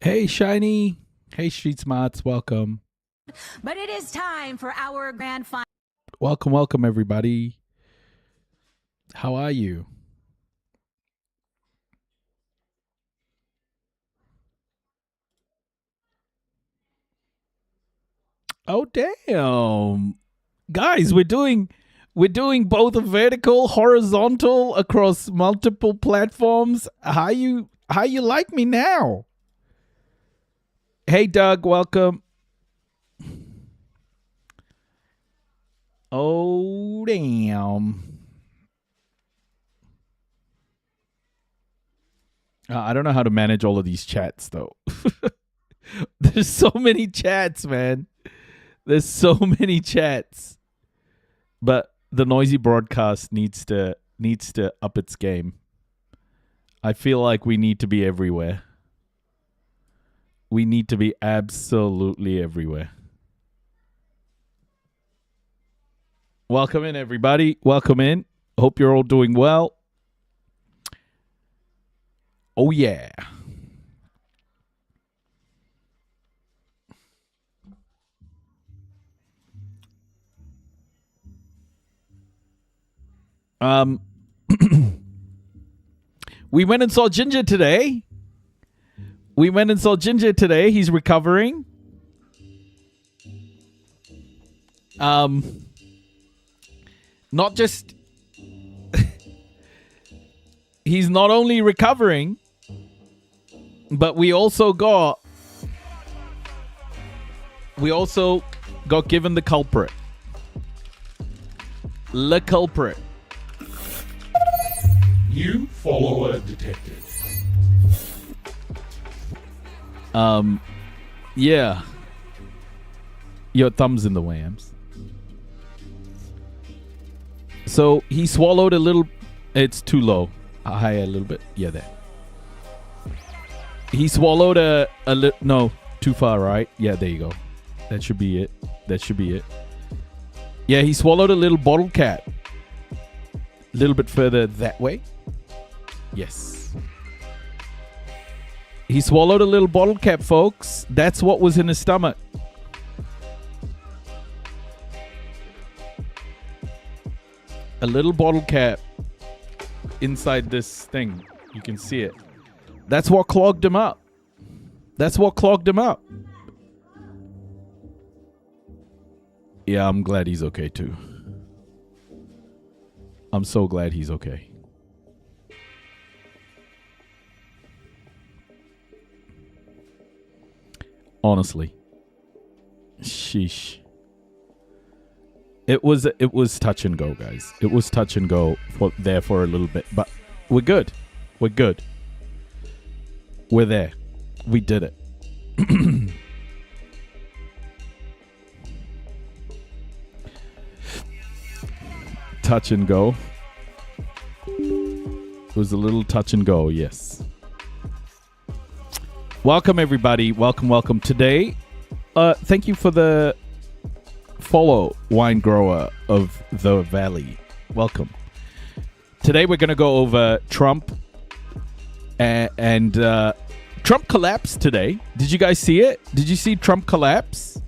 Hey, Shiny. Hey, Street Smarts. Welcome. But it is time for our grand final. Welcome, everybody. How are you? Oh, damn. Guys, we're doing both a vertical, horizontal across multiple platforms. How you like me now? Hey, Doug, welcome. Oh, damn. I don't know how to manage all of these chats, though. There's so many chats, man. There's so many chats. But the noisy broadcast needs to up its game. I feel like we need to be everywhere. We need to be absolutely everywhere. Welcome in, everybody. Welcome in. Hope you're all doing well. Oh, yeah. We went and saw Ginger today. He's recovering. Not just he's not only recovering, but we also got given the culprit. The culprit. You follow a detective. Yeah. Your thumb's in the way, Ams. So he swallowed a little. It's too low. Higher a little bit. Yeah, there. He swallowed a little. No, too far, right? Yeah, there you go. That should be it. Yeah, he swallowed a little bottle cap. A little bit further that way. Yes. He swallowed a little bottle cap, folks. That's what was in his stomach. A little bottle cap inside this thing. You can see it. That's what clogged him up. Yeah, I'm glad he's okay too. I'm so glad he's okay. Honestly. Sheesh. It was touch and go, guys. It was touch and go for a little bit, but we're good. We're there. We did it. Touch and go. It was a little touch and go, yes. Welcome, everybody. Welcome. Today, thank you for the follow, wine grower of the valley. Welcome. Today, we're going to go over Trump and Trump collapsed today. Did you guys see it? Did you see Trump collapse?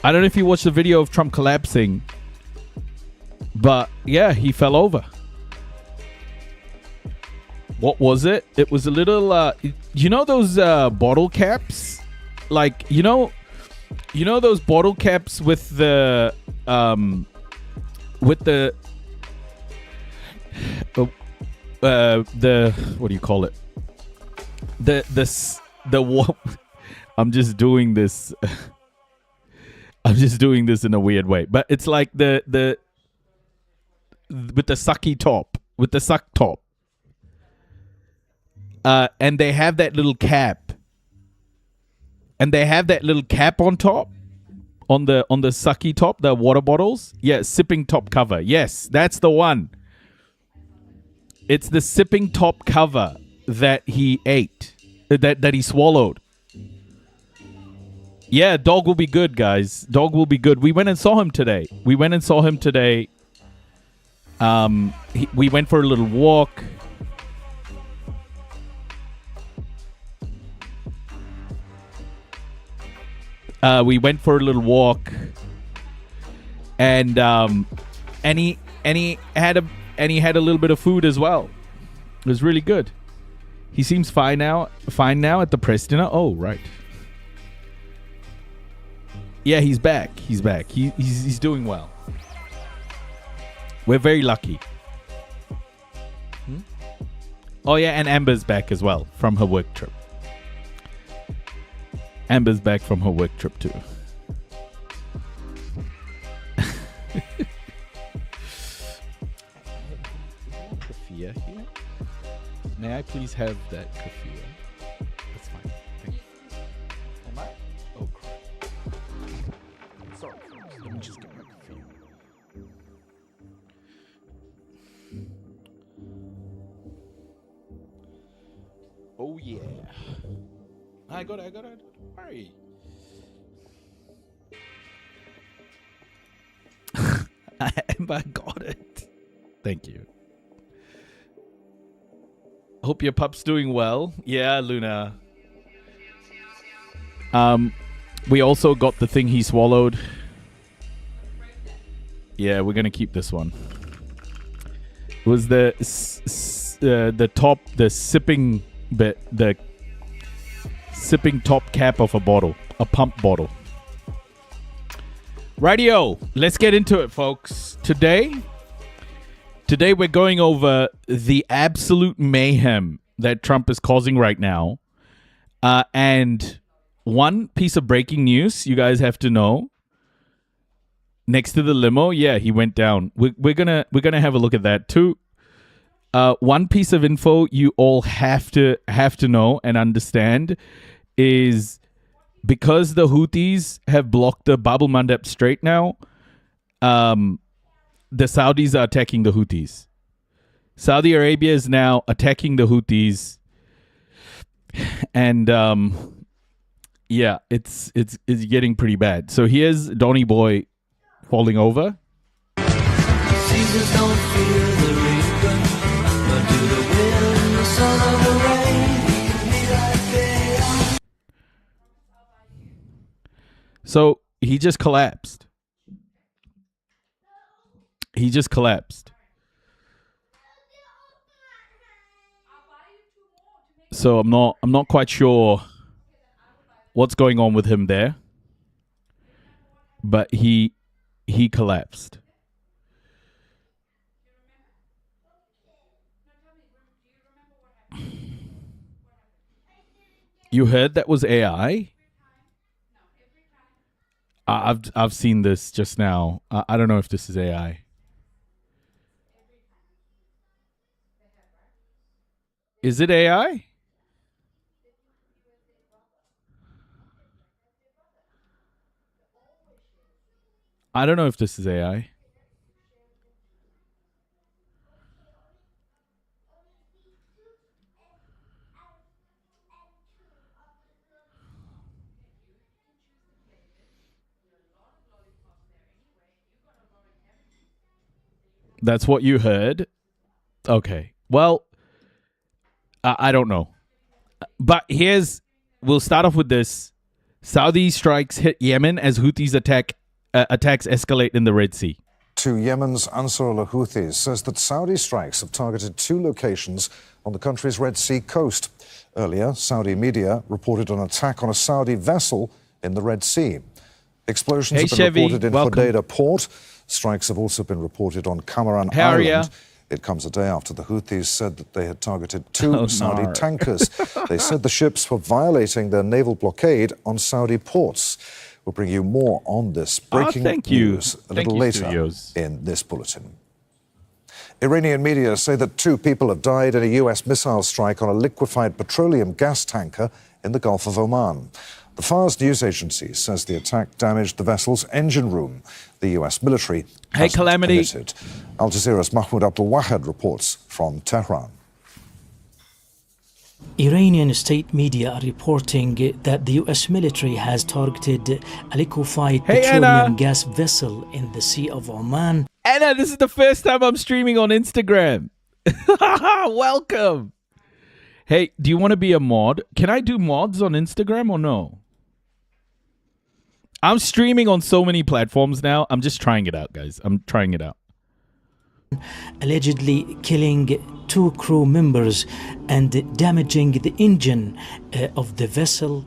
I don't know if you watched the video of Trump collapsing, but yeah, he fell over. What was it? It was a little, you know those bottle caps? Like, you know those bottle caps with the what do you call it? The I'm just doing this. I'm just doing this in a weird way, but it's like the with the sucky top, with the suck top. And they have that little cap. And they have that little cap on top. On the sucky top, the water bottles. Yeah, sipping top cover. Yes, that's the one. It's the sipping top cover that he ate. That he swallowed. Yeah, dog will be good, guys. Dog will be good. We went and saw him today. We went for a little walk. We went for a little walk, and he had a little bit of food as well. It was really good. He seems fine now at the press dinner. Oh, right. Yeah, he's back. He's doing well. We're very lucky. Oh yeah, and Amber's back as well from her work trip. Amber's back from her work trip too. Kefir here? May I please have that kefir? That's fine. Thank you. Am I? Oh crap. Sorry. Let me just get my kefir. Oh yeah. I got it. Hurry. I got it. Thank you. Hope your pup's doing well. Yeah, Luna. We also got the thing he swallowed. Yeah, we're gonna keep this one. It was the sipping bit, the sipping top cap of a bottle, a pump bottle. Rightio, let's get into it, folks. Today we're going over the absolute mayhem that Trump is causing right now. And one piece of breaking news you guys have to know. Next to the limo, yeah, he went down. We're gonna have a look at that too. One piece of info you all have to know and understand is because the Houthis have blocked the Bab el-Mandeb Strait now, the Saudis are attacking the Houthis. Saudi Arabia is now attacking the Houthis, and yeah, it's getting pretty bad. So here's Donny Boy falling over. Seasons don't fear the reaper, but do the wind, the sun, or the rain, be like they are. So he just collapsed. So I'm not quite sure what's going on with him there, but he collapsed. You heard that was AI? I've seen this just now. I don't know if this is AI. Is it AI? I don't know if this is AI. That's what you heard? Okay. Well, I don't know. But we'll start off with this. Saudi strikes hit Yemen as Houthis attacks escalate in the Red Sea. To Yemen's Ansarullah Houthis says that Saudi strikes have targeted 2 locations on the country's Red Sea coast. Earlier, Saudi media reported an attack on a Saudi vessel in the Red Sea. Explosions have been Chevy, reported in welcome. Hodeidah port. Strikes have also been reported on Kamaran How are ya? Island. It comes a day after the Houthis said that they had targeted 2 Saudi nar. tankers. They said the ships were violating their naval blockade on Saudi ports. We'll bring you more on this breaking thank you. news a Thank little you, later studios. in this bulletin. Iranian media say that 2 people have died in a U.S. missile strike on a liquefied petroleum gas tanker in the Gulf of Oman. The Fars news agency says the attack damaged the vessel's engine room. The U.S. military Hey, hasn't Calamity. committed. Al Jazeera's Mahmoud Abdul-Wahid reports from Tehran. Iranian state media are reporting that the U.S. military has targeted a liquefied Hey, petroleum Anna. gas vessel in the Sea of Oman. Anna, this is the first time I'm streaming on Instagram. Welcome. Hey, do you want to be a mod? Can I do mods on Instagram or no? I'm streaming on so many platforms now. I'm just trying it out, guys. I'm trying it out. Allegedly killing 2 crew members and damaging the engine of the vessel,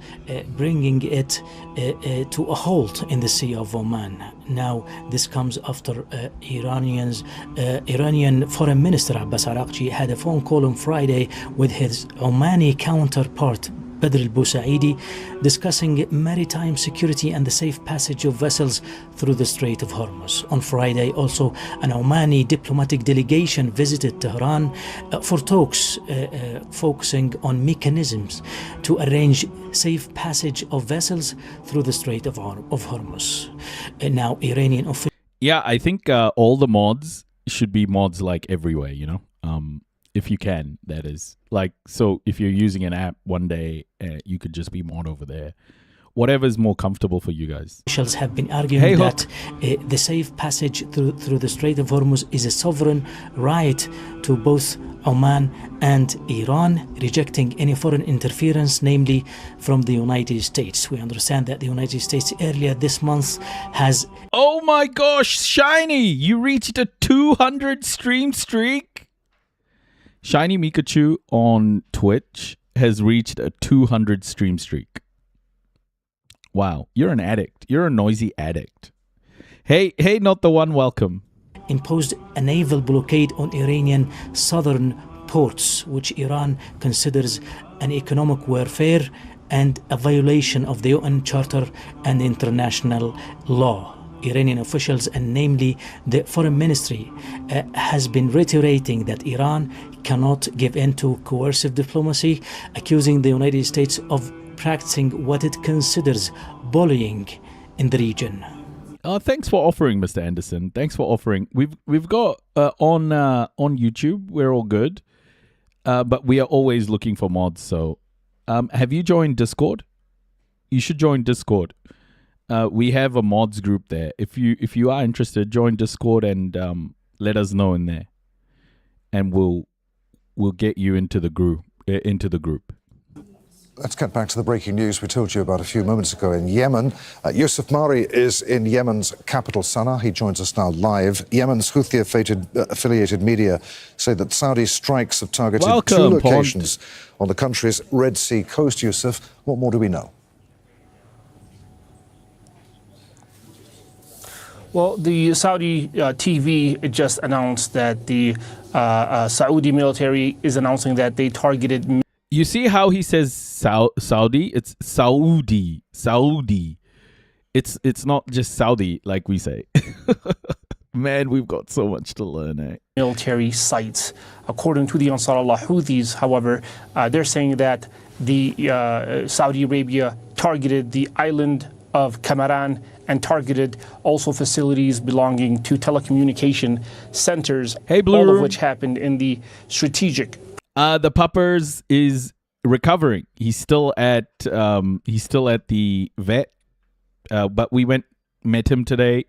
bringing it to a halt in the Sea of Oman. Now, this comes after Iranian Foreign Minister Abbas Araghchi had a phone call on Friday with his Omani counterpart Badr al-Busaidi, discussing maritime security and the safe passage of vessels through the Strait of Hormuz. On Friday, also, an Omani diplomatic delegation visited Tehran for talks focusing on mechanisms to arrange safe passage of vessels through the Strait of Hormuz. Now, Iranian officials... Yeah, I think all the mods should be mods like everywhere, you know? If you can, that is. Like, so if you're using an app one day, you could just be mod over there. Whatever's more comfortable for you guys. Officials have been arguing that the safe passage through the Strait of Hormuz is a sovereign right to both Oman and Iran, rejecting any foreign interference, namely from the United States. We understand that the United States earlier this month has... Oh my gosh, Shiny! You reached a 200 stream streak! Shiny Mikachu on Twitch has reached a 200 stream streak. Wow, you're an addict. You're a noisy addict. Hey, not the one, welcome. Imposed a naval blockade on Iranian southern ports, which Iran considers an economic warfare and a violation of the UN Charter and international law. Iranian officials, and namely the foreign ministry, has been reiterating that Iran cannot give in to coercive diplomacy, accusing the United States of practicing what it considers bullying in the region. Thanks for offering, Mr. Anderson. Thanks for offering. We've got on YouTube. We're all good, but we are always looking for mods. So, have you joined Discord? You should join Discord. We have a mods group there. If you are interested, join Discord and let us know in there, and we'll get you into the group. Let's get back to the breaking news we told you about a few moments ago in Yemen. Yusuf Mari is in Yemen's capital, Sana'a. He joins us now live. Yemen's Houthi-affiliated media say that Saudi strikes have targeted 2 locations on the country's Red Sea coast. Yusuf, what more do we know? Well, the Saudi TV just announced that the Saudi military is announcing that they targeted... You see how he says Saudi? It's Saudi. Saudi. It's not just Saudi like we say. Man, we've got so much to learn, eh? Military sites. According to the Ansar Allah Houthis, however, they're saying that the Saudi Arabia targeted the island of Kamaran and targeted also facilities belonging to telecommunication centers, all of which happened in the strategic. The Puppers is recovering. He's still at the vet, but we met him today.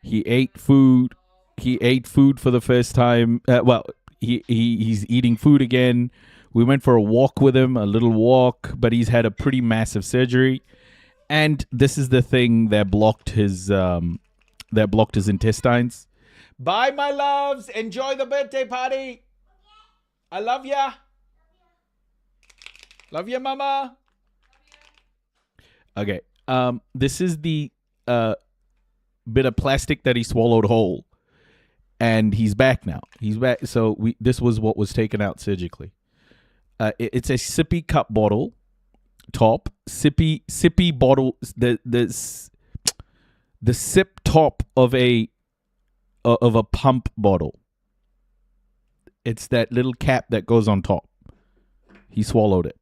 He ate food. He ate food for the first time. He's eating food again. We went for a walk with him, a little walk, but he's had a pretty massive surgery. And this is the thing that blocked his intestines. Bye, my loves. Enjoy the birthday party. I love ya. Love ya, mama. Okay. This is the bit of plastic that he swallowed whole, and he's back now. He's back. So this was what was taken out surgically. It's a sippy cup bottle. Top sippy bottle, the sip top of a pump bottle. It's that little cap that goes on top. He swallowed it.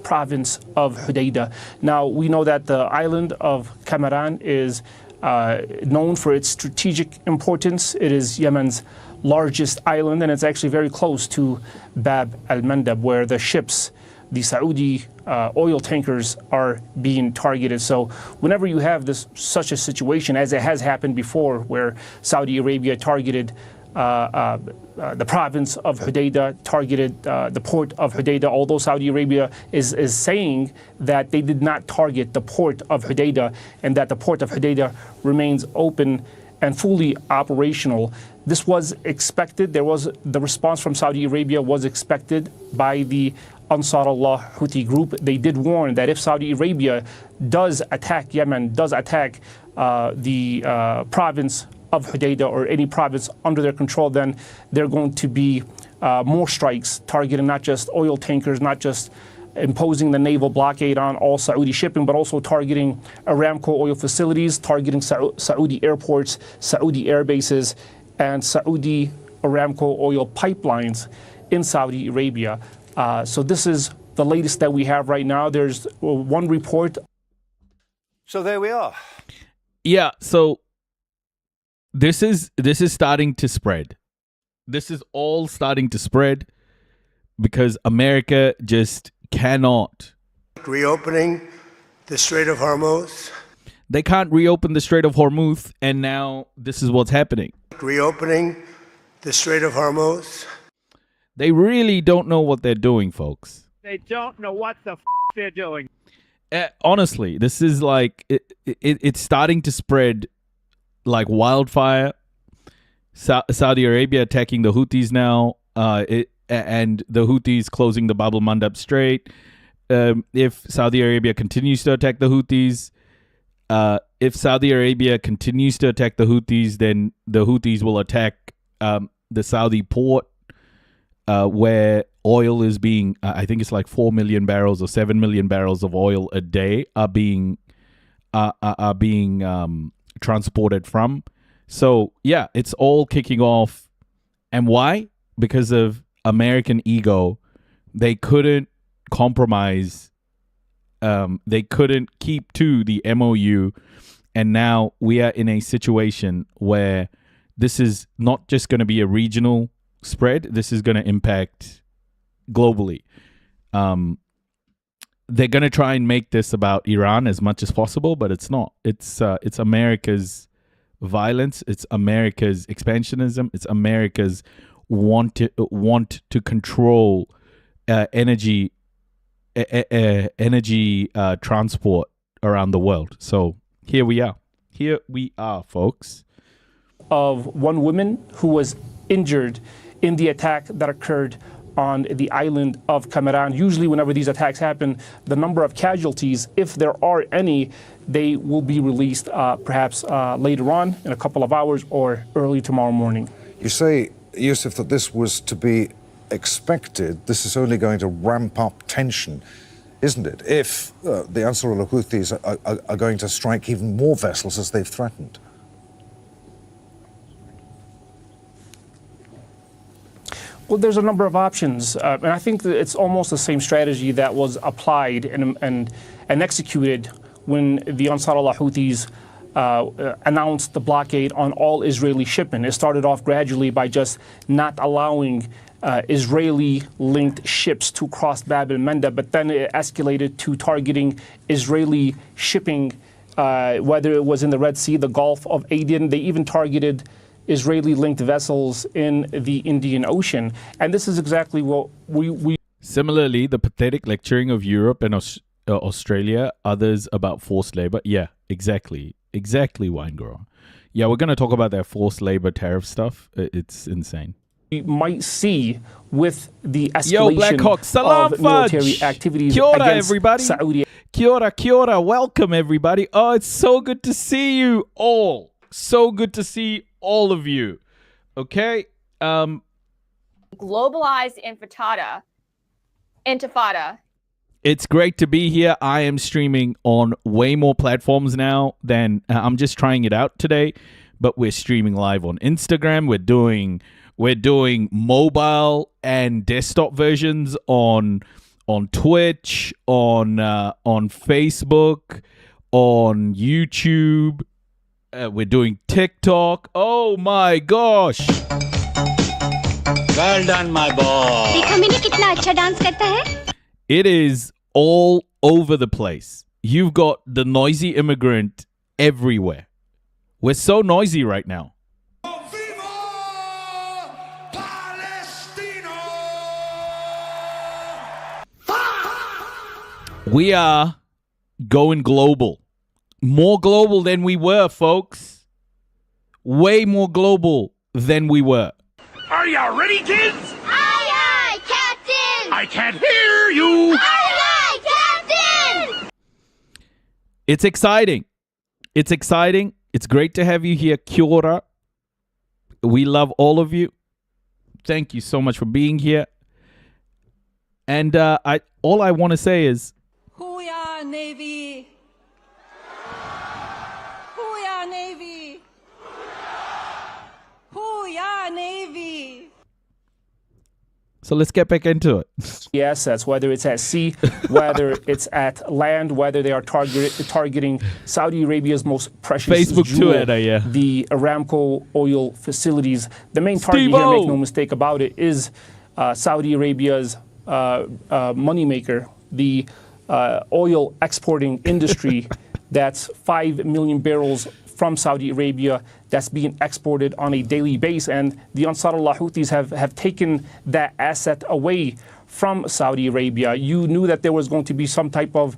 Province of Hudaydah. Now we know that the island of Kamaran is known for its strategic importance. It is Yemen's largest island, and it's actually very close to Bab al-Mandab, where the ships, the Saudi oil tankers, are being targeted. So whenever you have such a situation, as it has happened before, where Saudi Arabia targeted the province of Hodeidah, targeted the port of Hodeidah, although Saudi Arabia is saying that they did not target the port of Hodeidah and that the port of Hodeidah remains open and fully operational. This was expected. The response from Saudi Arabia was expected by the Ansar Allah Houthi group. They did warn that if Saudi Arabia does attack Yemen, does attack the province of Hodeidah or any province under their control, then they're going to be more strikes targeting not just oil tankers, not just imposing the naval blockade on all Saudi shipping, but also targeting Aramco oil facilities, targeting Saudi airports, Saudi air bases, and Saudi Aramco oil pipelines in Saudi Arabia. So this is the latest that we have right now. There's one report. So there we are. Yeah, so this is starting to spread. This is all starting to spread because America just cannot. Reopening the Strait of Hormuz. They can't reopen the Strait of Hormuz, and now this is what's happening. Reopening the Strait of Hormuz. They really don't know what they're doing, folks. They don't know what the they're doing. Honestly, this is like it's starting to spread like wildfire. Saudi Arabia attacking the Houthis now, and the Houthis closing the Bab el-Mandab Strait. If Saudi Arabia continues to attack the Houthis, then the Houthis will attack the Saudi port, where oil is being, I think it's like 4 million barrels or 7 million barrels of oil a day are being transported from. So yeah, it's all kicking off. And why? Because of American ego. They couldn't compromise. They couldn't keep to the MOU. And now we are in a situation where this is not just going to be a regional spread. This is going to impact globally. They're going to try and make this about Iran as much as possible, but it's not. It's America's violence. It's America's expansionism. It's America's want to control energy transport around the world. So here we are. Here we are, folks. Of one woman who was injured in the attack that occurred on the island of Kamaran. Usually whenever these attacks happen, the number of casualties, if there are any, they will be released perhaps later on in a couple of hours or early tomorrow morning. You say, Yusuf, that this was to be expected. This is only going to ramp up tension, isn't it? If the Ansar Allah Houthis are going to strike even more vessels as they've threatened. Well, there's a number of options, and I think that it's almost the same strategy that was applied and executed when the Ansar Allah Houthis announced the blockade on all Israeli shipping. It started off gradually by just not allowing Israeli-linked ships to cross Bab el-Mandab, but then it escalated to targeting Israeli shipping, whether it was in the Red Sea, the Gulf of Aden. They even targeted Israeli-linked vessels in the Indian Ocean. And this is exactly what we... Similarly, the pathetic lecturing of Europe and Australia, others about forced labor. Yeah, exactly. Exactly, Winegrower. Yeah, we're going to talk about that forced labor tariff stuff. It's insane. We might see with the escalation Black Hawk, salam of military activities Kia ora, against everybody. Saudi. Kia ora. Welcome, everybody. Oh, it's so good to see you all. So good to see all of you. Okay. Globalized intifada. It's great to be here. I am streaming on way more platforms now than I'm just trying it out today, but we're streaming live on Instagram. We're doing mobile and desktop versions on Twitch, on Facebook, on YouTube. We're doing TikTok. Oh my gosh. Well done, my boy. देखा मैंने कितना अच्छा dance करता है? It is all over the place. You've got the noisy immigrant everywhere. We're so noisy right now. We are going global. More global than we were, folks. Way more global than we were. Are you ready, kids? Aye, aye, Captain! I can't hear you. Aye, aye, Captain! It's exciting. It's exciting. It's great to have you here. Kia ora. We love all of you. Thank you so much for being here. And all I want to say is, Hooyah, Navy! Hooyah, Navy! Hooyah, Navy! so let's get back into it. assets, whether it's at sea, whether it's at land, whether they are targeting Saudi Arabia's most precious Facebook, jewel, Twitter, yeah. the Aramco oil facilities. The main target here, Steve-O! make no mistake about it, is Saudi Arabia's moneymaker, the oil exporting industry. That's 5 million barrels from Saudi Arabia that's being exported on a daily basis. And the Ansar Allah Houthis have taken that asset away from Saudi Arabia. You knew that there was going to be some type of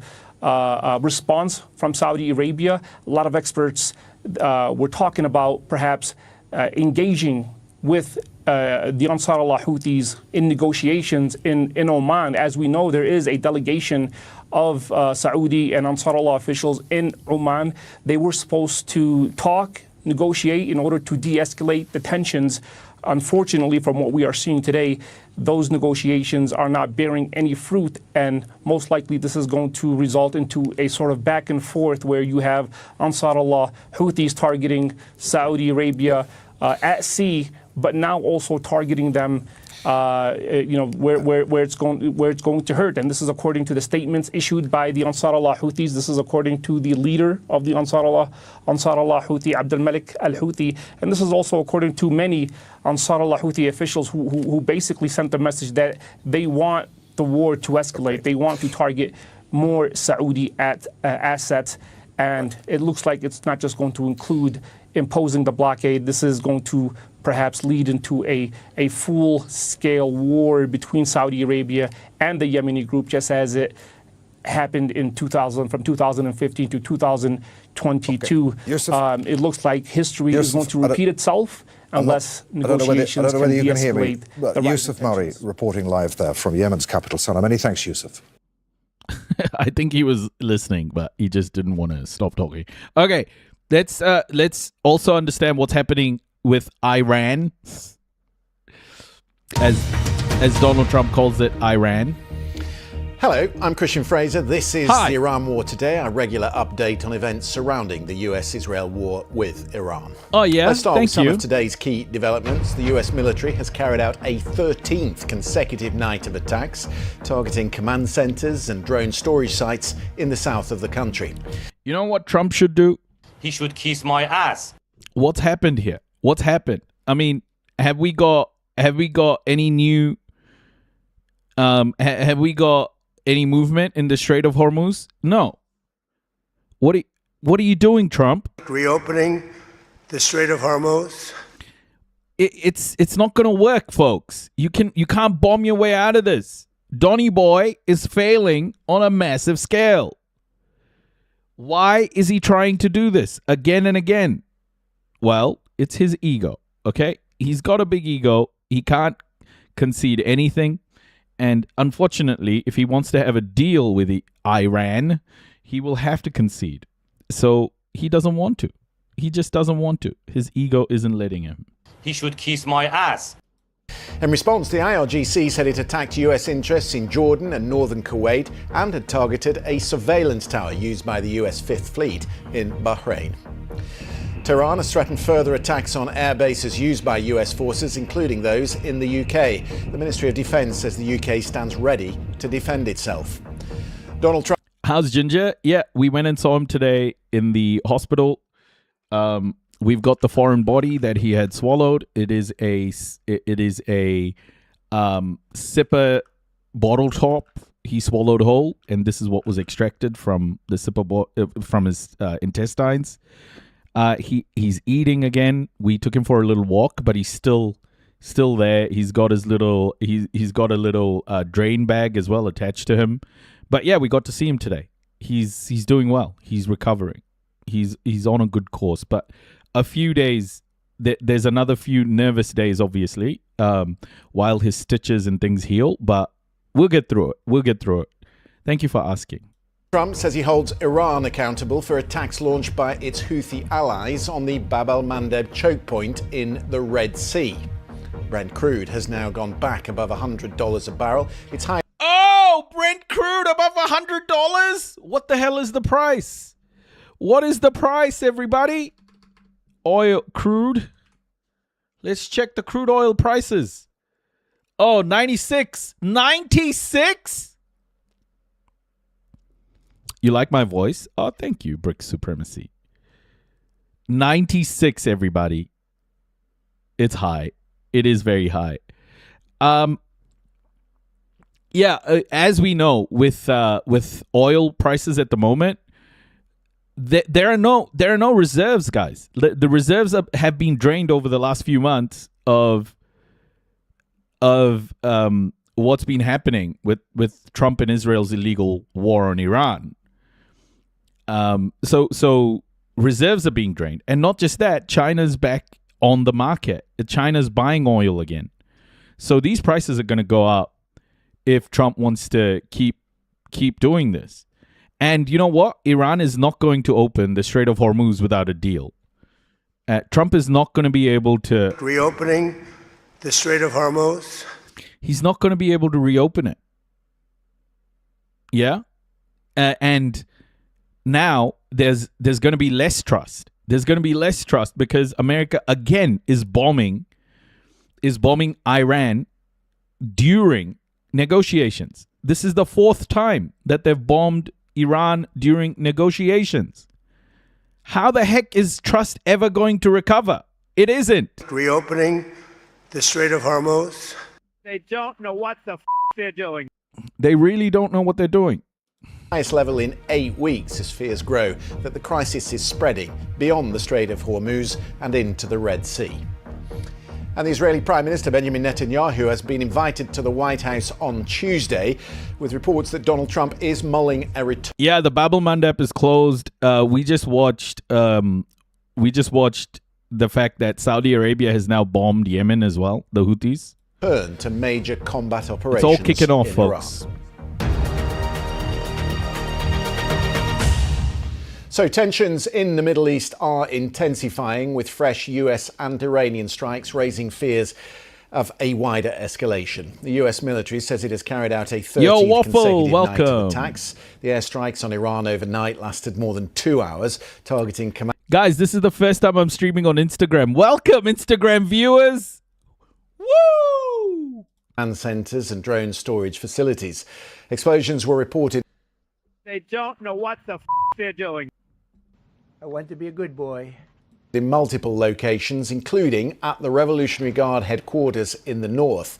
response from Saudi Arabia. A lot of experts were talking about perhaps engaging with the Ansar Allah Houthis in negotiations in Oman. As we know, there is a delegation of Saudi and Ansar Allah officials in Oman. They were supposed to talk, negotiate in order to de-escalate the tensions. Unfortunately, from what we are seeing today, those negotiations are not bearing any fruit, and most likely this is going to result into a sort of back and forth where you have Ansar Allah Houthis targeting Saudi Arabia at sea, but now also targeting them, where it's going to hurt. And this is according to the statements issued by the Ansar Allah Houthis. This is according to the leader of the Ansar Allah Houthi, Abdul Malik Al Houthi, and this is also according to many Ansar Allah Houthi officials who basically sent the message that they want the war to escalate. They want to target more Saudi assets, and it looks like it's not just going to include imposing the blockade. This is going to perhaps lead into a full-scale war between Saudi Arabia and the Yemeni group, just as it happened in from 2015 to 2022. Okay. Yusuf, it looks like history is going to repeat itself unless negotiations can de-escalate the rising Yusuf Murray tensions. reporting live there from Yemen's capital, Sanaa. Many thanks, Yusuf. I think he was listening, but he just didn't want to stop talking. Okay, let's also understand what's happening with Iran, as Donald Trump calls it, Iran. Hello, I'm Christian Fraser. This is Hi. the Iran War Today, our regular update on events surrounding the US-Israel war with Iran. Oh yeah, Let's start with thank some you. of today's key developments. The US military has carried out a 13th consecutive night of attacks, targeting command centers and drone storage sites in the south of the country. You know what Trump should do? He should kiss my ass. What's happened here? What's happened? I mean, have we got any new? Have we got any movement in the Strait of Hormuz? No. What are you doing, Trump? Reopening the Strait of Hormuz. It's not gonna work, folks. You can't bomb your way out of this. Donny Boy is failing on a massive scale. Why is he trying to do this again and again? Well, it's his ego, okay? He's got a big ego. He can't concede anything. And unfortunately, if he wants to have a deal with Iran, he will have to concede. So he doesn't want to. He just doesn't want to. His ego isn't letting him. He should kiss my ass. In response, the IRGC said it attacked US interests in Jordan and northern Kuwait and had targeted a surveillance tower used by the US Fifth Fleet in Bahrain. Tehran has threatened further attacks on air bases used by US forces, including those in the UK. The Ministry of Defence says the UK stands ready to defend itself. Donald Trump. How's Ginger? Yeah, we went and saw him today in the hospital. We've got the foreign body that he had swallowed. It is a sipper bottle top he swallowed whole, and this is what was extracted from the sipper from his intestines. He's eating again. We took him for a little walk, but he's still there. He's got his little he's got a little drain bag as well attached to him. But yeah, we got to see him today. He's doing well. He's recovering. He's on a good course. But a few days, there's another few nervous days, obviously, while his stitches and things heal. But we'll get through it. Thank you for asking. Trump says he holds Iran accountable for attacks launched by its Houthi allies on the Bab el-Mandeb choke point in the Red Sea. Brent crude has now gone back above $100 a barrel. It's high. Oh, Brent crude above $100? What the hell is the price? What is the price, everybody? Oil, crude. Let's check the crude oil prices. Oh, 96. 96? You like my voice? Oh, thank you, Brick Supremacy. 96, everybody. It's high. It is very high. As we know, with oil prices at the moment, there are no reserves, guys. The reserves have been drained over the last few months of what's been happening with Trump and Israel's illegal war on Iran. So reserves are being drained. And not just that, China's back on the market. China's buying oil again. So these prices are going to go up if Trump wants to keep doing this. And you know what? Iran is not going to open the Strait of Hormuz without a deal. Trump is not going to be able to... Reopening the Strait of Hormuz? He's not going to be able to reopen it. Yeah? And... now there's going to be less trust. There's going to be less trust because America again is bombing Iran during negotiations. This is the fourth time that they've bombed Iran during negotiations. How the heck is trust ever going to recover? It isn't. Reopening the Strait of Hormuz? They don't know what the they're doing. They really don't know what they're doing. Highest level in 8 weeks as fears grow that the crisis is spreading beyond the Strait of Hormuz and into the Red Sea. And the Israeli Prime Minister Benjamin Netanyahu has been invited to the White House on Tuesday, with reports that Donald Trump is mulling a return. Yeah, the Bab el-Mandeb is closed. We just watched the fact that Saudi Arabia has now bombed Yemen as well, the Houthis. Turn to major combat operations. It's all kicking off, in folks. Iraq. So tensions in the Middle East are intensifying, with fresh US and Iranian strikes raising fears of a wider escalation. The US military says it has carried out a 13th consecutive night of attacks. The airstrikes on Iran overnight lasted more than 2 hours, targeting command. Guys, this is the first time I'm streaming on Instagram. Welcome, Instagram viewers. Woo! Command centers and drone storage facilities. Explosions were reported. They don't know what the they're doing. I want to be a good boy. In multiple locations, including at the Revolutionary Guard headquarters in the north.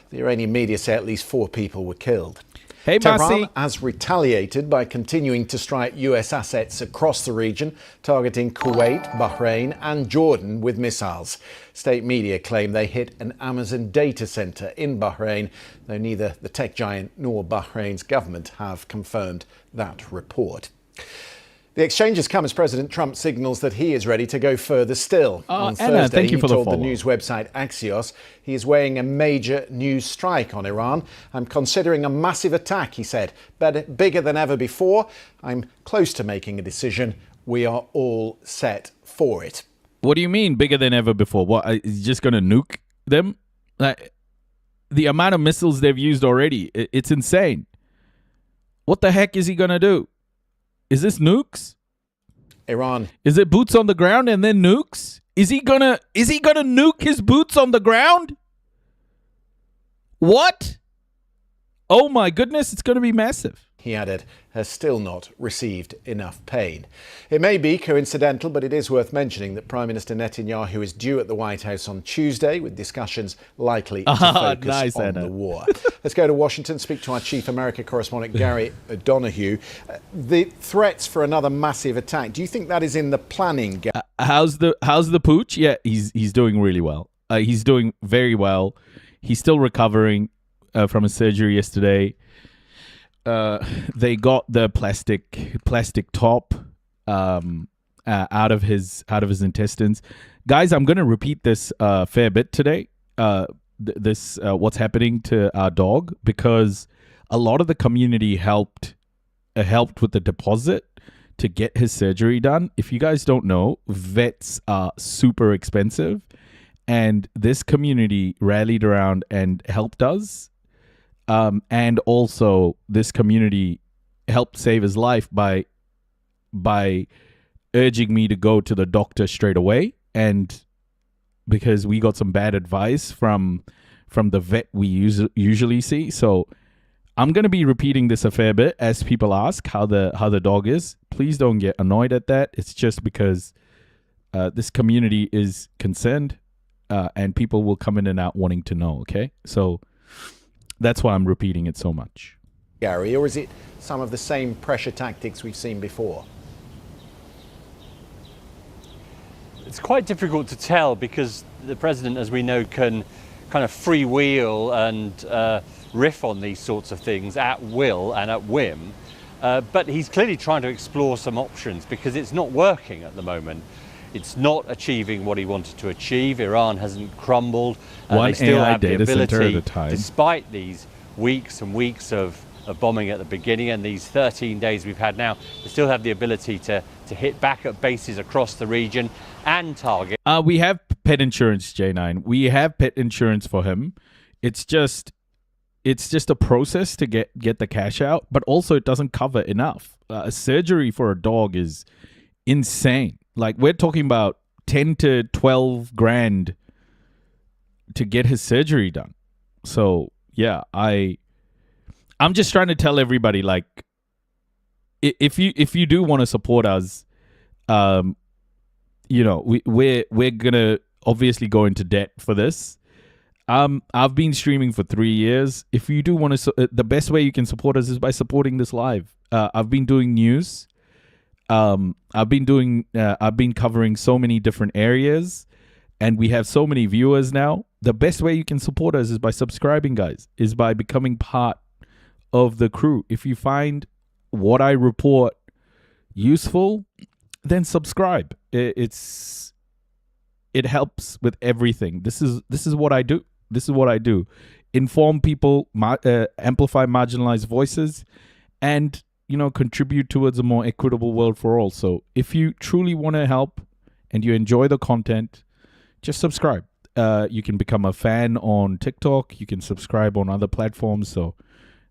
The Iranian media say at least 4 people were killed. Hey, Tehran Masi. has retaliated by continuing to strike US assets across the region, targeting Kuwait, Bahrain and Jordan with missiles. State media claim they hit an Amazon data center in Bahrain, though neither the tech giant nor Bahrain's government have confirmed that report. The exchange has come as President Trump signals that he is ready to go further still. On Thursday, thank you for he the told the follow. news website Axios he is weighing a major new strike on Iran. I'm considering a massive attack, he said, but bigger than ever before. I'm close to making a decision. We are all set for it. What do you mean bigger than ever before? What, is he just going to nuke them? Like, the amount of missiles they've used already, it's insane. What the heck is he going to do? Is this nukes? Iran. Is it boots on the ground and then nukes? Is he gonna nuke his boots on the ground? What? Oh my goodness, it's gonna be massive. He added, has still not received enough pain. It may be coincidental, but it is worth mentioning that Prime Minister Netanyahu is due at the White House on Tuesday, with discussions likely to focus on the war. Let's go to Washington, speak to our Chief America correspondent, Gary O'Donoghue. The threats for another massive attack, do you think that is in the planning? How's the pooch? Yeah, he's doing really well. He's doing very well. He's still recovering from his surgery yesterday. they got the plastic top out of his intestines. Guys, I'm going to repeat this fair bit today. This what's happening to our dog, because a lot of the community helped with the deposit to get his surgery done. If you guys don't know, vets are super expensive, and this community rallied around and helped us. And also, this community helped save his life by urging me to go to the doctor straight away, and because we got some bad advice from the vet we usually see. So I'm going to be repeating this a fair bit as people ask how the dog is. Please don't get annoyed at that. It's just because this community is concerned, and people will come in and out wanting to know, okay? So that's why I'm repeating it so much. Gary, or is it some of the same pressure tactics we've seen before? It's quite difficult to tell, because the president, as we know, can kind of freewheel and riff on these sorts of things at will and at whim. But he's clearly trying to explore some options, because it's not working at the moment. It's not achieving what he wanted to achieve. Iran hasn't crumbled. One they still AI have the data center ability, at a time. despite these weeks and weeks of bombing at the beginning and these 13 days we've had now, they still have the ability to hit back at bases across the region and target. We have pet insurance, J9. We have pet insurance for him. It's just a process to get the cash out, but also it doesn't cover enough. A surgery for a dog is insane. Like, we're talking about 10 to 12 grand to get his surgery done. So yeah, I'm just trying to tell everybody, like, if you do want to support us, you know, we're gonna obviously go into debt for this. I've been streaming for 3 years. If you do want to, the best way you can support us is by supporting this live. I've been doing news. I've been covering so many different areas, and we have so many viewers now. The best way you can support us is by subscribing, guys, is by becoming part of the crew. If you find what I report useful, then subscribe. It helps with everything. This is what I do. This is what I do. Inform people, amplify marginalized voices, and, you know, contribute towards a more equitable world for all. So if you truly want to help and you enjoy the content, just subscribe. You can become a fan on TikTok. You can subscribe on other platforms. So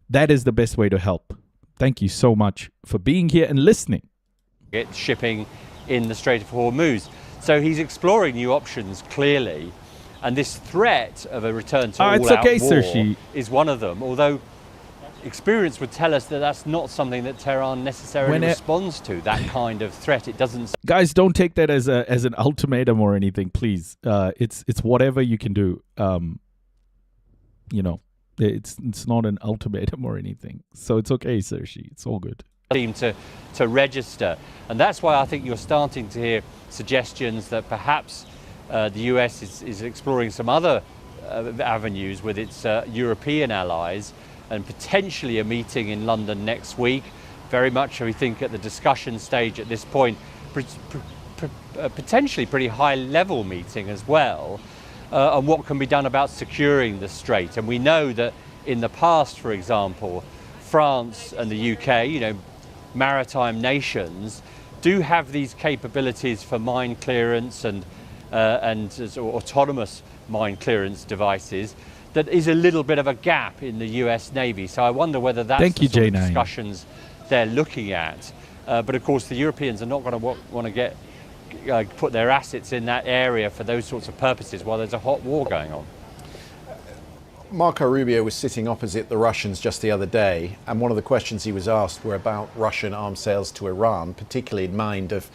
that is the best way to help. Thank you so much for being here and listening. Get shipping in the Strait of Hormuz. So he's exploring new options, clearly. And this threat of a return to all-out war is one of them. Although experience would tell us that that's not something that Tehran necessarily responds to, that kind of threat. It doesn't. Guys, don't take that as an ultimatum or anything, please. It's whatever you can do. You know, it's not an ultimatum or anything. So it's okay, Sershi. It's all good. Seem to register, and that's why I think you're starting to hear suggestions that perhaps the US is exploring some other avenues with its European allies, and potentially a meeting in London next week. Very much, we think, at the discussion stage at this point, potentially pretty high-level meeting as well, on what can be done about securing the strait. And we know that in the past, for example, France and the UK, you know, maritime nations, do have these capabilities for mine clearance and autonomous mine clearance devices. That is a little bit of a gap in the US Navy. So I wonder whether that's the sort of discussions they're looking at. But of course, the Europeans are not going to want to get put their assets in that area for those sorts of purposes while there's a hot war going on. Marco Rubio was sitting opposite the Russians just the other day, and one of the questions he was asked were about Russian arms sales to Iran, particularly in mind of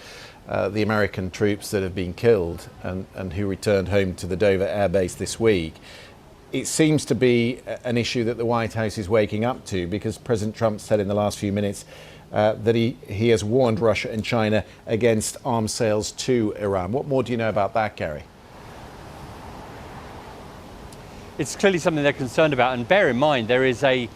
the American troops that have been killed and who returned home to the Dover Air Base this week. It seems to be an issue that the White House is waking up to, because President Trump said in the last few minutes that he has warned Russia and China against arms sales to Iran. What more do you know about that, Gary? It's clearly something they're concerned about, and bear in mind there is a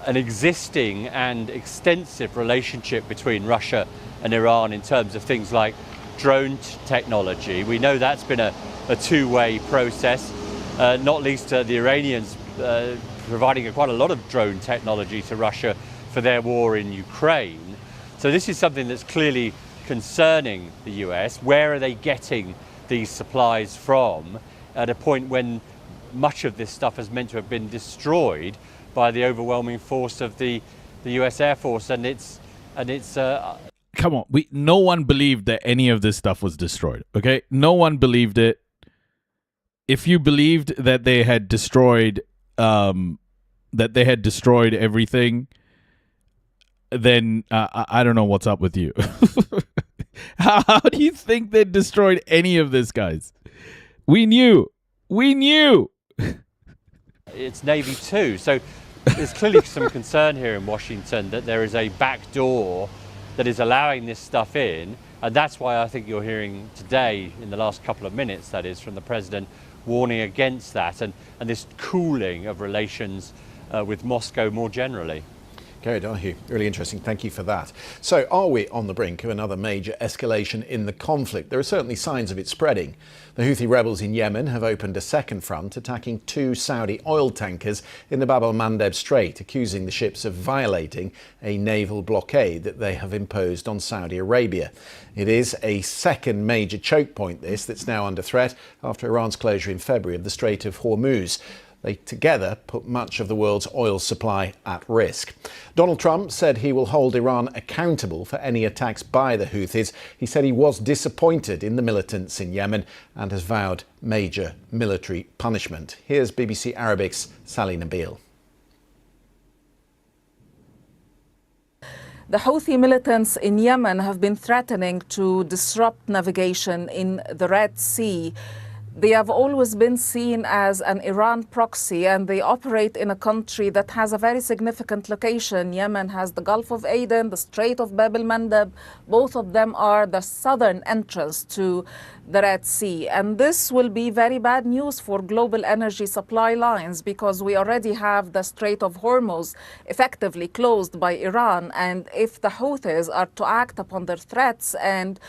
an existing and extensive relationship between Russia and Iran in terms of things like drone technology. We know that's been a two-way process, not least the Iranians providing quite a lot of drone technology to Russia for their war in Ukraine. So this is something that's clearly concerning the US. Where are they getting these supplies from at a point when much of this stuff is meant to have been destroyed by the overwhelming force of the US Air Force, and it's come on, no one believed that any of this stuff was destroyed. Okay, no one believed it. If you believed that they had destroyed everything, then I don't know what's up with you. How do you think they destroyed any of this, guys? We knew. It's Navy too. So there's clearly some concern here in Washington that there is a back door that is allowing this stuff in. And that's why I think you're hearing today, in the last couple of minutes, that is, from the president, warning against that and this cooling of relations with Moscow more generally. Gary Donahue, really interesting. Thank you for that. So are we on the brink of another major escalation in the conflict? There are certainly signs of it spreading. The Houthi rebels in Yemen have opened a second front, attacking 2 Saudi oil tankers in the Bab el-Mandeb Strait, accusing the ships of violating a naval blockade that they have imposed on Saudi Arabia. It is a second major choke point, that's now under threat after Iran's closure in February of the Strait of Hormuz. They together put much of the world's oil supply at risk. Donald Trump said he will hold Iran accountable for any attacks by the Houthis. He said he was disappointed in the militants in Yemen and has vowed major military punishment. Here's BBC Arabic's Sally Nabil. The Houthi militants in Yemen have been threatening to disrupt navigation in the Red Sea. They have always been seen as an Iran proxy, and they operate in a country that has a very significant location. Yemen has the Gulf of Aden, the Strait of Bab el-Mandeb. Both of them are the southern entrance to the Red Sea. And this will be very bad news for global energy supply lines, because we already have the Strait of Hormuz effectively closed by Iran. And if the Houthis are to act upon their threats and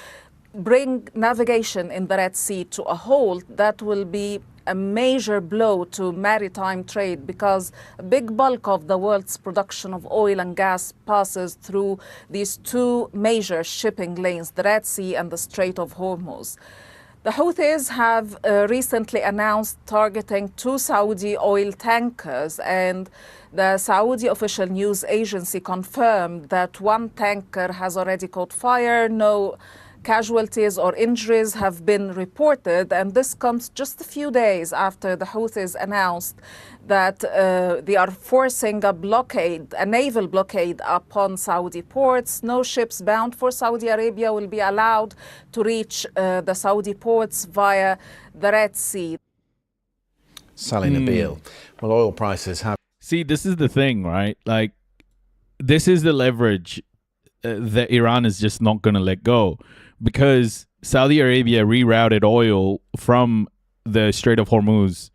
bring navigation in the Red Sea to a halt, that will be a major blow to maritime trade, because a big bulk of the world's production of oil and gas passes through these 2 major shipping lanes, the Red Sea and the Strait of Hormuz. The Houthis have recently announced targeting 2 Saudi oil tankers, and the Saudi official news agency confirmed that 1 tanker has already caught fire. No casualties or injuries have been reported, and this comes just a few days after the Houthis announced that they are forcing a naval blockade upon Saudi ports. No ships bound for Saudi Arabia will be allowed to reach the Saudi ports via the Red Sea. Sally Nabil. Well, oil prices have... See, this is the thing, right? Like, this is the leverage that Iran is just not going to let go. Because Saudi Arabia rerouted oil from the Strait of Hormuz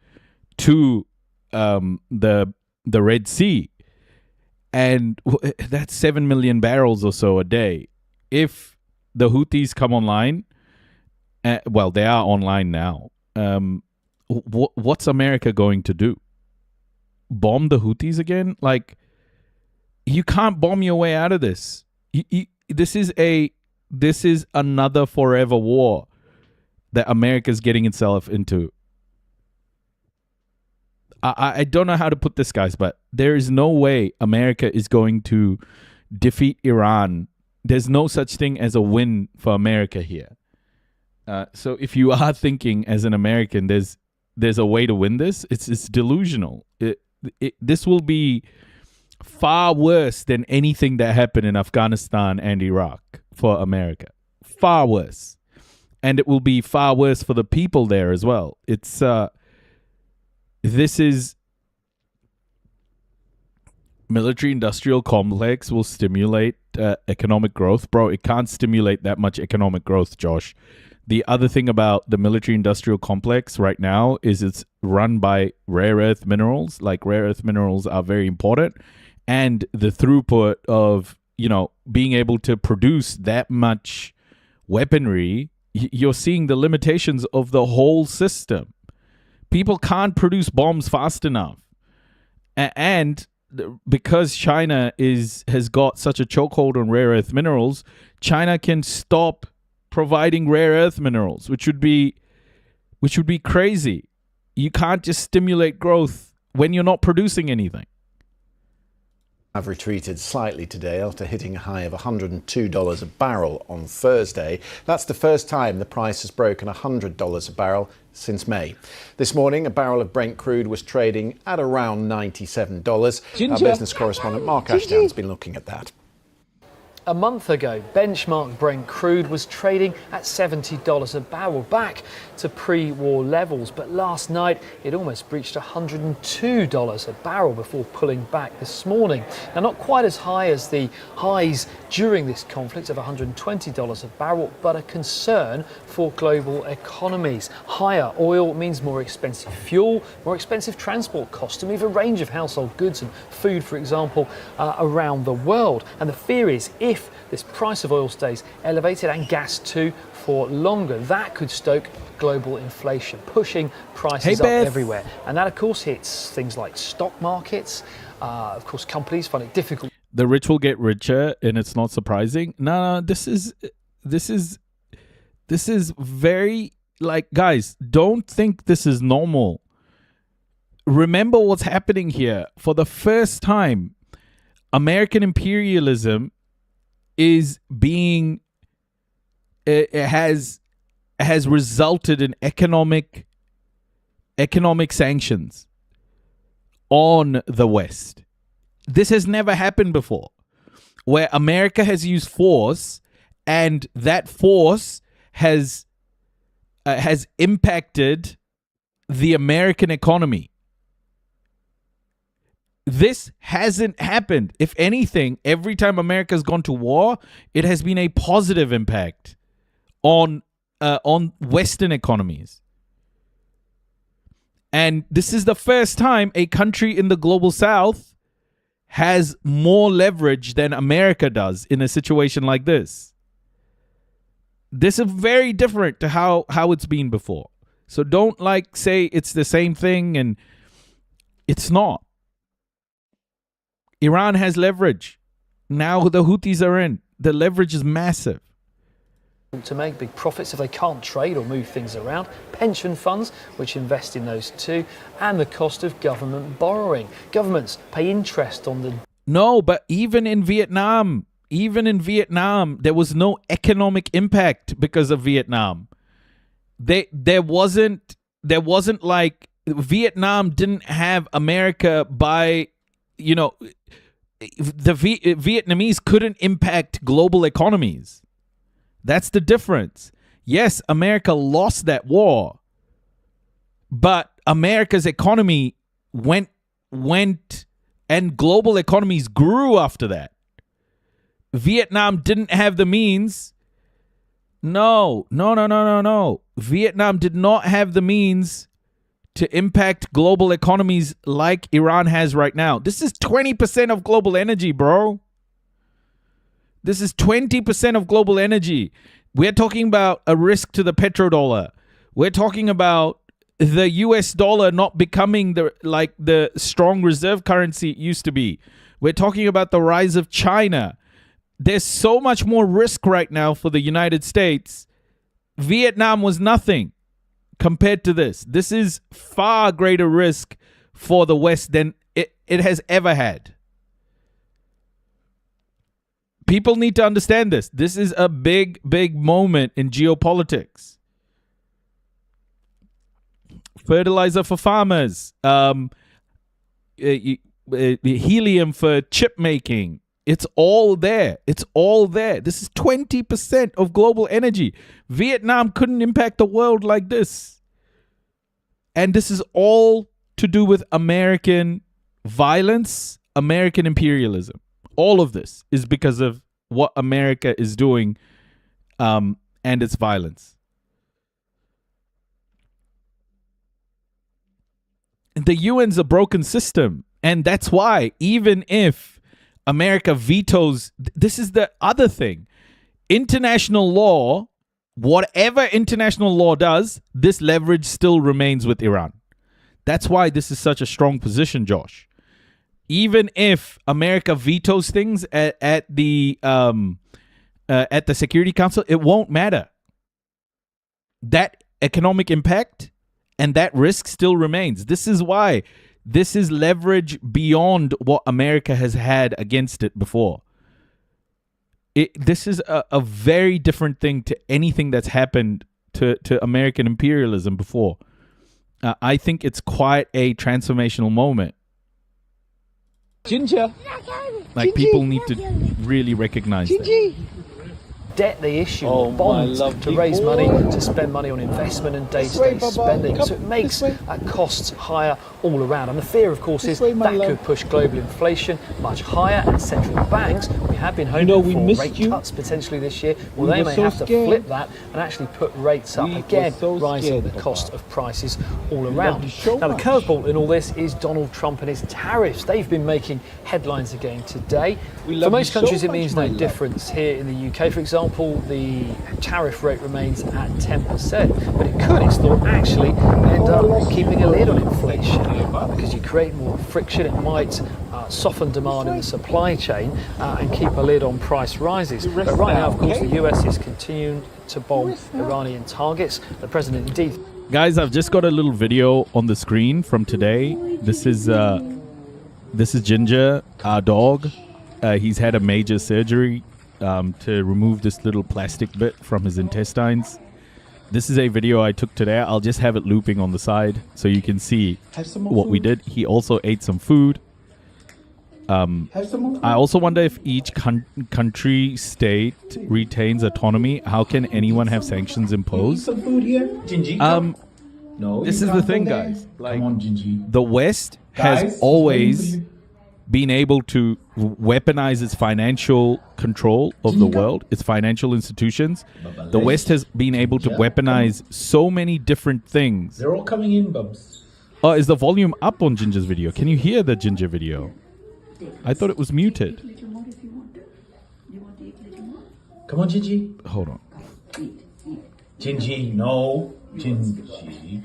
to the Red Sea, and that's 7 million barrels or so a day. If the Houthis come online, well, they are online now. What's America going to do? Bomb the Houthis again? Like, you can't bomb your way out of this. This is another forever war that America's getting itself into. I don't know how to put this, guys, but there is no way America is going to defeat Iran. There's no such thing as a win for America here. So if you are thinking as an American, there's a way to win this, it's delusional. This will be far worse than anything that happened in Afghanistan and Iraq for America. Far worse. And it will be far worse for the people there as well. This is military-industrial complex will stimulate economic growth. Bro, it can't stimulate that much economic growth, Josh. The other thing about the military-industrial complex right now is it's run by rare earth minerals. Like, rare earth minerals are very important. and the throughput of, being able to produce that much weaponry, you're seeing the limitations of the whole system. People can't produce bombs fast enough. And because China has got such a chokehold on rare earth minerals, China can stop providing rare earth minerals, which would be crazy. You can't just stimulate growth when you're not producing anything. Have retreated slightly today after hitting a high of $102 a barrel on Thursday. That's the first time the price has broken $100 a barrel since May. This morning, a barrel of Brent crude was trading at around $97. Our business correspondent Mark Ashdown's been looking at that. A month ago, benchmark Brent crude was trading at $70 a barrel, back to pre-war levels. But last night, it almost breached $102 a barrel before pulling back this morning. Now, not quite as high as the highs during this conflict of $120 a barrel, but a concern for global economies. Higher oil means more expensive fuel, more expensive transport costs to move a range of household goods and food, for example, around the world. And the fear is, if this price of oil stays elevated, and gas too, for longer, that could stoke global inflation, pushing prices up everywhere. And that, of course, hits things like stock markets. Of course, companies find it difficult. The rich will get richer, and it's not surprising. No, this is very, guys, don't think this is normal. Remember what's happening here. For the first time, American imperialism is being, it has resulted in economic sanctions on the West. This has never happened before, where America has used force, and that force has impacted the American economy. This hasn't happened. If anything, every time America's gone to war, it has been a positive impact on Western economies. And this is the first time a country in the global South has more leverage than America does in a situation like this. This is very different to how it's been before. So don't say it's the same thing, and it's not. Iran has leverage. Now the Houthis are in. The leverage is massive. To make big profits if they can't trade or move things around, pension funds, which invest in those too, and the cost of government borrowing. Governments pay interest on the... No, but even in Vietnam, there was no economic impact because of Vietnam. There wasn't like, Vietnam didn't have America by, the Vietnamese couldn't impact global economies. That's the difference. Yes, America lost that war, but America's economy went and global economies grew after that. Vietnam didn't have the means. No. Vietnam did not have the means to impact global economies like Iran has right now. This is 20% of global energy, bro. This is 20% of global energy. We're talking about a risk to the petrodollar. We're talking about the US dollar not becoming the strong reserve currency it used to be. We're talking about the rise of China. There's so much more risk right now for the United States. Vietnam was nothing compared to this. This is far greater risk for the West than it has ever had. People need to understand this. This is a big, big moment in geopolitics. Fertilizer for farmers, helium for chip making. It's all there. It's all there. This is 20% of global energy. Vietnam couldn't impact the world like this. And this is all to do with American violence, American imperialism. All of this is because of what America is doing and its violence. The UN's a broken system. And that's why, even if America vetoes. This is the other thing. International law, whatever international law does, this leverage still remains with Iran. That's why this is such a strong position, Josh. Even if America vetoes things at the Security Council, it won't matter. That economic impact and that risk still remains. This is why this is leverage beyond what America has had against it before. This is a very different thing to anything that's happened to American imperialism before. I think it's quite a transformational moment. Ginger. Like, people need to really recognize that. Debt they issue, bonds to raise money, to spend money on investment and day-to-day spending. So it makes costs higher all around. And the fear, of course, is that could push global inflation much higher, and central banks, we have been hoping for rate cuts potentially this year. Well, they may have to flip that and actually put rates up again, rising the cost of prices all around. Now, the curveball in all this is Donald Trump and his tariffs. They've been making headlines again today. For most countries, it means no difference. Here in the UK, for example, the tariff rate remains at 10%, but it could, it's thought, actually end up keeping a lid on inflation because you create more friction. It might soften demand in the supply chain and keep a lid on price rises. But right now, of course, the US is continuing to bomb Iranian targets. The president indeed. Guys, I've just got a little video on the screen from today. This is Ginger, our dog. He's had a major surgery to remove this little plastic bit from his intestines. This is a video I took today. I'll just have it looping on the side so you can see what we did. He also ate some food. I also wonder if each country, state retains autonomy. How can anyone have sanctions imposed? This is the thing, guys. Like, the West has always been able to weaponize its financial control of the world, its financial institutions. The West has been able to weaponize so many different things. They're all coming in, Bubs. Oh, is the volume up on Ginger's video? Can you hear the Ginger video? I thought it was muted. Come on, Gingy. Hold on. Gingy, no. Gingy.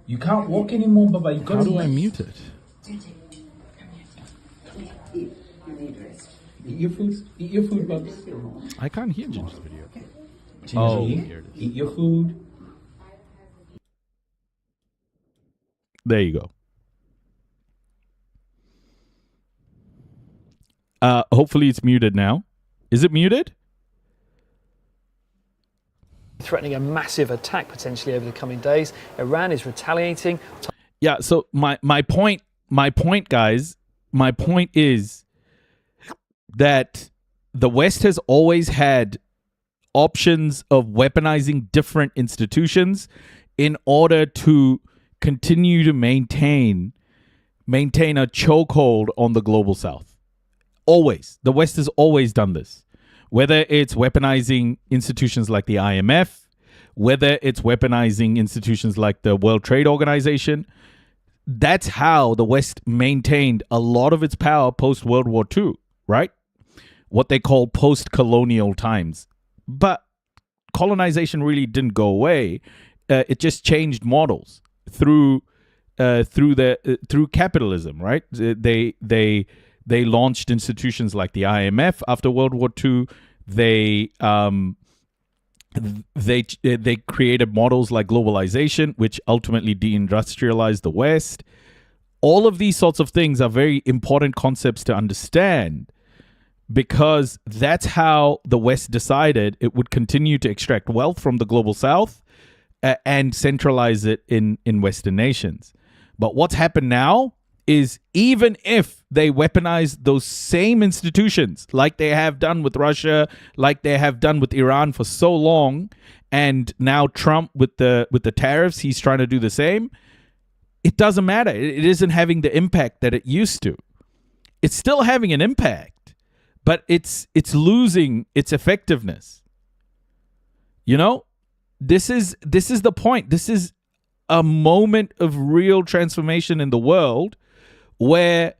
You can't walk anymore, Baba. You How do I mute it? Eat your food. Eat your food, Bubs. I can't hear Ginger's video. Gingy, Oh, here it is. eat your food. There you go. Hopefully it's muted now. Is it muted? Threatening a massive attack potentially over the coming days. Iran is retaliating. Yeah, so my point, guys, my point is that the West has always had options of weaponizing different institutions in order to continue to maintain a chokehold on the global South. Always. The West has always done this. Whether it's weaponizing institutions like the IMF, whether it's weaponizing institutions like the World Trade Organization, that's how the West maintained a lot of its power post-World War II, right? What they call post-colonial times. But colonization really didn't go away. It just changed models through capitalism, right? They launched institutions like the IMF after World War II. They created models like globalization, which ultimately deindustrialized the West. All of these sorts of things are very important concepts to understand, because that's how the West decided it would continue to extract wealth from the global South and centralize it in Western nations. But what's happened now is, even if they weaponize those same institutions like they have done with Russia, like they have done with Iran for so long, and now Trump with the tariffs, he's trying to do the same, it doesn't matter. It isn't having the impact that it used to. It's still having an impact, but it's losing its effectiveness. You know, this is the point. This is a moment of real transformation in the world where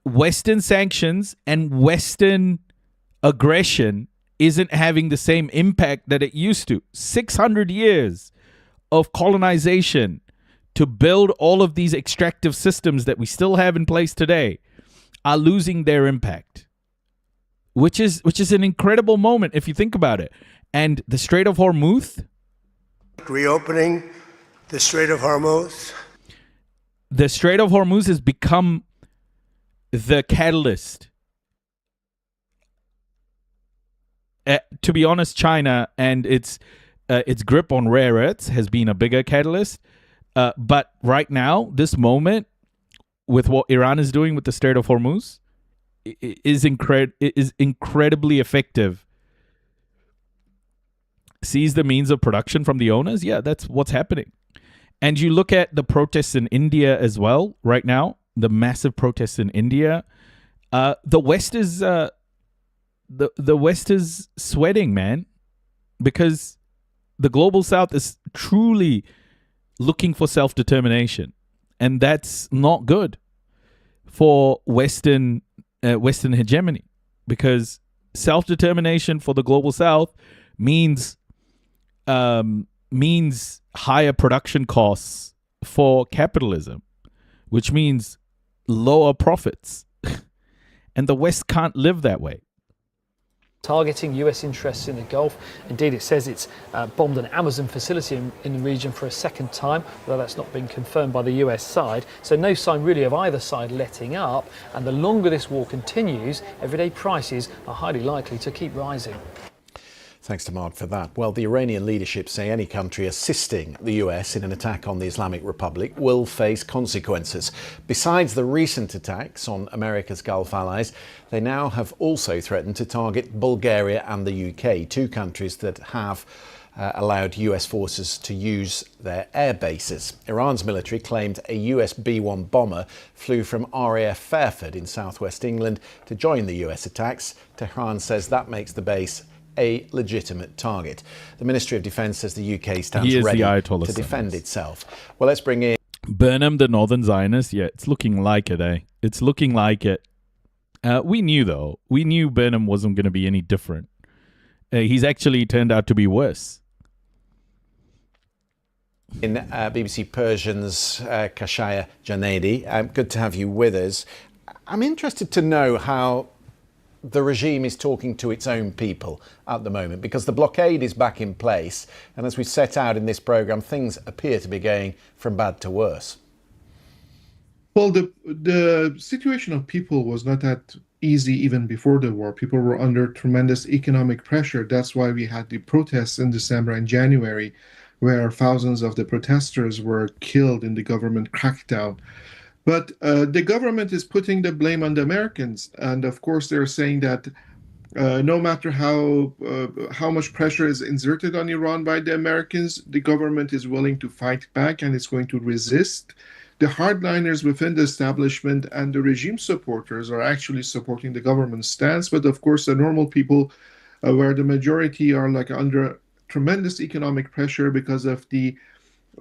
Western sanctions and Western aggression isn't having the same impact that it used to. 600 years of colonization to build all of these extractive systems that we still have in place today are losing their impact, which is an incredible moment if you think about it. And the Strait of Hormuz, Reopening the Strait of Hormuz. the Strait of Hormuz has become the catalyst. To be honest, China and its grip on rare earths has been a bigger catalyst. But right now, this moment, with what Iran is doing with the Strait of Hormuz, is incredibly effective. Seize the means of production from the owners. Yeah, that's what's happening. And you look at the protests in India as well right now, the massive protests in India. The West is the West is sweating, man, because the global South is truly looking for self-determination, and that's not good for Western hegemony, because self-determination for the global South means higher production costs for capitalism, which means lower profits. And the West can't live that way. Targeting US interests in the Gulf. Indeed, it says it's bombed an Amazon facility in the region for a second time, although that's not been confirmed by the US side. So no sign really of either side letting up. And the longer this war continues, everyday prices are highly likely to keep rising. Thanks to Mark for that. Well, the Iranian leadership say any country assisting the US in an attack on the Islamic Republic will face consequences. Besides the recent attacks on America's Gulf allies, they now have also threatened to target Bulgaria and the UK, two countries that have allowed US forces to use their air bases. Iran's military claimed a US B-1 bomber flew from RAF Fairford in southwest England to join the US attacks. Tehran says that makes the base a legitimate target. The Ministry of Defence says the UK stands ready to defend itself. Well, let's bring in Burnham, the Northern Zionist. Yeah, it's looking like it, eh? It's looking like it. We knew, though. We knew Burnham wasn't going to be any different. He's actually turned out to be worse. In BBC Persian's Kashaya Janedi. Good to have you with us. I'm interested to know how the regime is talking to its own people at the moment, because the blockade is back in place, and as we set out in this programme, things appear to be going from bad to worse. Well, the situation of people was not that easy even before the war. People were under tremendous economic pressure. That's why we had the protests in December and January, where thousands of the protesters were killed in the government crackdown. But the government is putting the blame on the Americans. And of course, they're saying that no matter how much pressure is exerted on Iran by the Americans, the government is willing to fight back and it's going to resist. The hardliners within the establishment and the regime supporters are actually supporting the government's stance. But of course, the normal people, where the majority are like under tremendous economic pressure because of the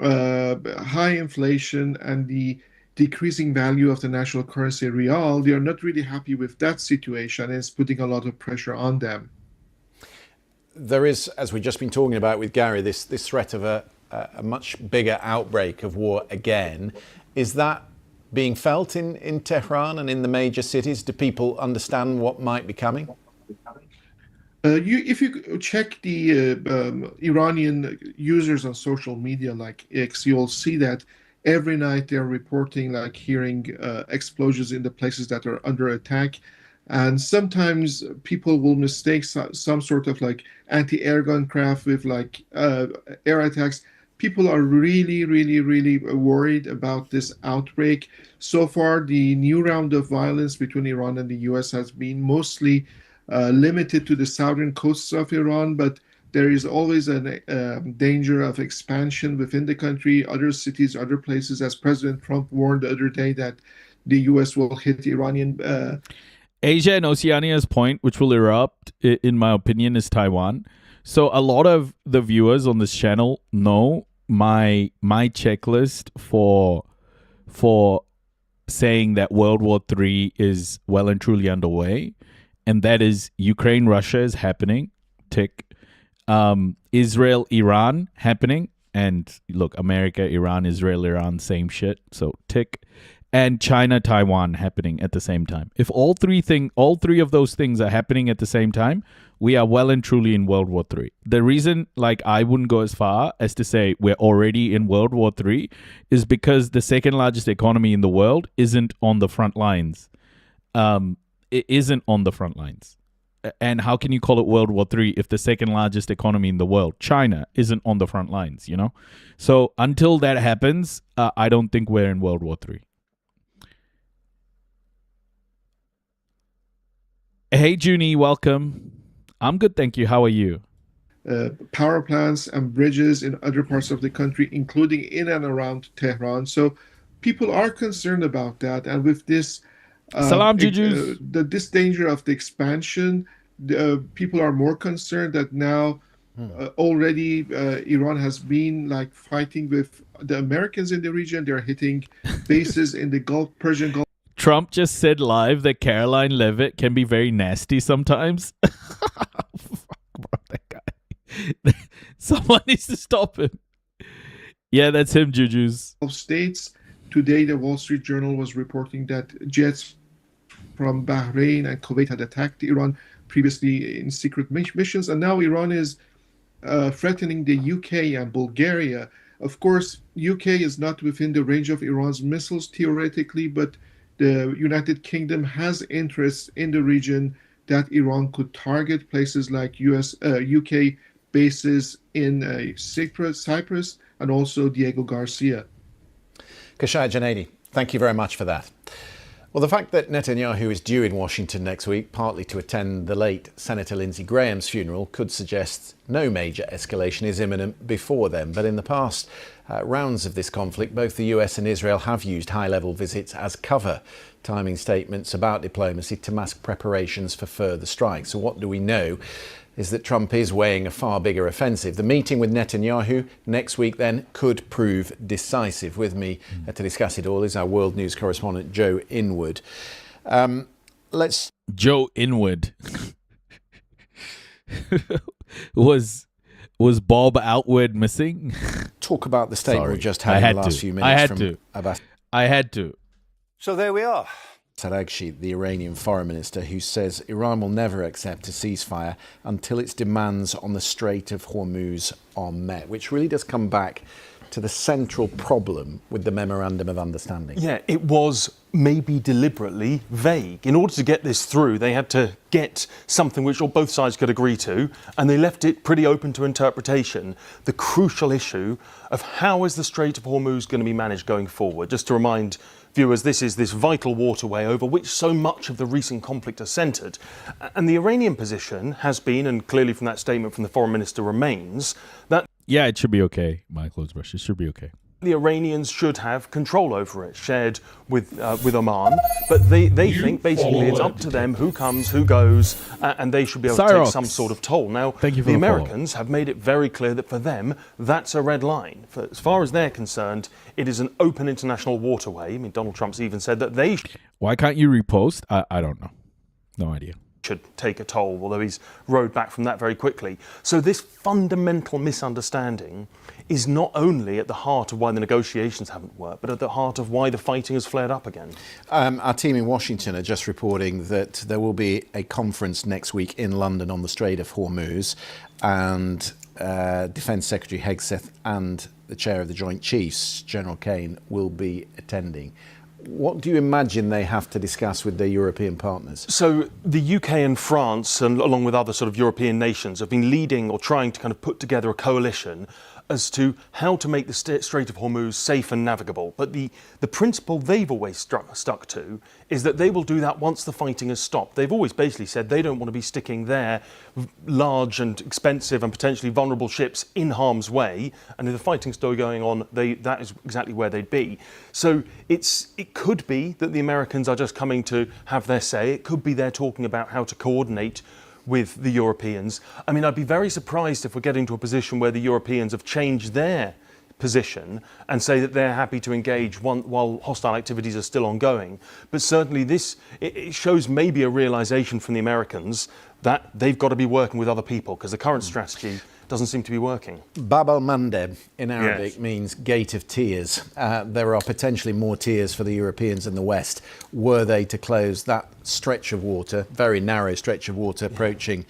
high inflation and the decreasing value of the national currency rial, they are not really happy with that situation, and it's putting a lot of pressure on them. There is, as we've just been talking about with Gary, this threat of a much bigger outbreak of war again. Is that being felt in Tehran and in the major cities? Do people understand what might be coming? If you check the Iranian users on social media like X, you'll see that every night they're reporting like hearing explosions in the places that are under attack. And sometimes people will mistake some sort of like anti-airgun craft with like air attacks. People are really, really, really worried about this outbreak. So far, the new round of violence between Iran and the US has been mostly limited to the southern coasts of Iran, but there is always a danger of expansion within the country, other cities, other places, as President Trump warned the other day that the U.S. will hit Iranian... Asia and Oceania's point, which will erupt, in my opinion, is Taiwan. So a lot of the viewers on this channel know my checklist for saying that World War III is well and truly underway, and that is Ukraine-Russia is happening, tick. Israel-Iran happening, and look, America, Iran, Israel, Iran, same shit, so tick. And China-Taiwan happening at the same time. If all three of those things are happening at the same time, we are well and truly in World War III. The reason, I wouldn't go as far as to say we're already in World War III is because the second largest economy in the world isn't on the front lines. It isn't on the front lines. And how can you call it World War III if the second largest economy in the world, China, isn't on the front lines, you know? So until that happens, I don't think we're in World War III. Hey, Junie, welcome. I'm good, thank you. How are you? Power plants and bridges in other parts of the country, including in and around Tehran. So people are concerned about that. And with this, Salam, Jujus. This danger of the expansion, people are more concerned that now already Iran has been fighting with the Americans in the region. They're hitting bases in the Persian Gulf. Trump just said live that Caroline Leavitt can be very nasty sometimes. Fuck, bro, that guy. Someone needs to stop him. Yeah, that's him, Jujus. States. Today, the Wall Street Journal was reporting that jets from Bahrain and Kuwait had attacked Iran previously in secret missions, and now Iran is threatening the UK and Bulgaria. Of course, UK is not within the range of Iran's missiles theoretically, but the United Kingdom has interests in the region that Iran could target, places like UK bases in Cyprus and also Diego Garcia. Kashaya Janady, thank you very much for that. Well, the fact that Netanyahu is due in Washington next week, partly to attend the late Senator Lindsey Graham's funeral, could suggest no major escalation is imminent before then. But in the past rounds of this conflict, both the US and Israel have used high-level visits as cover, timing statements about diplomacy to mask preparations for further strikes. So what do we know is that Trump is weighing a far bigger offensive. The meeting with Netanyahu next week then could prove decisive. With me to discuss it all is our world news correspondent, Joe Inwood. Joe Inwood. Was Bob Outward missing? Talk about the statement we just had in the last few minutes. I had to. So there we are. Araghchi, the Iranian foreign minister, who says Iran will never accept a ceasefire until its demands on the Strait of Hormuz are met, which really does come back to the central problem with the Memorandum of Understanding. Yeah, it was maybe deliberately vague. In order to get this through, they had to get something which both sides could agree to, and they left it pretty open to interpretation. The crucial issue of how is the Strait of Hormuz going to be managed going forward. Just to remind viewers, this is this vital waterway over which so much of the recent conflict has centred. And the Iranian position has been, and clearly from that statement from the foreign minister remains, that yeah, it should be okay, Michael Osbrush. It should be okay. The Iranians should have control over it, shared with Oman. But they think basically it's up to them who comes, who goes, and they should be able to take some sort of toll. Now, the Americans have made it very clear that for them, that's a red line. As far as they're concerned, it is an open international waterway. I mean, Donald Trump's even said that they... Why can't you repost? I don't know. No idea. Should take a toll, although he's rode back from that very quickly. So this fundamental misunderstanding is not only at the heart of why the negotiations haven't worked, but at the heart of why the fighting has flared up again. Our team in Washington are just reporting that there will be a conference next week in London on the Strait of Hormuz, and Defence Secretary Hegseth and the chair of the Joint Chiefs, General Kane, will be attending. What do you imagine they have to discuss with their European partners? So the UK and France, and along with other sort of European nations, have been leading or trying to kind of put together a coalition as to how to make the Strait of Hormuz safe and navigable. But the principle they've always stuck to is that they will do that once the fighting has stopped. They've always basically said they don't want to be sticking their large and expensive and potentially vulnerable ships in harm's way. And if the fighting's still going on, that is exactly where they'd be. So it could be that the Americans are just coming to have their say. It could be they're talking about how to coordinate with the Europeans. I mean, I'd be very surprised if we're getting to a position where the Europeans have changed their position and say that they're happy to engage while hostile activities are still ongoing. But certainly it shows maybe a realization from the Americans that they've got to be working with other people, because the current strategy doesn't seem to be working. Bab al-Mandeb in Arabic means gate of tears. There are potentially more tears for the Europeans in the West were they to close that stretch of water, very narrow stretch of water approaching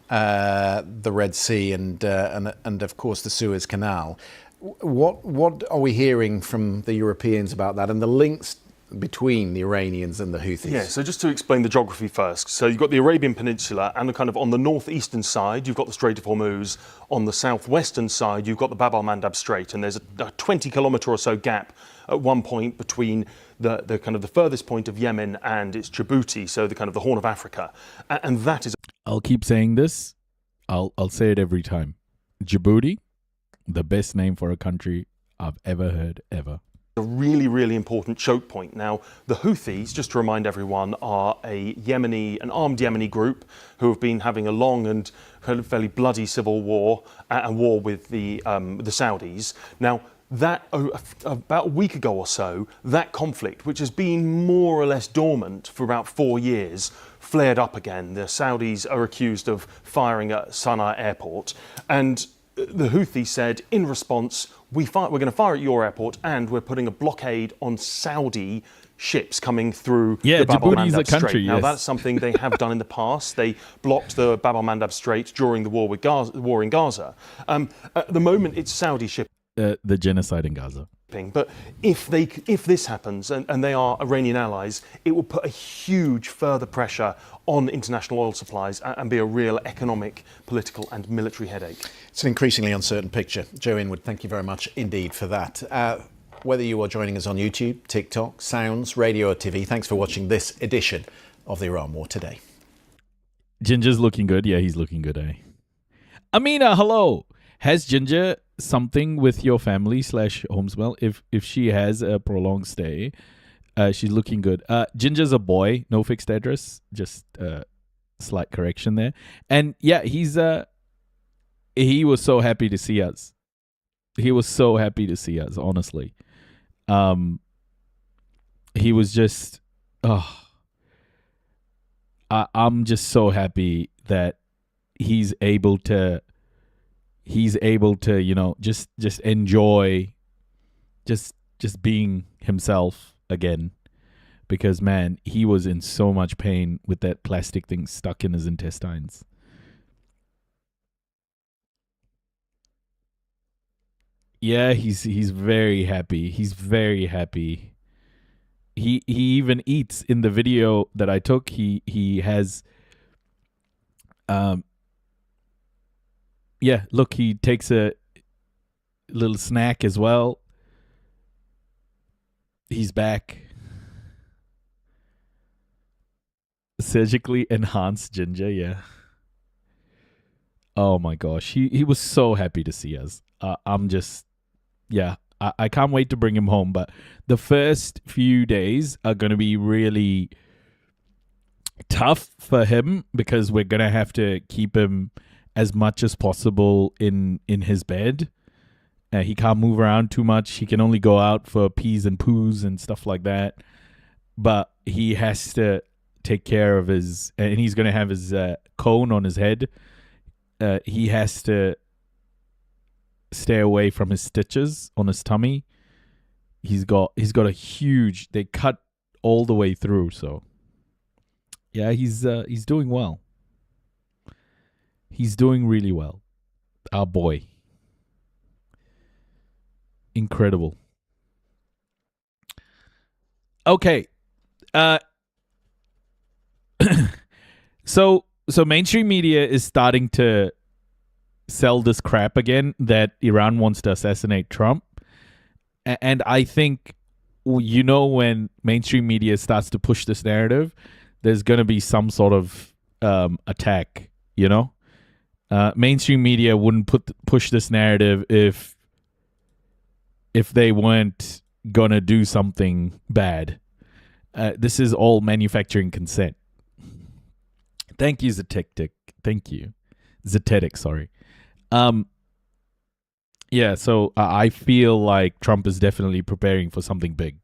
the Red Sea and of course the Suez Canal. What are we hearing from the Europeans about that and the links between the Iranians and the Houthis? Yeah, so just to explain the geography first. So you've got the Arabian Peninsula, and kind of on the northeastern side, you've got the Strait of Hormuz. On the southwestern side, you've got the Bab al-Mandab Strait, and there's a 20-kilometre or so gap at one point between the kind of the furthest point of Yemen and its Djibouti, so the kind of the Horn of Africa. And that is... I'll keep saying this. I'll say it every time. Djibouti, the best name for a country I've ever heard, ever. A really, really important choke point. Now, the Houthis, just to remind everyone, are an armed Yemeni group who have been having a long and fairly bloody civil war and war with the Saudis. Now, that about a week ago or so, that conflict, which has been more or less dormant for about 4 years, flared up again. The Saudis are accused of firing at Sana'a airport, and the Houthis said, in response, we're going to fire at your airport, and we're putting a blockade on Saudi ships coming through the Bab al-Mandab Strait. Now, that's something they have done in the past. They blocked the Bab al-Mandab Strait during the war in Gaza. At the moment, it's Saudi shipping. The genocide in Gaza. But if this happens and they are Iranian allies, it will put a huge further pressure on international oil supplies and be a real economic, political and military headache. It's an increasingly uncertain picture. Joe Inwood, thank you very much indeed for that. Whether you are joining us on YouTube, TikTok, Sounds, radio or TV, thanks for watching this edition of the Iran War Today. Ginger's looking good. Yeah, he's looking good, eh? Amina, hello. Has Ginger something with your family /home smell? If she has a prolonged stay, she's looking good. Ginger's a boy, no fixed address, just slight correction there. And yeah, he was so happy to see us. He was so happy to see us, honestly. He was just, I'm just so happy that he's able to, you know, just enjoy just being himself again, because man, he was in so much pain with that plastic thing stuck in his intestines. Yeah, he's very happy. He's very happy. He even eats in the video that I took. He has yeah, look, he takes a little snack as well. He's back. Surgically enhanced Ginger, yeah. Oh my gosh, he was so happy to see us. I'm just, yeah, I can't wait to bring him home. But the first few days are going to be really tough for him, because we're going to have to keep him as much as possible in his bed. He can't move around too much. He can only go out for pees and poos and stuff like that. But he has to take care of his, and he's going to have his cone on his head. He has to stay away from his stitches on his tummy. He's got a huge, they cut all the way through. So yeah, he's doing well. He's doing really well. Our boy. Incredible. Okay. So mainstream media is starting to sell this crap again that Iran wants to assassinate Trump. And I think, you know, when mainstream media starts to push this narrative, there's going to be some sort of attack, you know? Mainstream media wouldn't push this narrative if they weren't gonna do something bad. This is all manufacturing consent. Thank you, Zetetic. Thank you, Zetetic. Sorry. Yeah, so I feel like Trump is definitely preparing for something big.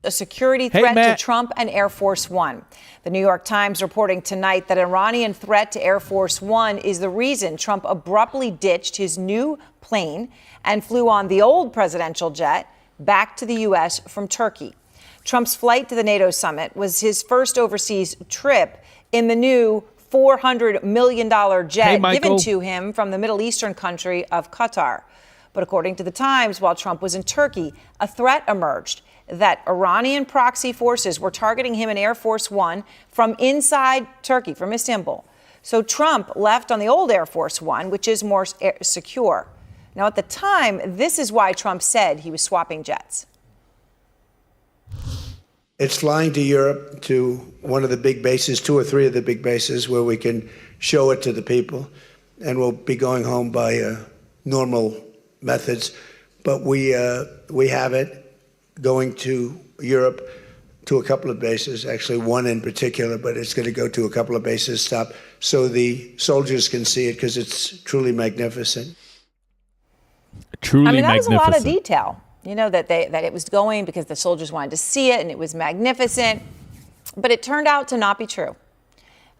A security threat to Trump and Air Force One. The New York Times reporting tonight that Iranian threat to Air Force One is the reason Trump abruptly ditched his new plane and flew on the old presidential jet back to the U.S. from Turkey. Trump's flight to the NATO summit was his first overseas trip in the new $400 million jet given to him from the Middle Eastern country of Qatar. But according to the Times, while Trump was in Turkey, a threat emerged that Iranian proxy forces were targeting him in Air Force One from inside Turkey, from Istanbul. So Trump left on the old Air Force One, which is more secure. Now, at the time, this is why Trump said he was swapping jets. It's flying to Europe, to one of the big bases, 2 or 3 of the big bases, where we can show it to the people. And we'll be going home by normal methods. But we have it going to Europe to a couple of bases, actually one in particular, but it's going to go to a couple of bases, stop, so the soldiers can see it, because it's truly magnificent. Truly that magnificent. was a lot of detail. You know, that it was going because the soldiers wanted to see it and it was magnificent. But it turned out to not be true.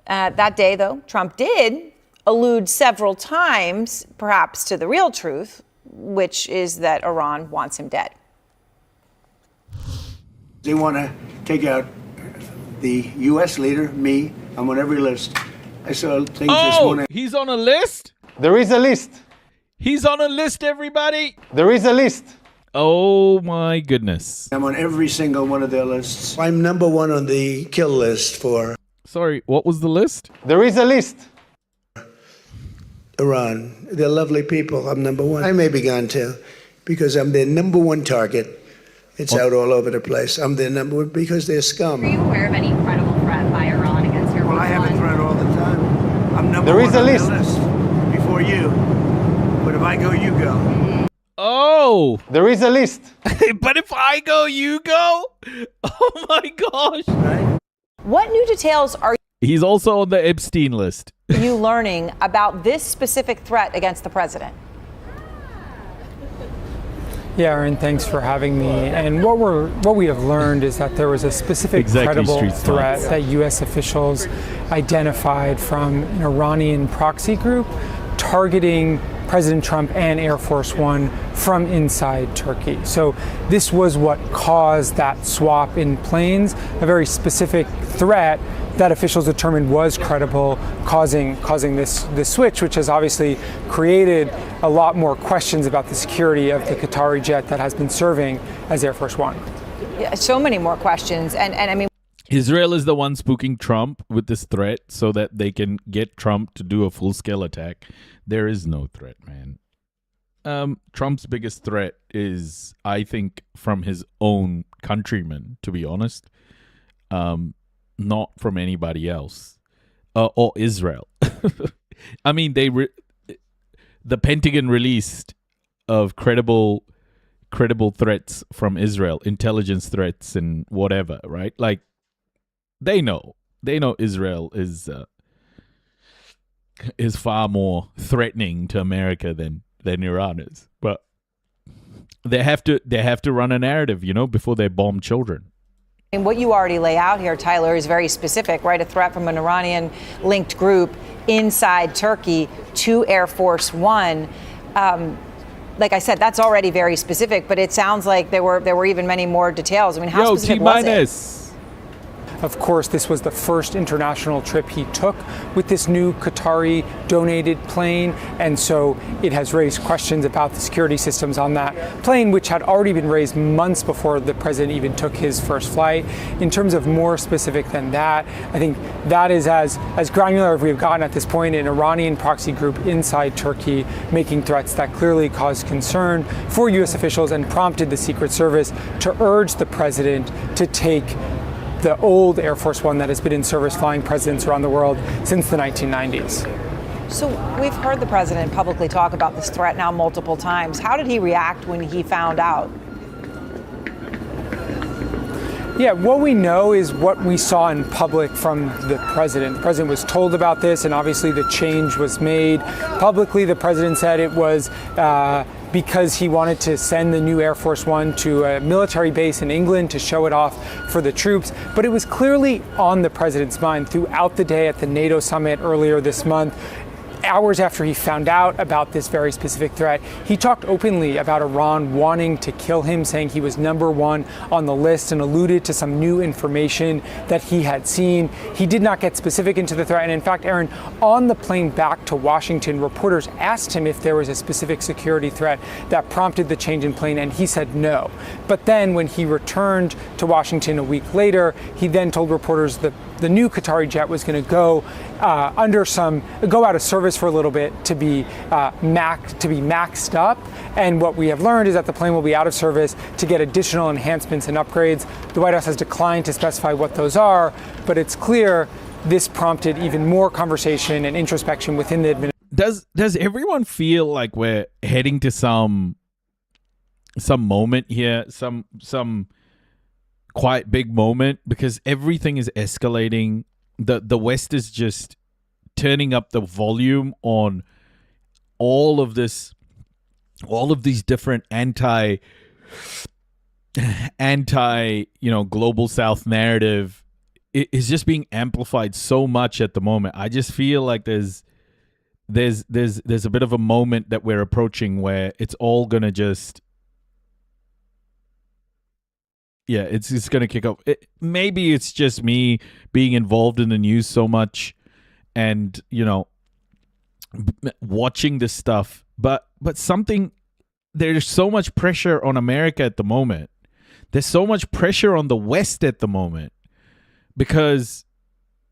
That day, though, Trump did allude several times, perhaps, to the real truth, which is that Iran wants him dead. They want to take out the U.S. leader, me. I'm on every list. I saw things this morning. He's on a list? There is a list. He's on a list, everybody. There is a list. Oh, my goodness. I'm on every single one of their lists. I'm number 1 on the kill list for... Sorry, what was the list? There is a list. Iran. They're lovely people. I'm number 1. I may be gone too, because I'm their number 1 target. It's out all over the place. I'm their number 1 because they're scum. Are you aware of any credible threat by Iran against your Well, I have a threat all the time. I'm number There 1 is a on list. their list before you. But if I go, you go. Oh! There is a list. But if I go, you go? Oh my gosh. Right? What new details are He's also on the Epstein list. you learning about this specific threat against the president? Yeah, Aaron, thanks for having me. And what we have learned is that there was a specific credible threat that U.S. officials identified from an Iranian proxy group targeting President Trump and Air Force One from inside Turkey. So this was what caused that swap in planes, a very specific threat that officials determined was credible, causing this switch, which has obviously created a lot more questions about the security of the Qatari jet that has been serving as Air Force One. Yeah, so many more questions. And I mean, Israel is the one spooking Trump with this threat so that they can get Trump to do a full-scale attack. There is no threat, man. Trump's biggest threat is, I think, from his own countrymen, to be honest. Not from anybody else. Or Israel. I mean, the Pentagon released of credible threats from Israel, intelligence threats and whatever, right? Like, they know Israel is far more threatening to America than Iran is. But they have to run a narrative, before they bomb children. And what you already lay out here, Tyler, is very specific, right? A threat from an Iranian-linked group inside Turkey to Air Force One. Like I said, that's already very specific, but it sounds like there were even many more details. I mean, how specific was it? Of course, this was the first international trip he took with this new Qatari donated plane, and so it has raised questions about the security systems on that plane, which had already been raised months before the president even took his first flight. In terms of more specific than that, I think that is as granular as we've gotten at this point, an Iranian proxy group inside Turkey making threats that clearly caused concern for U.S. officials and prompted the Secret Service to urge the president to take the old Air Force One that has been in service flying presidents around the world since the 1990s. So we've heard the president publicly talk about this threat now multiple times. How did he react when he found out? Yeah, what we know is what we saw in public from the president. The president was told about this, and obviously the change was made. Publicly, the president said it was because he wanted to send the new Air Force One to a military base in England to show it off for the troops. But it was clearly on the president's mind throughout the day at the NATO summit earlier this month. Hours after he found out about this very specific threat, he talked openly about Iran wanting to kill him, saying he was #1 on the list, and alluded to some new information that he had seen. He did not get specific into the threat. And in fact, Aaron, on the plane back to Washington, reporters asked him if there was a specific security threat that prompted the change in plane, and he said no. But then when he returned to Washington a week later, he then told reporters that the new Qatari jet was going to go go out of service for a little bit to be maxed up. And what we have learned is that the plane will be out of service to get additional enhancements and upgrades. The White House has declined to specify what those are, but it's clear this prompted even more conversation and introspection within the administration. Does everyone feel like we're heading to some moment here, some quite big moment, because everything is escalating? The West is just turning up the volume on all of these different anti global South narrative. It is just being amplified so much at the moment. I just feel like there's a bit of a moment that we're approaching where it's all gonna just it's going to kick off. Maybe it's just me being involved in the news so much and, watching this stuff. But there's so much pressure on America at the moment. There's so much pressure on the West at the moment because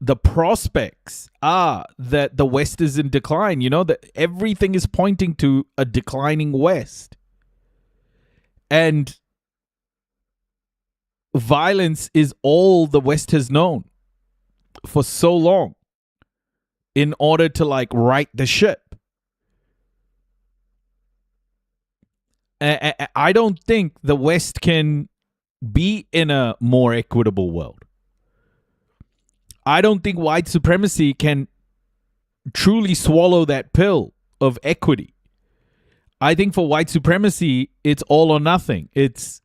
the prospects are that the West is in decline. That everything is pointing to a declining West. And violence is all the West has known for so long in order to right the ship. I don't think the West can be in a more equitable world. I don't think white supremacy can truly swallow that pill of equity. I think for white supremacy, it's all or nothing. It's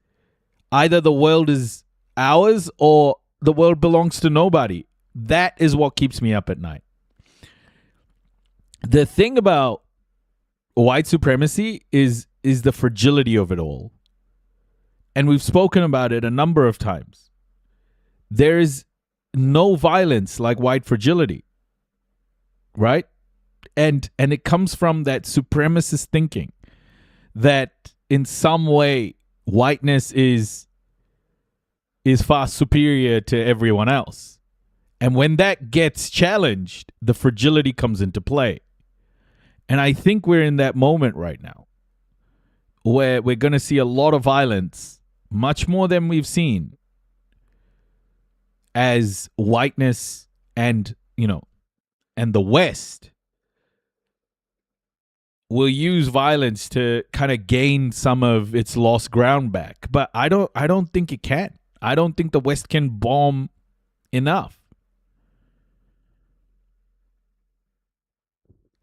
either the world is ours or the world belongs to nobody. That is what keeps me up at night. The thing about white supremacy is the fragility of it all. And we've spoken about it a number of times. There is no violence like white fragility. Right? And it comes from that supremacist thinking that in some way whiteness is far superior to everyone else. And when that gets challenged, the fragility comes into play. And I think we're in that moment right now where we're going to see a lot of violence, much more than we've seen, as whiteness and the West will use violence to kind of gain some of its lost ground back. But I don't think it can. I don't think the West can bomb enough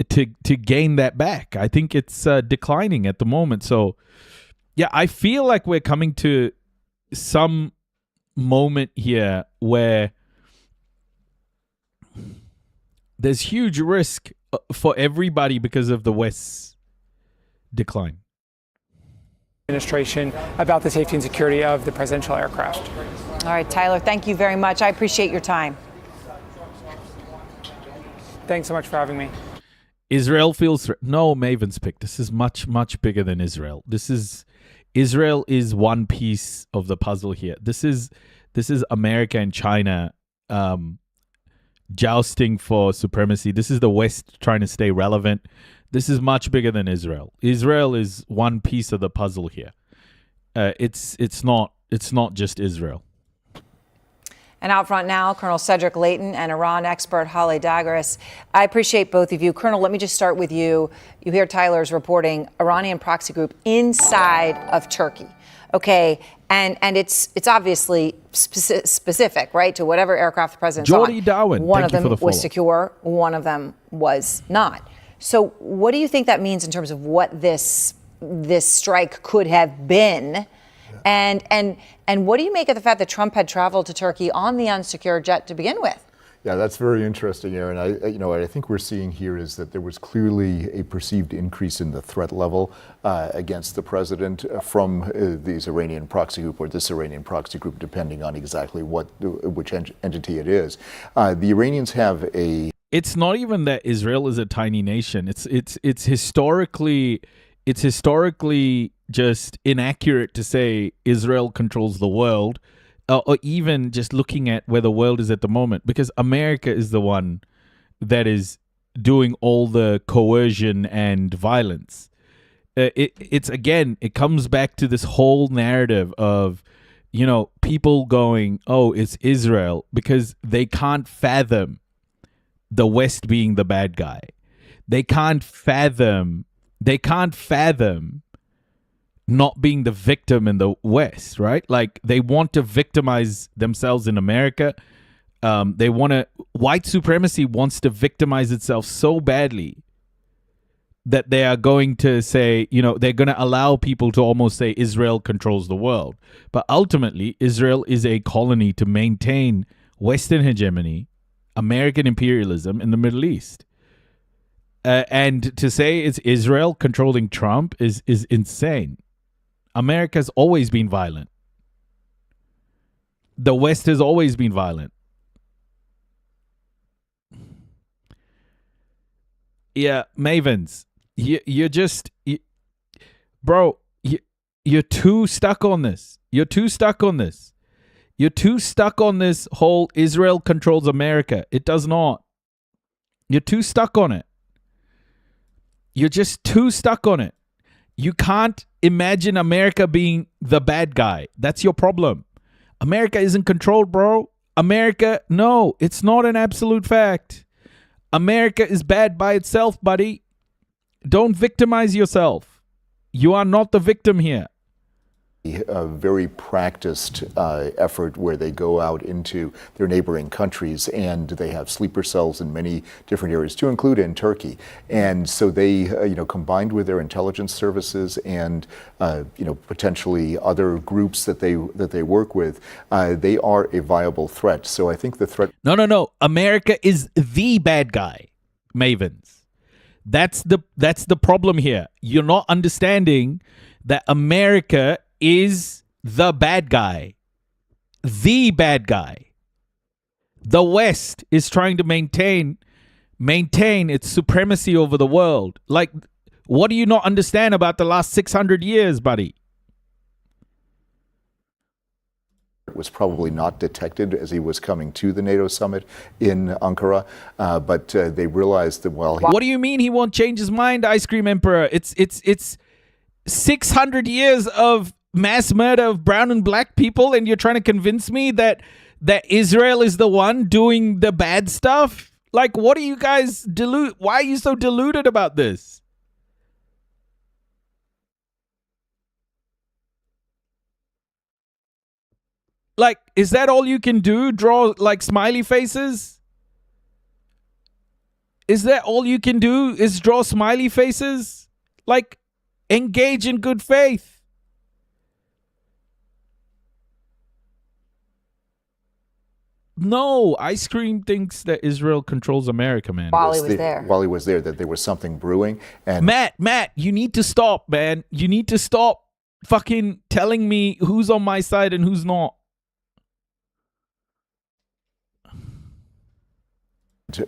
to gain that back. I think it's declining at the moment. So, yeah, I feel like we're coming to some moment here where there's huge risk for everybody because of the West's decline. Administration about the safety and security of the presidential aircraft. All right, Tyler, thank you very much. I appreciate your time. Thanks so much for having me. Israel feels no, Maven's pick. This is much, much bigger than Israel. Israel is one piece of the puzzle here. This is America and China jousting for supremacy. This is the West trying to stay relevant. This is much bigger than Israel. Israel is one piece of the puzzle here. It's not just Israel. And out front now, Colonel Cedric Leighton and Iran expert Holly Dagaris. I appreciate both of you. Colonel, let me just start with you. You hear Tyler's reporting Iranian proxy group inside of Turkey. Okay, and it's obviously specific, right, to whatever aircraft the president's Jordy on. Darwin, One thank of you for them the was follow. secure, one of them was not. So what do you think that means in terms of what this strike could have been? And what do you make of the fact that Trump had traveled to Turkey on the unsecured jet to begin with? Yeah, that's very interesting, Aaron. I think we're seeing here is that there was clearly a perceived increase in the threat level against the president from these Iranian proxy group or this Iranian proxy group, depending on exactly which entity it is. The Iranians have a. It's not even that Israel is a tiny nation. It's historically just inaccurate to say Israel controls the world, or even just looking at where the world is at the moment, because America is the one that is doing all the coercion and violence. It comes back to this whole narrative of, people going, oh, it's Israel, because they can't fathom the West being the bad guy. They can't fathom not being the victim in the West, right? Like, they want to victimize themselves in America. White supremacy wants to victimize itself so badly that they are going to say, they're going to allow people to almost say Israel controls the world. But ultimately, Israel is a colony to maintain Western hegemony, American imperialism in the Middle East. And to say it's Israel controlling Trump is insane. America's always been violent. The West has always been violent. Yeah, Mavens, you're too stuck on this. You're too stuck on this. You're too stuck on this whole Israel controls America. It does not. You're too stuck on it. You're just too stuck on it. You can't imagine America being the bad guy. That's your problem. America isn't controlled, bro. No, it's not an absolute fact. America is bad by itself, buddy. Don't victimize yourself. You are not the victim here. A very practiced effort where they go out into their neighboring countries and they have sleeper cells in many different areas, to include in Turkey. And so they, combined with their intelligence services and, potentially other groups that they work with, they are a viable threat. So I think the threat. No. America is the bad guy, Mavens. That's the problem here. You're not understanding that America is the bad guy. The bad guy. The West is trying to maintain its supremacy over the world. Like, what do you not understand about the last 600 years, buddy? Was probably not detected as he was coming to the NATO summit in Ankara, but they realized that, well... What do you mean he won't change his mind, Ice Cream Emperor? It's 600 years of mass murder of brown and black people, and you're trying to convince me that Israel is the one doing the bad stuff? Like, what are you guys why are you so deluded about this? Like, is that all you can do? Draw like smiley faces? Is that all you can do is draw smiley faces? Like, engage in good faith. No, Ice Cream thinks that Israel controls America, man. While he was there, that there was something brewing. And Matt, you need to stop, man. You need to stop fucking telling me who's on my side and who's not.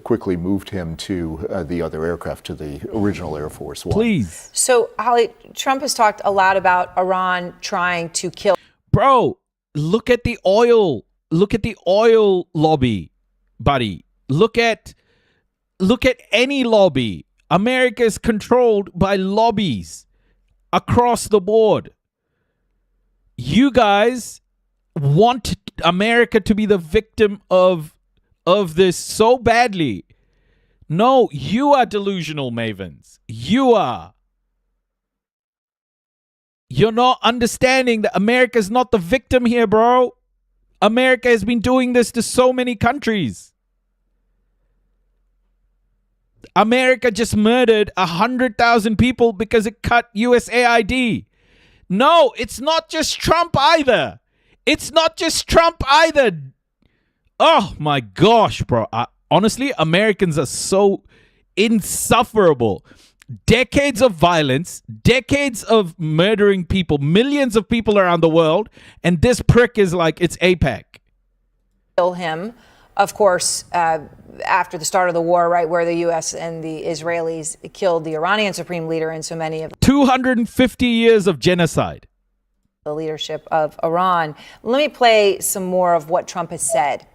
Quickly moved him to the other aircraft, to the original Air Force One. Please. So, Holly, Trump has talked a lot about Iran trying to kill. Bro, look at the oil. Look at the oil lobby, buddy. Look at any lobby. America is controlled by lobbies across the board. You guys want America to be the victim of this so badly. No, you are delusional, Mavens. You are. You're not understanding that America is not the victim here, bro. America has been doing this to so many countries. America just murdered 100,000 people because it cut USAID. No, it's not just Trump either. It's not just Trump either. Oh my gosh, bro. Honestly, Americans are so insufferable. Decades of violence, decades of murdering people, millions of people around the world, and this prick is like, it's AIPAC. Kill him, of course, after the start of the war, right, where the U.S. and the Israelis killed the Iranian supreme leader and so many of 250 years of genocide. The leadership of Iran. Let me play some more of what Trump has said.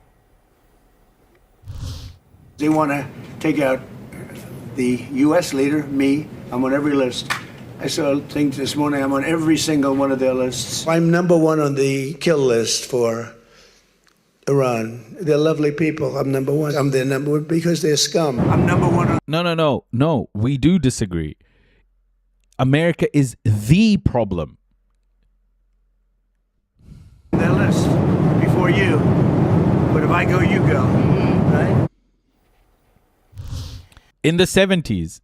They want to take out the U.S. leader, me. I'm on every list. I saw things this morning. I'm on every single one of their lists. I'm number one on the kill list for Iran. They're lovely people. I'm number one. I'm their number one because they're scum. I'm number one on... No. We do disagree. America is the problem. Their list before you. But if I go, you go. Right? In the 70s,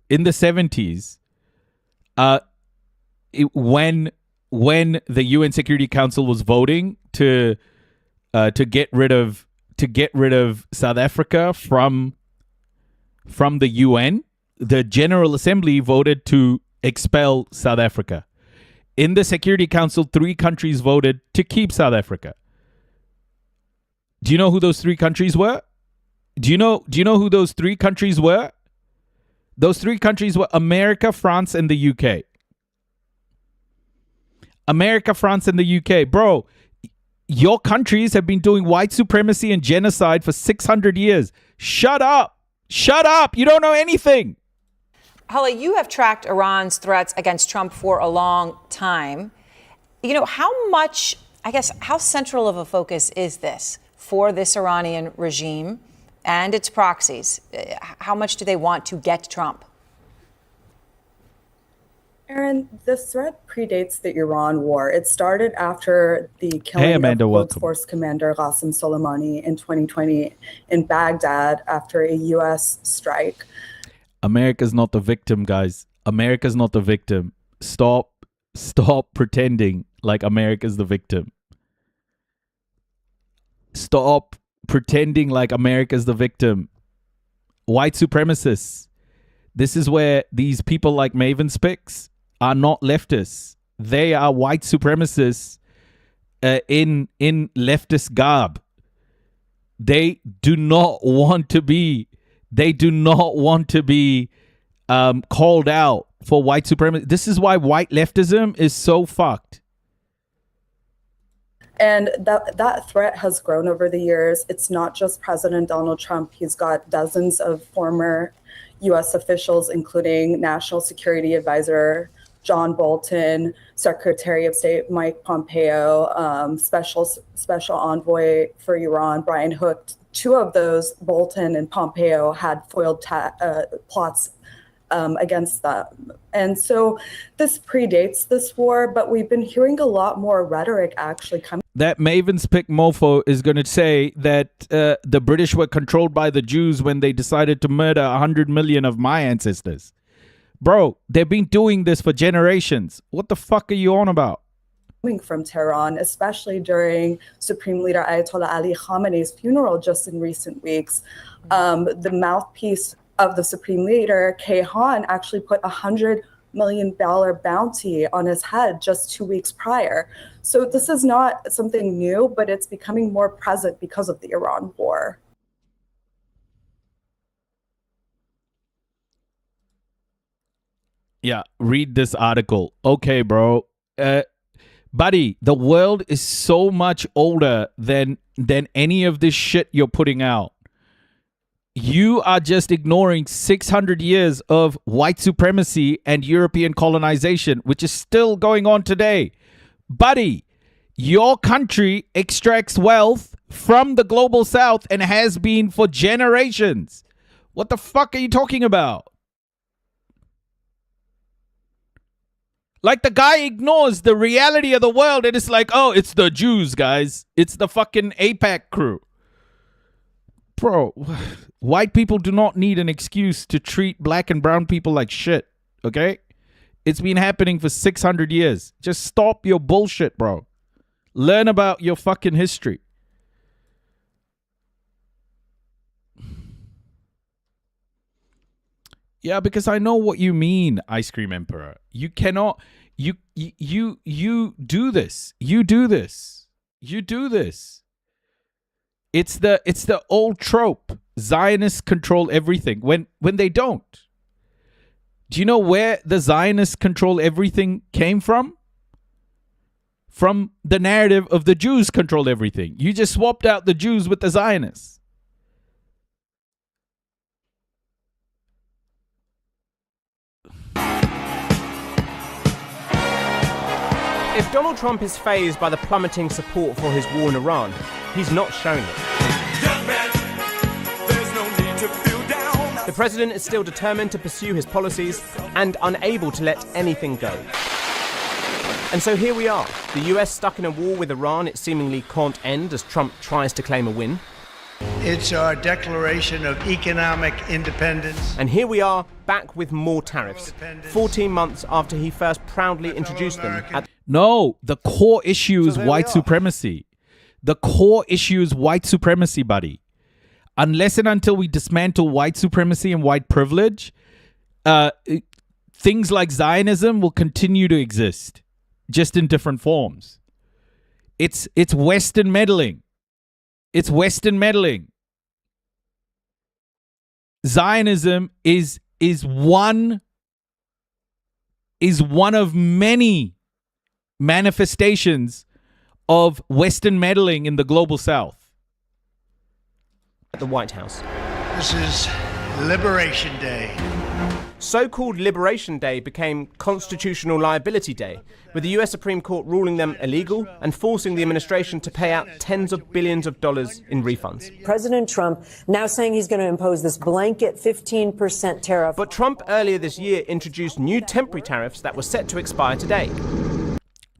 when the UN Security Council was voting to get rid of South Africa from the UN, the General Assembly voted to expel South Africa. In the Security Council, 3 countries voted to keep South Africa. Do you know who those 3 countries were? Do you know who those 3 countries were? Those 3 countries were America, France, and the UK. America, France, and the UK. Bro, your countries have been doing white supremacy and genocide for 600 years. Shut up. Shut up. You don't know anything. Hala, you have tracked Iran's threats against Trump for a long time. You know, how central of a focus is this for this Iranian regime and its proxies? How much do they want to get Trump? Aaron, the threat predates the Iran war. It started after the killing of Quds Force Commander Qasem Soleimani in 2020 in Baghdad after a U.S. strike. America's not the victim, guys. America's not the victim. Stop pretending like America's the victim. Stop pretending like America's the victim. White supremacists. This is where these people like Maven Spix are not leftists. They are white supremacists in leftist garb. They do not want to be called out for white supremacy. This is why white leftism is so fucked. And that threat has grown over the years. It's not just President Donald Trump. He's got dozens of former U.S. officials, including National Security Advisor John Bolton, Secretary of State Mike Pompeo, Special Envoy for Iran Brian Hook. 2 of those, Bolton and Pompeo, had foiled plots against them. And so this predates this war, but we've been hearing a lot more rhetoric actually coming. That Maven's Pick mofo is going to say that the British were controlled by the Jews when they decided to murder 100 million of my ancestors. Bro, they've been doing this for generations. What the fuck are you on about? From Tehran, especially during Supreme Leader Ayatollah Ali Khamenei's funeral just in recent weeks. The mouthpiece of the Supreme Leader, Kayhan, actually put $100 million bounty on his head just 2 weeks prior. So this is not something new, but it's becoming more present because of the Iran war. Yeah, read this article. Okay, bro. Buddy, the world is so much older than any of this shit you're putting out. You are just ignoring 600 years of white supremacy and European colonization, which is still going on today. Buddy, Your country extracts wealth from the global south and has been for generations. What the fuck are you talking about? Like, the guy ignores the reality of the world and it's like, oh, it's the Jews, guys. It's the fucking AIPAC crew. Bro, white people do not need an excuse to treat black and brown people like shit, okay? It's been happening for 600 years. Just stop your bullshit, bro. Learn about your fucking history. Yeah, because I know what you mean, Ice Cream Emperor. You cannot, you do this. You do this. You do this. It's the old trope. Zionists control everything when they don't. Do you know where the Zionists control everything came from? From the narrative of the Jews control everything. You just swapped out the Jews with the Zionists. If Donald Trump is fazed by the plummeting support for his war in Iran, he's not showing it. The president is still determined to pursue his policies and unable to let anything go. And so here we are, the US stuck in a war with Iran it seemingly can't end as Trump tries to claim a win. It's our declaration of economic independence. And here we are, back with more tariffs, 14 months after he first proudly introduced them. No, the core issue is white supremacy. The core issue is white supremacy, buddy. Unless and until we dismantle white supremacy and white privilege, things like Zionism will continue to exist, just in different forms. It's Western meddling. It's Western meddling. Zionism is one of many manifestations of Western meddling in the global South. At the White House. This is Liberation Day. So-called Liberation Day became Constitutional Liability Day, with the US Supreme Court ruling them illegal and forcing the administration to pay out tens of billions of dollars in refunds. President Trump now saying he's going to impose this blanket 15% tariff. But Trump earlier this year introduced new temporary tariffs that were set to expire today.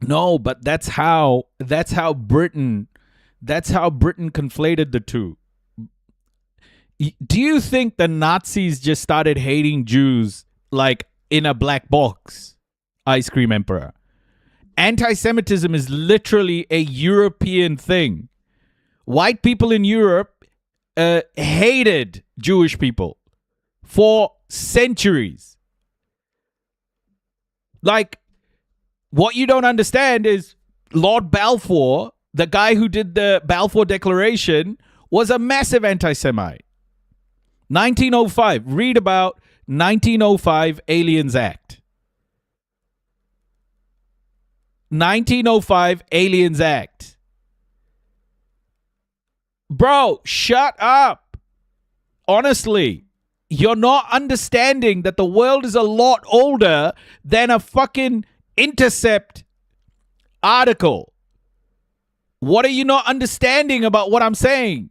No, but that's how Britain conflated the two. Do you think the Nazis just started hating Jews like in a black box, Ice Cream Emperor? Anti-Semitism is literally a European thing. White people in Europe hated Jewish people for centuries. Like, what you don't understand is Lord Balfour, the guy who did the Balfour Declaration, was a massive anti-Semite. 1905. Read about 1905 Aliens Act. 1905 Aliens Act. Bro, shut up. Honestly, you're not understanding that the world is a lot older than a fucking Intercept article. What are you not understanding about what I'm saying?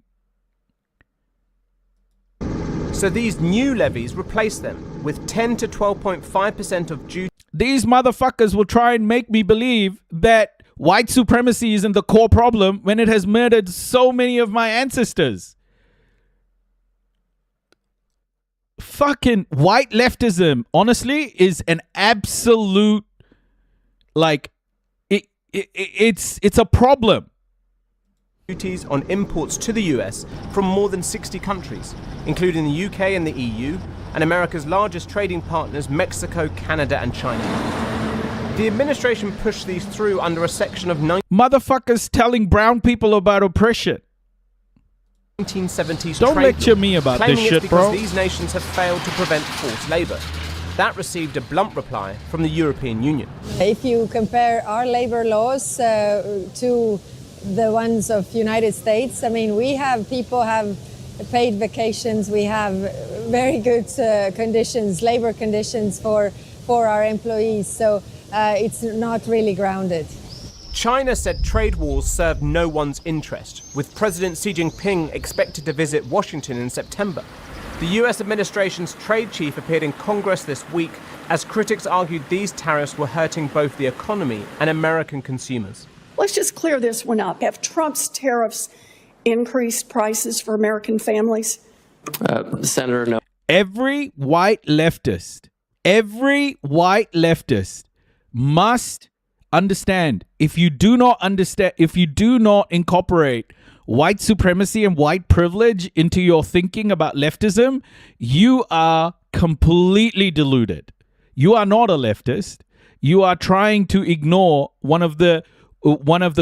So these new levies replace them with 10 to 12.5% of duty. These motherfuckers will try and make me believe that white supremacy isn't the core problem when it has murdered so many of my ancestors. Fucking white leftism, honestly, is an absolute, like, it's a problem. Duties on imports to the US from more than 60 countries, including the UK and the EU, and America's largest trading partners, Mexico, Canada, and China. The administration pushed these through under a section of motherfuckers telling brown people about oppression. 1970s Don't trade lecture law, me about claiming this it's shit, because bro. these nations have failed to prevent forced labor. That received a blunt reply from the European Union. If you compare our labor laws to the ones of United States, I mean, people have paid vacations, we have very good conditions, labor conditions for our employees, so it's not really grounded. China said trade wars serve no one's interest, with President Xi Jinping expected to visit Washington in September. The US administration's trade chief appeared in Congress this week as critics argued these tariffs were hurting both the economy and American consumers. Let's just clear this one up. Have Trump's tariffs increased prices for American families? Senator, no. Every white leftist must understand, if you do not incorporate white supremacy and white privilege into your thinking about leftism, you are completely deluded. You are not a leftist. You are trying to ignore one of the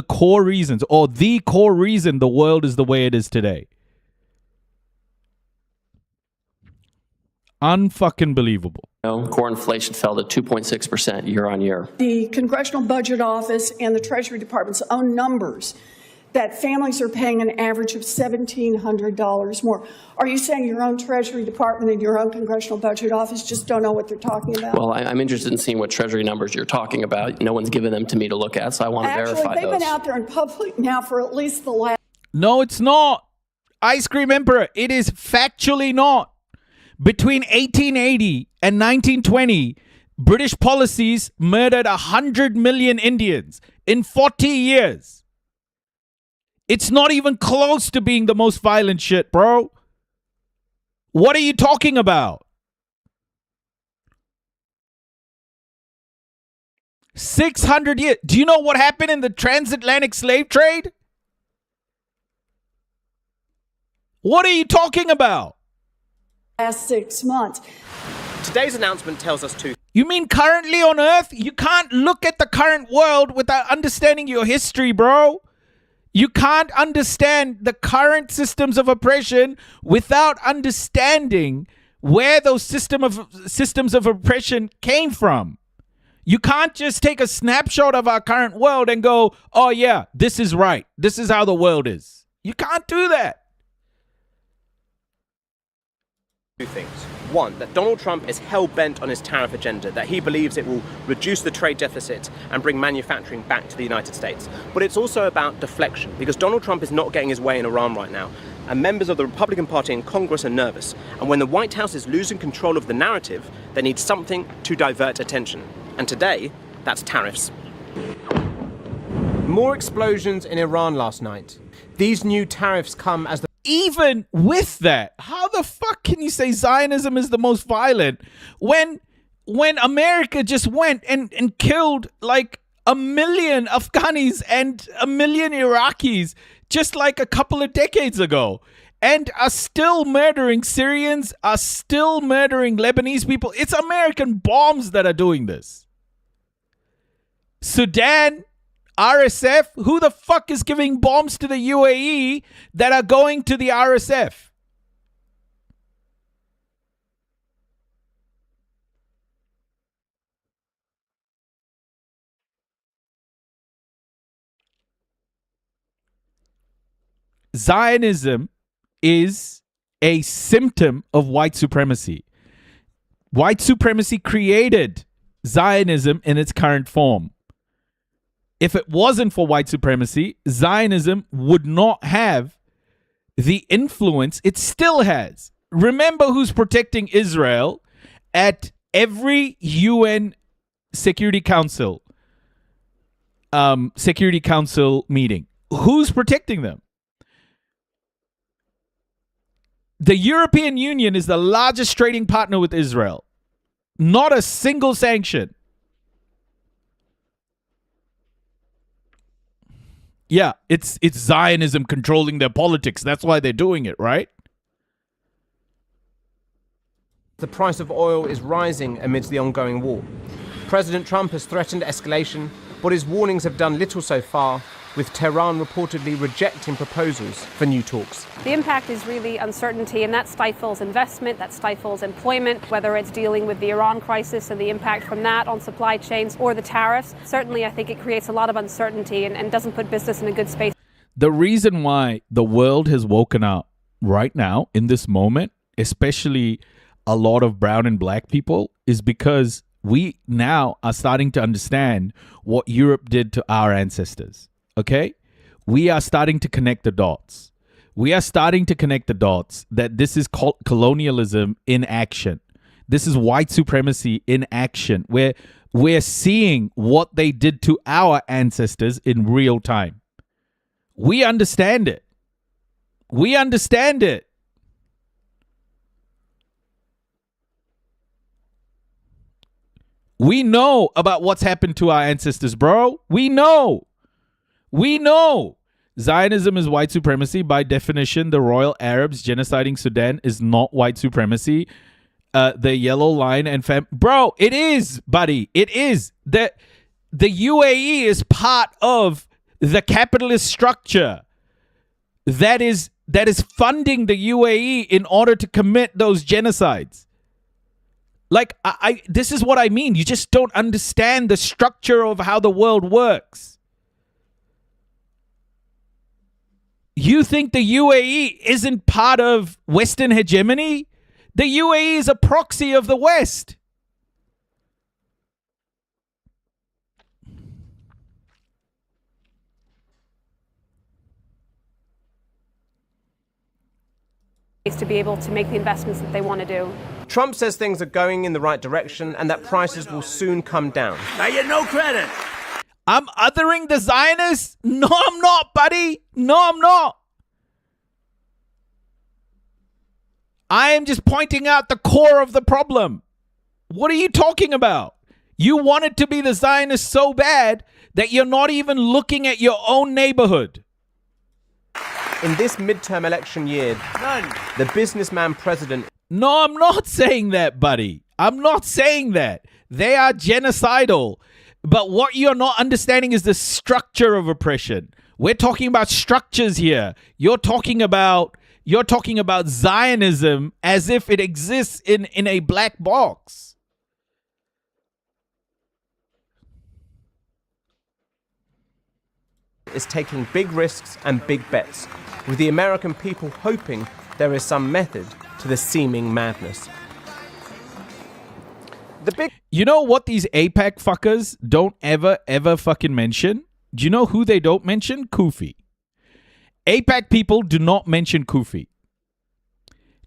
core reasons, or the core reason the world is the way it is today. Unfucking believable. Core inflation fell to 2.6% year on year. The Congressional Budget Office and the Treasury Department's own numbers that families are paying an average of $1,700 more. Are you saying your own Treasury Department and your own Congressional Budget Office just don't know what they're talking about? Well, I'm interested in seeing what Treasury numbers you're talking about. No one's given them to me to look at, so I want to verify those. Actually, they've been out there in public now for at least the last... No, it's not. Ice Cream Emperor, it is factually not. Between 1880 and 1920, British policies murdered 100 million Indians in 40 years. It's not even close to being the most violent shit, bro. What are you talking about? 600 years. Do you know what happened in the transatlantic slave trade? What are you talking about? Last 6 months. Today's announcement tells us two. You mean currently on Earth? You can't look at the current world without understanding your history, bro. You can't understand the current systems of oppression without understanding where those systems of oppression came from. You can't just take a snapshot of our current world and go, oh yeah, this is right. This is how the world is. You can't do that. Two things. One, that Donald Trump is hell-bent on his tariff agenda, that he believes it will reduce the trade deficit and bring manufacturing back to the United States. But it's also about deflection, because Donald Trump is not getting his way in Iran right now, and members of the Republican Party in Congress are nervous. And when the White House is losing control of the narrative, they need something to divert attention. And today, that's tariffs. More explosions in Iran last night. These new tariffs come as the... Even with that, how the fuck can you say Zionism is the most violent when America just went and killed like 1 million Afghanis and 1 million Iraqis just like a couple of decades ago, and are still murdering Syrians, are still murdering Lebanese people? It's American bombs that are doing this. Sudan, RSF, who the fuck is giving bombs to the UAE that are going to the RSF? Zionism is a symptom of white supremacy. White supremacy created Zionism in its current form. If it wasn't for white supremacy, Zionism would not have the influence it still has. Remember who's protecting Israel at every UN Security Council meeting. Who's protecting them? The European Union is the largest trading partner with Israel. Not a single sanction. Yeah, it's Zionism controlling their politics. That's why they're doing it, right? The price of oil is rising amidst the ongoing war. President Trump has threatened escalation, but his warnings have done little so far, with Tehran reportedly rejecting proposals for new talks. The impact is really uncertainty, and that stifles investment, that stifles employment, whether it's dealing with the Iran crisis and the impact from that on supply chains or the tariffs. Certainly, I think it creates a lot of uncertainty and doesn't put business in a good space. The reason why the world has woken up right now in this moment, especially a lot of brown and black people, is because we now are starting to understand what Europe did to our ancestors. Okay? We are starting to connect the dots. We are starting to connect the dots that this is colonialism in action. This is white supremacy in action, where we're seeing what they did to our ancestors in real time. We understand it. We understand it. We know about what's happened to our ancestors, bro. We know. We know. Zionism is white supremacy. By definition, the Royal Arabs genociding Sudan is not white supremacy. The yellow line and bro, it is, buddy. It is. The UAE is part of the capitalist structure that is funding the UAE in order to commit those genocides. Like, this is what I mean. You just don't understand the structure of how the world works. You think the UAE isn't part of Western hegemony? The UAE is a proxy of the West. To be able to make the investments that they want to do. Trump says things are going in the right direction and that prices will soon come down. I get no credit. I'm othering the Zionists? No, I'm not, buddy. No, I'm not. I am just pointing out the core of the problem. What are you talking about? You want it to be the Zionists so bad that you're not even looking at your own neighborhood. In this midterm election year, the businessman president... No, I'm not saying that, buddy. I'm not saying that. They are genocidal. But what you're not understanding is the structure of oppression. We're talking about structures here. You're talking about Zionism as if it exists in a black box. Is taking big risks and big bets, with the American people hoping there is some method to the seeming madness. You know what these AIPAC fuckers don't ever fucking mention? Do you know who they don't mention? Kufi. AIPAC people do not mention Kufi.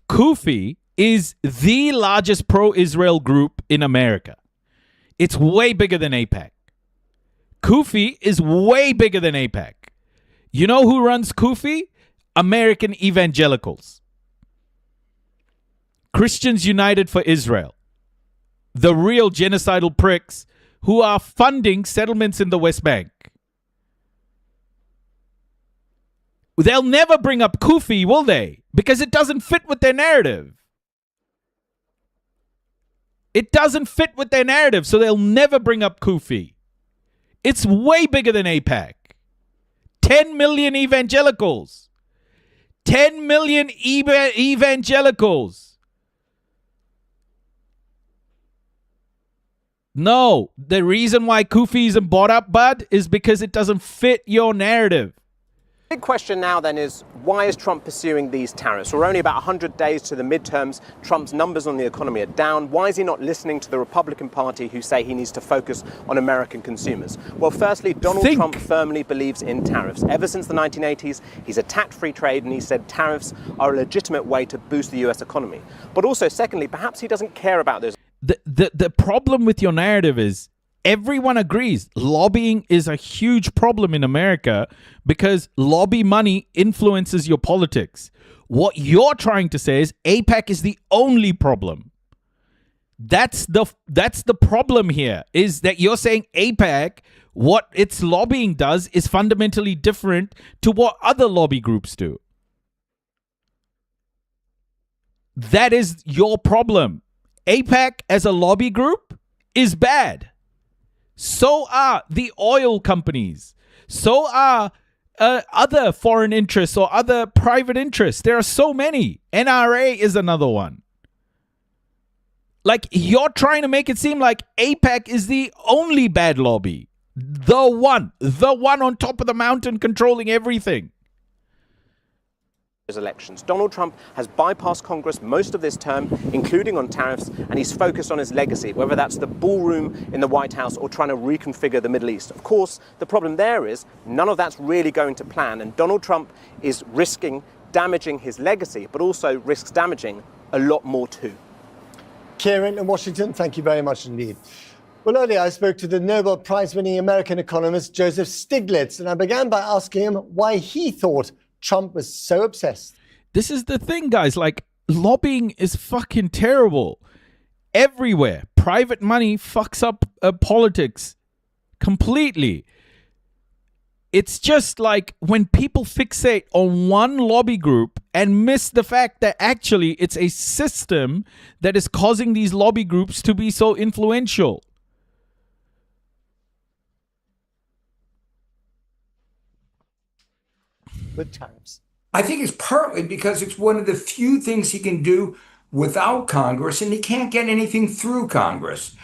Kufi is the largest pro-Israel group in America. It's way bigger than AIPAC. Kufi is way bigger than AIPAC. You know who runs Kufi? American evangelicals. Christians United for Israel. The real genocidal pricks who are funding settlements in the West Bank. They'll never bring up Kufi, will they? Because it doesn't fit with their narrative. It doesn't fit with their narrative, so they'll never bring up Kufi. It's way bigger than AIPAC. 10 million evangelicals. 10 million evangelicals. No, the reason why Kufi isn't bought up, bud, is because it doesn't fit your narrative. Big question now then is, why is Trump pursuing these tariffs? We're only about 100 days to the midterms. Trump's numbers on the economy are down. Why is he not listening to the Republican Party who say he needs to focus on American consumers? Well, firstly, Donald Trump firmly believes in tariffs. Ever since the 1980s, he's attacked free trade and he said tariffs are a legitimate way to boost the US economy. But also, secondly, perhaps he doesn't care about those. The problem with your narrative is everyone agrees lobbying is a huge problem in America because lobby money influences your politics. What you're trying to say is AIPAC is the only problem. That's the problem here, is that you're saying AIPAC, what its lobbying does is fundamentally different to what other lobby groups do. That is your problem. AIPAC as a lobby group is bad. So are the oil companies. So are other foreign interests or other private interests. There are so many. NRA is another one. Like, you're trying to make it seem like AIPAC is the only bad lobby. The one on top of the mountain controlling everything. elections. Donald Trump has bypassed Congress most of this term, including on tariffs, and he's focused on his legacy, whether that's the ballroom in the White House or trying to reconfigure the Middle East. Of course, the problem there is none of that's really going to plan, and Donald Trump is risking damaging his legacy, but also risks damaging a lot more too. Kieran in Washington, thank you very much indeed. Well, earlier I spoke to the Nobel Prize-winning American economist Joseph Stiglitz, and I began by asking him why he thought Trump was so obsessed. This is the thing, guys. Like, lobbying is fucking terrible. Everywhere. Private money fucks up politics completely. It's just like when people fixate on one lobby group and miss the fact that actually it's a system that is causing these lobby groups to be so influential. With tariffs. I think it's partly because it's one of the few things he can do without Congress, and he can't get anything through Congress.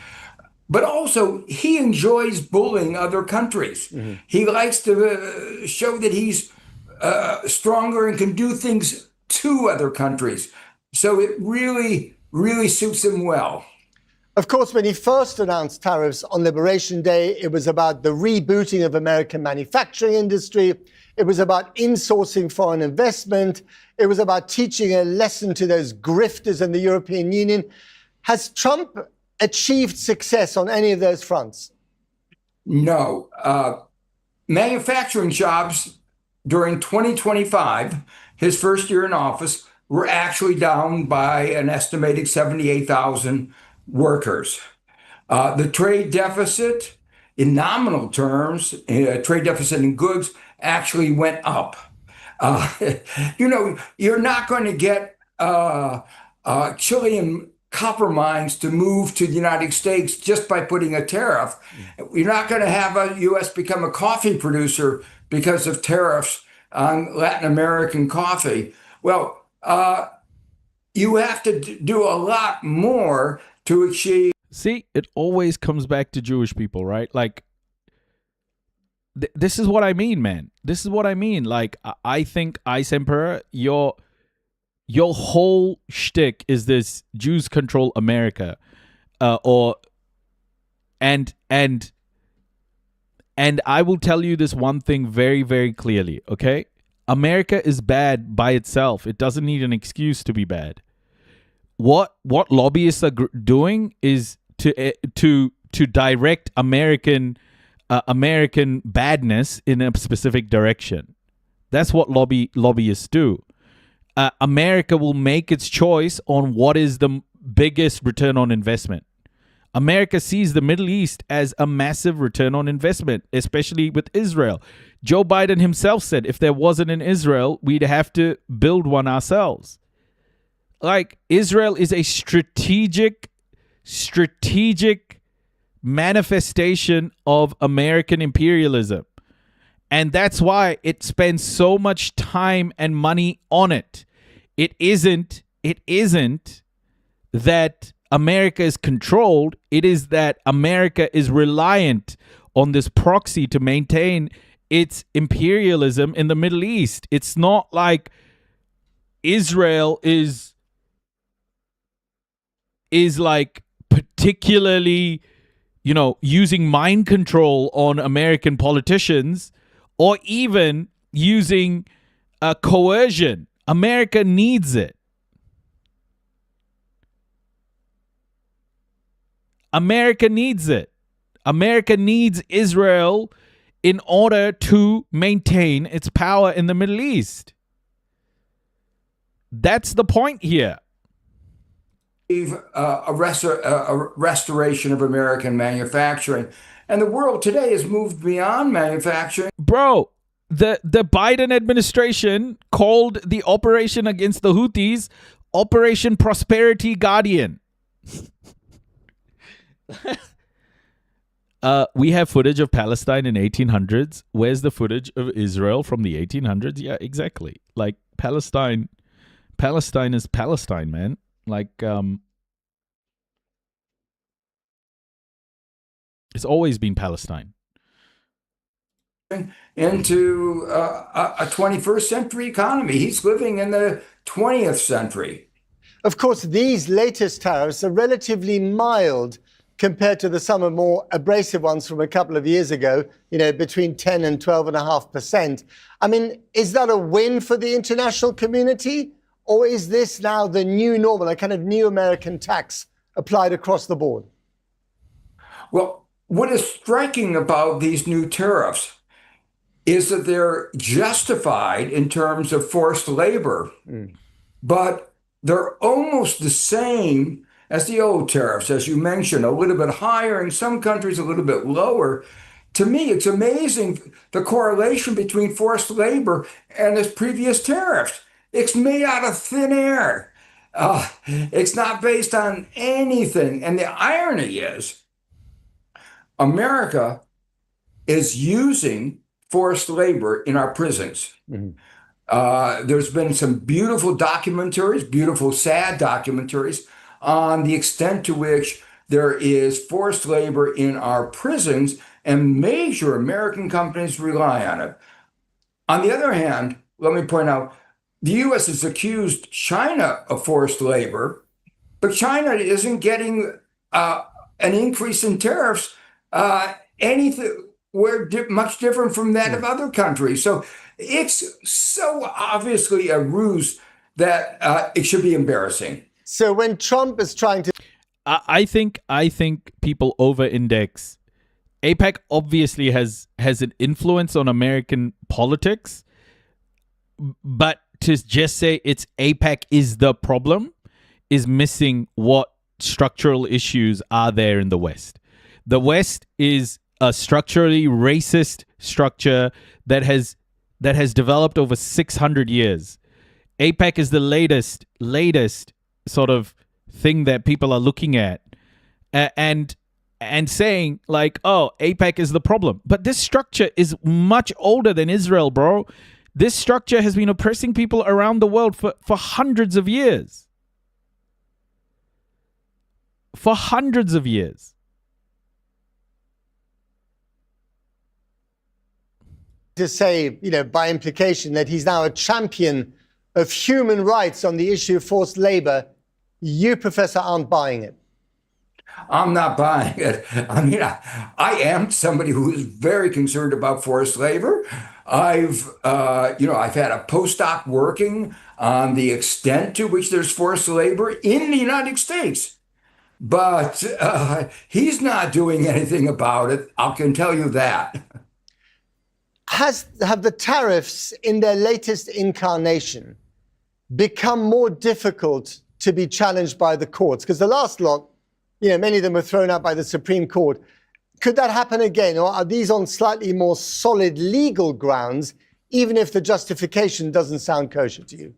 But also, he enjoys bullying other countries. Mm-hmm. He likes to show that he's stronger and can do things to other countries. So it really, really suits him well. Of course, when he first announced tariffs on Liberation Day, it was about the rebooting of American manufacturing industry. It was about insourcing foreign investment. It was about teaching a lesson to those grifters in the European Union. Has Trump achieved success on any of those fronts? No. Manufacturing jobs during 2025, his first year in office, were actually down by an estimated 78,000 workers. The trade deficit, in nominal terms, trade deficit in goods, actually went up. You're not going to get Chilean copper mines to move to the United States just by putting a tariff. You're not going to have a U.S. become a coffee producer because of tariffs on Latin American coffee. Well, you have to do a lot more to achieve. See, it always comes back to Jewish people, right? Like, this is what I mean, man. This is what I mean. Like, I think, Ice Emperor, your whole shtick is this Jews control America, and I will tell you this one thing very, very clearly. Okay, America is bad by itself. It doesn't need an excuse to be bad. What lobbyists are doing is to direct American badness in a specific direction. That's what lobbyists do. America will make its choice on what is the biggest return on investment. America sees the Middle East as a massive return on investment, especially with Israel. Joe Biden himself said if there wasn't an Israel, we'd have to build one ourselves. Like, Israel is a strategic manifestation of American imperialism. And that's why it spends so much time and money on it. It isn't that America is controlled. It is that America is reliant on this proxy to maintain its imperialism in the Middle East. It's not like Israel is like particularly, using mind control on American politicians or even using coercion. America needs it. America needs it. America needs Israel in order to maintain its power in the Middle East. That's the point here. A restoration of American manufacturing. And the world today has moved beyond manufacturing. Bro, the Biden administration called the operation against the Houthis Operation Prosperity Guardian. We have footage of Palestine in 1800s. Where's the footage of Israel from the 1800s? Yeah, exactly. Like, Palestine is Palestine, man. Like, it's always been Palestine. into a 21st century economy. He's living in the 20th century. Of course, these latest tariffs are relatively mild compared to the some of more abrasive ones from a couple of years ago, between 10 and 12.5%. I mean, is that a win for the international community? Or is this now the new normal, a kind of new American tax applied across the board? Well, what is striking about these new tariffs is that they're justified in terms of forced labor, but they're almost the same as the old tariffs, as you mentioned, a little bit higher, in some countries a little bit lower. To me, it's amazing the correlation between forced labor and this previous tariffs. It's made out of thin air. It's not based on anything. And the irony is, America is using forced labor in our prisons. There's been some beautiful documentaries, beautiful, sad documentaries on the extent to which there is forced labor in our prisons, and major American companies rely on it. On the other hand, let me point out, the U.S. has accused China of forced labor, but China isn't getting an increase in tariffs much different from that of other countries. So it's so obviously a ruse that it should be embarrassing. So when Trump is trying to... I think people over-index. AIPAC obviously has an influence on American politics, but to just say it's AIPAC is the problem is missing what structural issues are there in the West. The West is a structurally racist structure that has developed over 600 years. AIPAC is the latest sort of thing that people are looking at and saying like, oh, AIPAC is the problem. But this structure is much older than Israel, bro. This structure has been oppressing people around the world for hundreds of years. For hundreds of years. To say, by implication, that he's now a champion of human rights on the issue of forced labor, you, Professor, aren't buying it. I'm not buying it. I mean, I am somebody who is very concerned about forced labor. I've had a postdoc working on the extent to which there's forced labor in the United States. But he's not doing anything about it. I can tell you that. Have the tariffs in their latest incarnation become more difficult to be challenged by the courts? Because the last lot, many of them were thrown out by the Supreme Court. Could that happen again? Or are these on slightly more solid legal grounds, even if the justification doesn't sound kosher to you?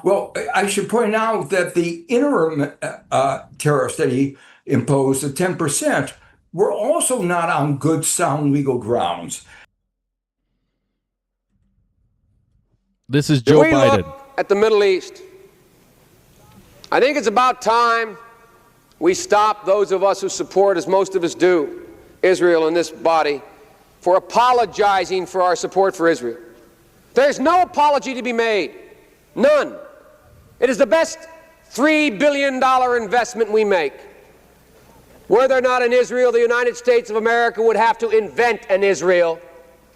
Well, I should point out that the interim tariffs that he imposed, the 10%, were also not on good, sound legal grounds. This is Joe Biden. Look at the Middle East, I think it's about time we stop, those of us who support, as most of us do, Israel in this body, for apologizing for our support for Israel. There's no apology to be made. None. It is the best $3 billion investment we make. Were there not an Israel, the United States of America would have to invent an Israel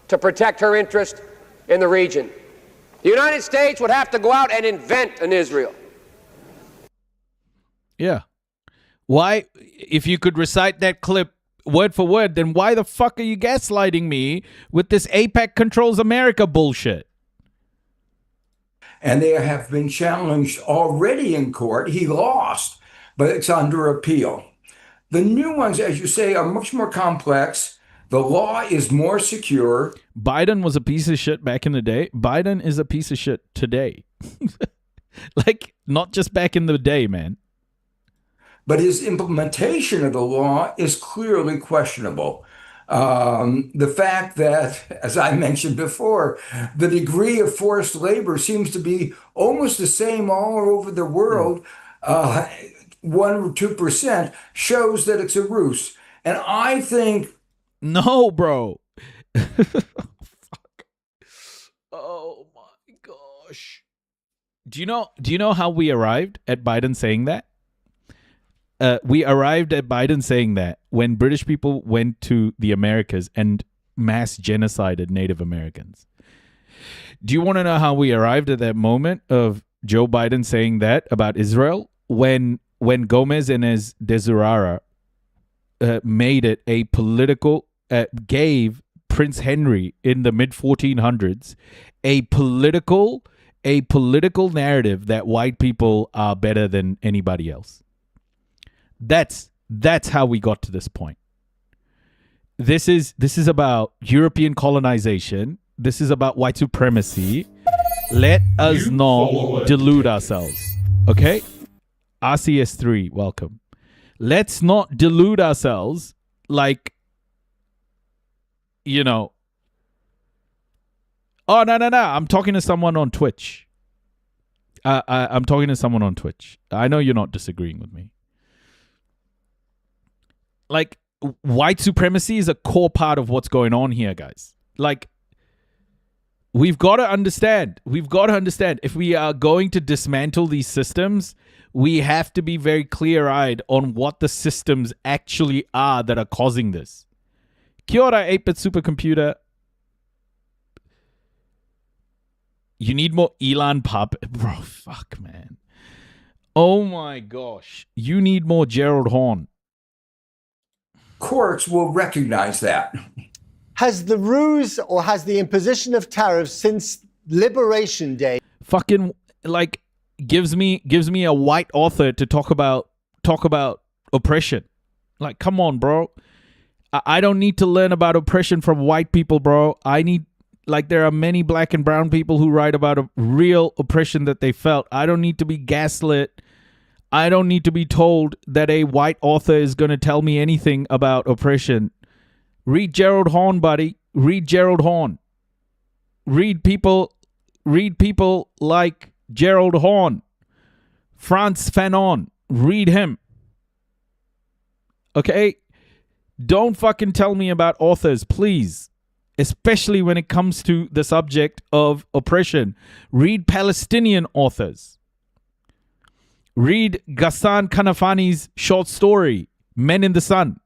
to protect her interest in the region. The United States would have to go out and invent an Israel. Yeah. Why, if you could recite that clip word for word, then why the fuck are you gaslighting me with this AIPAC controls America bullshit? And they have been challenged already in court. He lost, but it's under appeal. The new ones, as you say, are much more complex. The law is more secure. Biden was a piece of shit back in the day. Biden is a piece of shit today. Like, not just back in the day, man. But his implementation of the law is clearly questionable. The fact that, as I mentioned before, the degree of forced labor seems to be almost the same all over the world, 1 or 2%, shows that it's a ruse. And I think... No, bro. Fuck. Oh my gosh. Do you know how we arrived at Biden saying that? We arrived at Biden saying that when British people went to the Americas and mass genocided Native Americans. Do you want to know how we arrived at that moment of Joe Biden saying that about Israel? When Gomez and Desurara made it a political, gave Prince Henry in the mid 1400s a political narrative that white people are better than anybody else. That's how we got to this point. This is about European colonization. This is about white supremacy. Let us not delude ourselves. Okay? RCS3, welcome. Let's not delude ourselves like, you know. Oh, no. I'm talking to someone on Twitch. I'm talking to someone on Twitch. I know you're not disagreeing with me. Like, white supremacy is a core part of what's going on here, guys. Like, we've got to understand. If we are going to dismantle these systems, we have to be very clear-eyed on what the systems actually are that are causing this. Kia ora, 8-bit supercomputer. You need more Elon Puppet. Bro, fuck, man. Oh, my gosh. You need more Gerald Horne. Courts will recognize that. Has the ruse or has the imposition of tariffs since Liberation Day fucking like gives me a white author to talk about oppression? Like, come on, bro. I don't need to learn about oppression from white people, bro. There are many black and brown people who write about a real oppression that they felt. I don't need to be gaslit. I don't need to be told that a white author is going to tell me anything about oppression. Read Gerald Horne, buddy. Read Gerald Horne. Read people like Gerald Horne. Frantz Fanon. Read him. Okay? Don't fucking tell me about authors, please. Especially when it comes to the subject of oppression. Read Palestinian authors. Read Ghassan Kanafani's short story, Men in the Sun.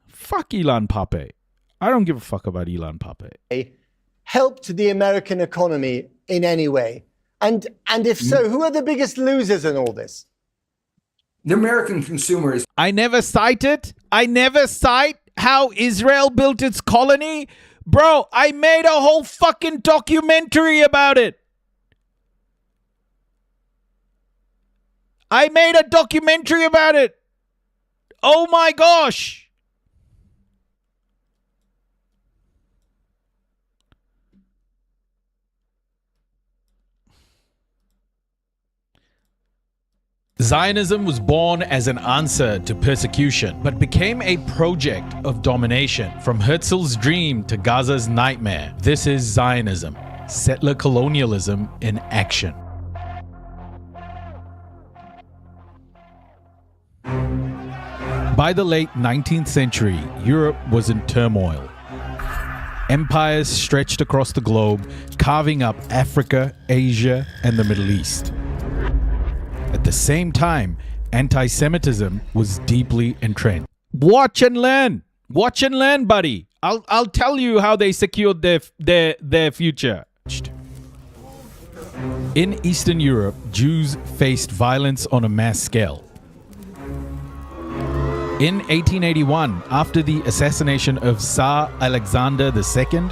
Fuck Elon Pape. I don't give a fuck about Elon Pape. helped the American economy in any way? And if so, who are the biggest losers in all this? The American consumer is... I never cite how Israel built its colony. Bro, I made a whole fucking documentary about it. Oh my gosh. Zionism was born as an answer to persecution, but became a project of domination. From Herzl's dream to Gaza's nightmare, this is Zionism, settler colonialism in action. By the late 19th century, Europe was in turmoil. Empires stretched across the globe, carving up Africa, Asia, and the Middle East. At the same time, anti-Semitism was deeply entrenched. Watch and learn, buddy. I'll tell you how they secured their future. In Eastern Europe, Jews faced violence on a mass scale. In 1881, after the assassination of Tsar Alexander II,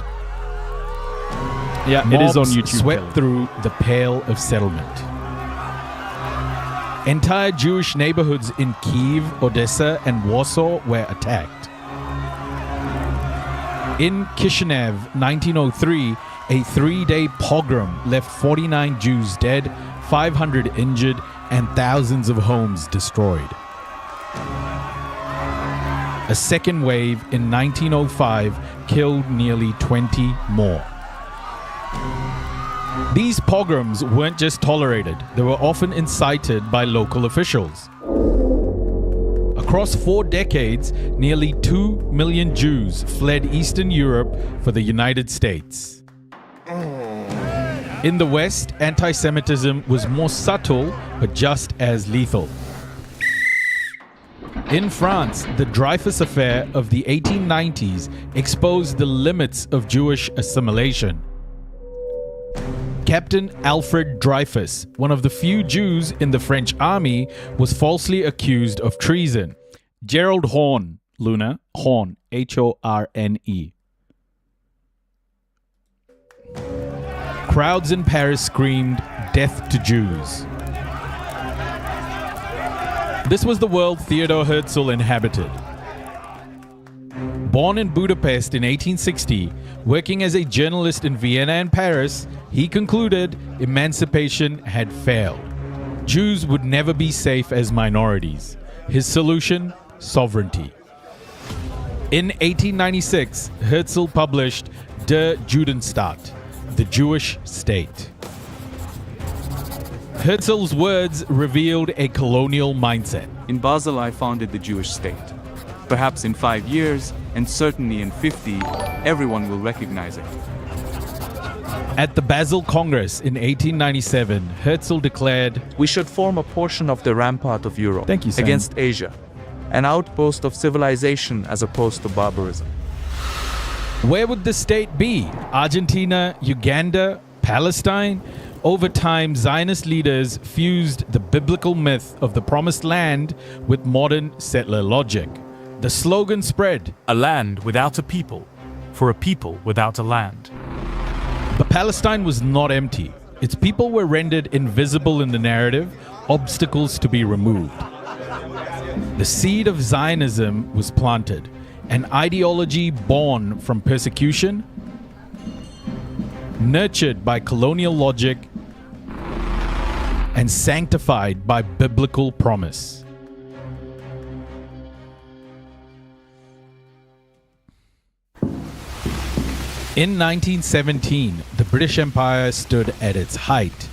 it is on YouTube. Swept through the Pale of Settlement. Entire Jewish neighborhoods in Kyiv, Odessa, and Warsaw were attacked. In Kishinev, 1903, a 3-day pogrom left 49 Jews dead, 500 injured, and thousands of homes destroyed. A second wave in 1905 killed nearly 20 more. These pogroms weren't just tolerated, they were often incited by local officials. A Across 4 decades, nearly 2 million Jews fled Eastern Europe for the United States. In the West, anti-Semitism was more subtle, but just as lethal. In France, the Dreyfus Affair of the 1890s exposed the limits of Jewish assimilation. Captain Alfred Dreyfus, one of the few Jews in the French army, was falsely accused of treason. Gerald Horne, Luna, Horne, Horne. Crowds in Paris screamed, "Death to Jews." This was the world Theodor Herzl inhabited. Born in Budapest in 1860, working as a journalist in Vienna and Paris, he concluded emancipation had failed. Jews would never be safe as minorities. His solution? Sovereignty. In 1896, Herzl published Der Judenstaat, the Jewish State. Herzl's words revealed a colonial mindset. In Basel, I founded the Jewish state. Perhaps in 5 years, and certainly in 50, everyone will recognize it. At the Basel Congress in 1897, Herzl declared, "We should form a portion of the rampart of Europe against Asia, an outpost of civilization as opposed to barbarism." Where would the state be? Argentina, Uganda, Palestine? Over time, Zionist leaders fused the biblical myth of the Promised Land with modern settler logic. The slogan spread, "A land without a people, for a people without a land." But Palestine was not empty. Its people were rendered invisible in the narrative, obstacles to be removed. The seed of Zionism was planted, an ideology born from persecution, nurtured by colonial logic, and sanctified by biblical promise. In 1917, the British Empire stood at its height.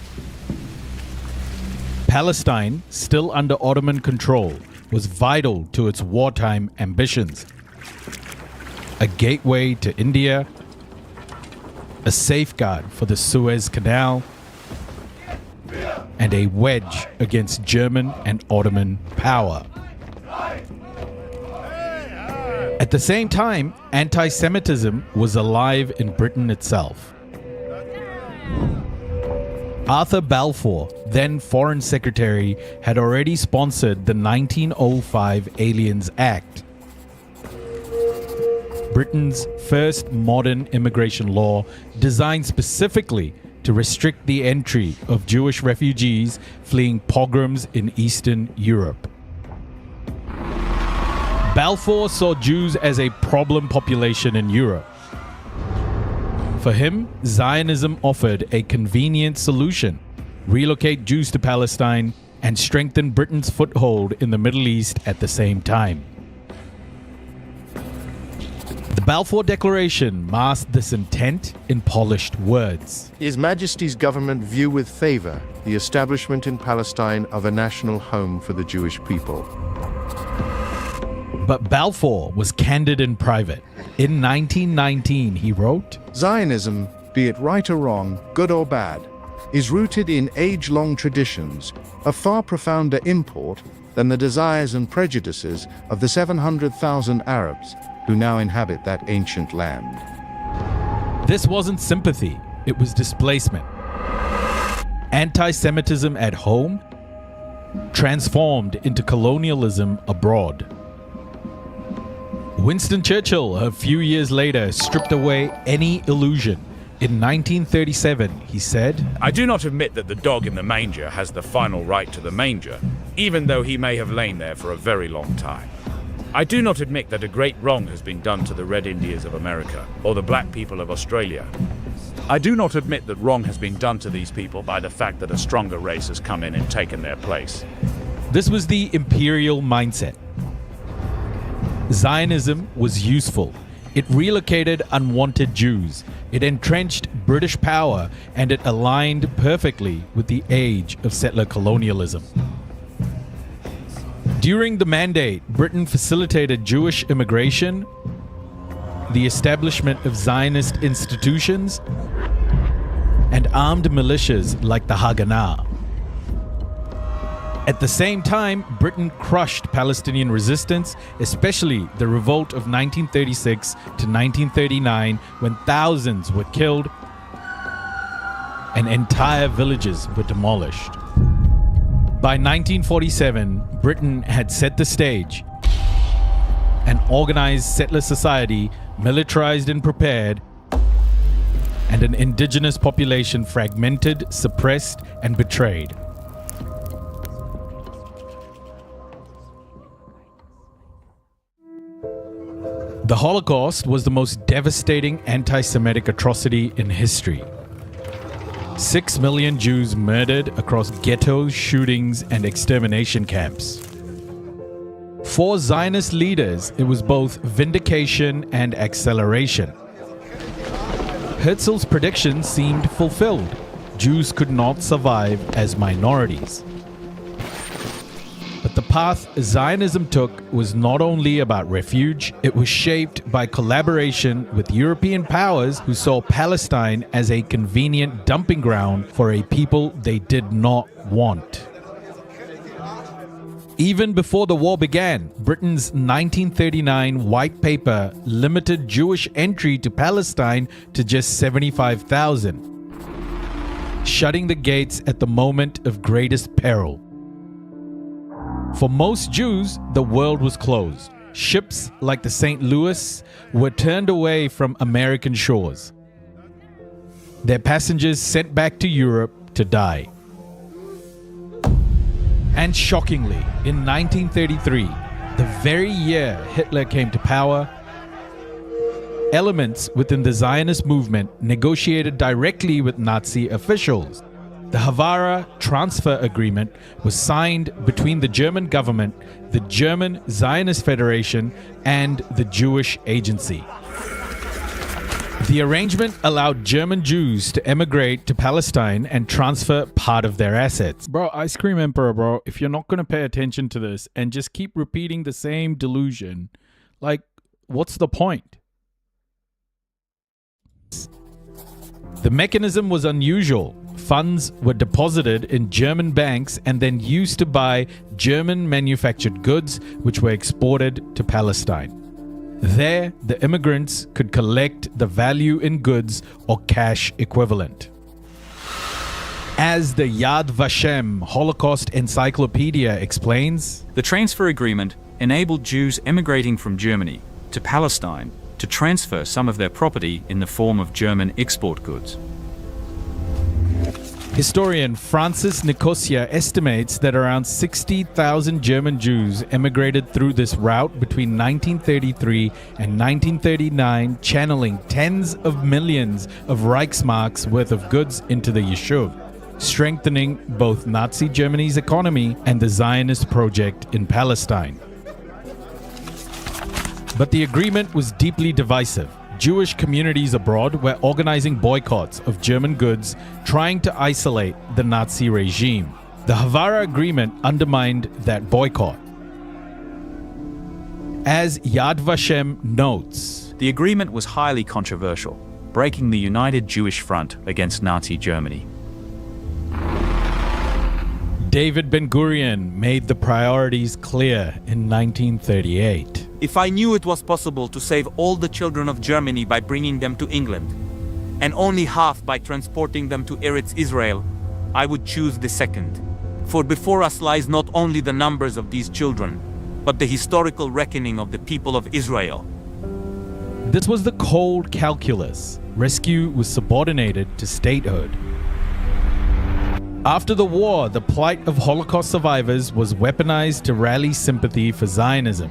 Palestine, still under Ottoman control, was vital to its wartime ambitions. A gateway to India, a safeguard for the Suez Canal, and a wedge against German and Ottoman power. At the same time, anti-Semitism was alive in Britain itself. Arthur Balfour, then Foreign Secretary, had already sponsored the 1905 Aliens Act, Britain's first modern immigration law designed specifically to restrict the entry of Jewish refugees fleeing pogroms in Eastern Europe. Balfour saw Jews as a problem population in Europe. For him, Zionism offered a convenient solution: relocate Jews to Palestine and strengthen Britain's foothold in the Middle East at the same time. The Balfour Declaration masked this intent in polished words. His Majesty's government view with favor the establishment in Palestine of a national home for the Jewish people. But Balfour was candid in private. In 1919, he wrote, Zionism, be it right or wrong, good or bad, is rooted in age-long traditions of far profounder import than the desires and prejudices of the 700,000 Arabs who now inhabit that ancient land. This wasn't sympathy, it was displacement. Anti-Semitism at home transformed into colonialism abroad. Winston Churchill, a few years later, stripped away any illusion. In 1937, he said, I do not admit that the dog in the manger has the final right to the manger, even though he may have lain there for a very long time. I do not admit that a great wrong has been done to the Red Indians of America or the black people of Australia. I do not admit that wrong has been done to these people by the fact that a stronger race has come in and taken their place. This was the imperial mindset. Zionism was useful. It relocated unwanted Jews. It entrenched British power, and it aligned perfectly with the age of settler colonialism. During the Mandate, Britain facilitated Jewish immigration, the establishment of Zionist institutions, and armed militias like the Haganah. At the same time, Britain crushed Palestinian resistance, especially the revolt of 1936 to 1939, when thousands were killed and entire villages were demolished. By 1947, Britain had set the stage. An organized settler society, militarized and prepared, and an indigenous population fragmented, suppressed, and betrayed. The Holocaust was the most devastating anti-Semitic atrocity in history. 6 million Jews murdered across ghettos, shootings, and extermination camps. For Zionist leaders, it was both vindication and acceleration. Herzl's prediction seemed fulfilled. Jews could not survive as minorities. But the path Zionism took was not only about refuge, it was shaped by collaboration with European powers who saw Palestine as a convenient dumping ground for a people they did not want. Even before the war began, Britain's 1939 White Paper limited Jewish entry to Palestine to just 75,000, shutting the gates at the moment of greatest peril. For most Jews, the world was closed. Ships like the St. Louis were turned away from American shores. Their passengers sent back to Europe to die. And shockingly, in 1933, the very year Hitler came to power, elements within the Zionist movement negotiated directly with Nazi officials. The Havara Transfer Agreement was signed between the German government, the German Zionist Federation, and the Jewish Agency. The arrangement allowed German Jews to emigrate to Palestine and transfer part of their assets. Bro, Ice Cream Emperor, bro, if you're not going to pay attention to this and just keep repeating the same delusion, like, what's the point? The mechanism was unusual. Funds were deposited in German banks and then used to buy German manufactured goods which were exported to Palestine. There, the immigrants could collect the value in goods or cash equivalent. As the Yad Vashem Holocaust Encyclopedia explains, the transfer agreement enabled Jews emigrating from Germany to Palestine to transfer some of their property in the form of German export goods. Historian Francis Nicosia estimates that around 60,000 German Jews emigrated through this route between 1933 and 1939, channeling tens of millions of Reichsmarks worth of goods into the Yishuv, strengthening both Nazi Germany's economy and the Zionist project in Palestine. But the agreement was deeply divisive. Jewish communities abroad were organizing boycotts of German goods, trying to isolate the Nazi regime. The Havara Agreement undermined that boycott. As Yad Vashem notes, the agreement was highly controversial, breaking the United Jewish Front against Nazi Germany. David Ben-Gurion made the priorities clear in 1938. If I knew it was possible to save all the children of Germany by bringing them to England, and only half by transporting them to Eretz Israel, I would choose the second. For before us lies not only the numbers of these children, but the historical reckoning of the people of Israel. This was the cold calculus. Rescue was subordinated to statehood. After the war, the plight of Holocaust survivors was weaponized to rally sympathy for Zionism.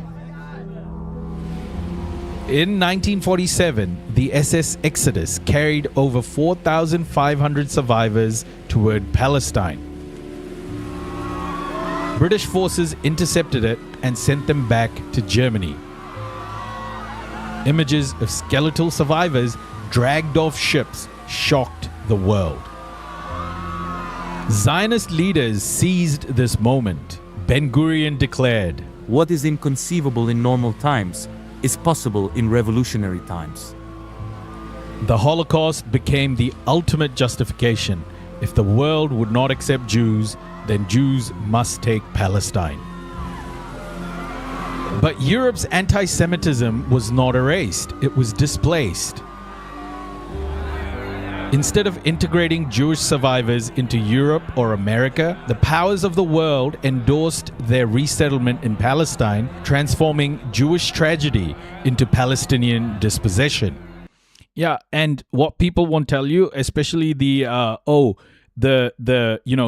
In 1947, the SS Exodus carried over 4,500 survivors toward Palestine. British forces intercepted it and sent them back to Germany. Images of skeletal survivors dragged off ships shocked the world. Zionist leaders seized this moment. Ben-Gurion declared, "What is inconceivable in normal times is possible in revolutionary times." The Holocaust became the ultimate justification. If the world would not accept Jews, then Jews must take Palestine. But Europe's anti-Semitism was not erased, it was displaced. Instead of integrating Jewish survivors into Europe or America, the powers of the world endorsed their resettlement in Palestine, transforming Jewish tragedy into Palestinian dispossession. Yeah, and what people won't tell you, especially the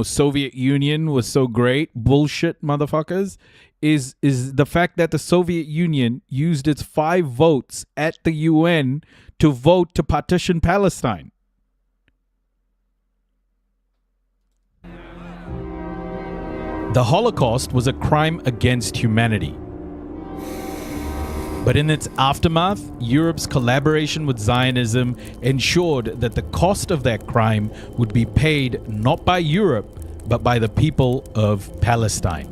Soviet Union was so great, bullshit motherfuckers, is the fact that the Soviet Union used its 5 votes at the UN to vote to partition Palestine. The Holocaust was a crime against humanity. But in its aftermath, Europe's collaboration with Zionism ensured that the cost of that crime would be paid not by Europe, but by the people of Palestine.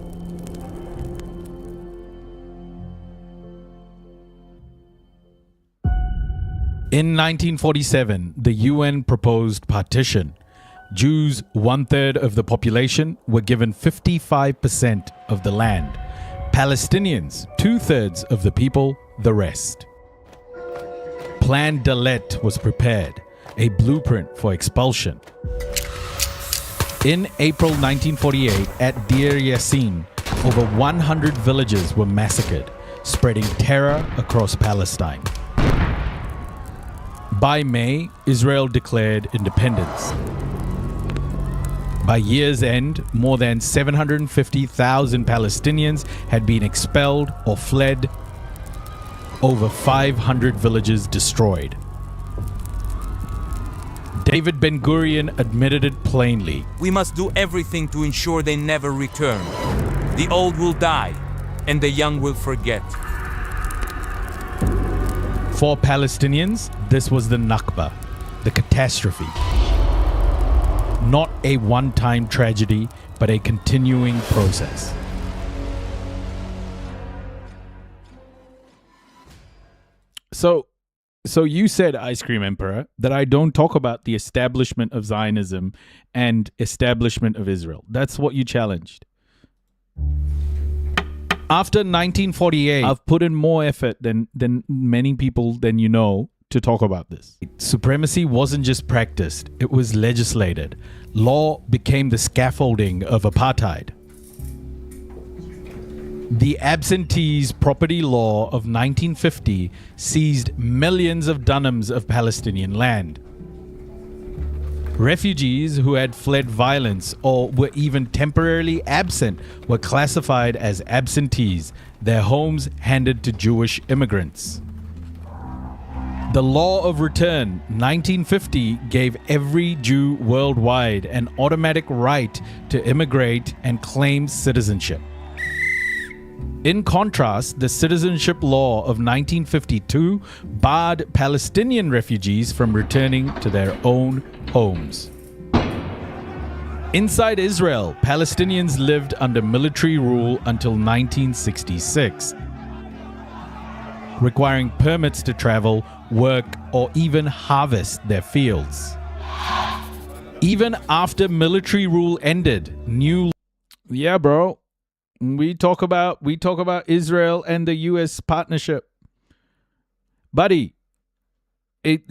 In 1947, the UN proposed partition. Jews, 1/3 of the population, were given 55% of the land. Palestinians, 2/3 of the people, the rest. Plan Dalet was prepared, a blueprint for expulsion. In April 1948, at Deir Yassin, over 100 villages were massacred, spreading terror across Palestine. By May, Israel declared independence. By year's end, more than 750,000 Palestinians had been expelled or fled, over 500 villages destroyed. David Ben-Gurion admitted it plainly. "We must do everything to ensure they never return. The old will die, and the young will forget." For Palestinians, this was the Nakba, the catastrophe. Not a one-time tragedy, but a continuing process. So you said, Ice Cream Emperor, that I don't talk about the establishment of Zionism and establishment of Israel. That's what you challenged. After 1948, I've put in more effort than many people than you know to talk about this. Supremacy wasn't just practiced, it was legislated. Law became the scaffolding of apartheid. The Absentees Property Law of 1950 seized millions of dunams of Palestinian land. Refugees who had fled violence or were even temporarily absent were classified as absentees, their homes handed to Jewish immigrants. The Law of Return, 1950, gave every Jew worldwide an automatic right to immigrate and claim citizenship. In contrast, the Citizenship Law of 1952 barred Palestinian refugees from returning to their own homes. Inside Israel, Palestinians lived under military rule until 1966, requiring permits to travel, work, or even harvest their fields. Even after military rule ended, Yeah, bro. We talk about Israel and the U.S. partnership. Buddy,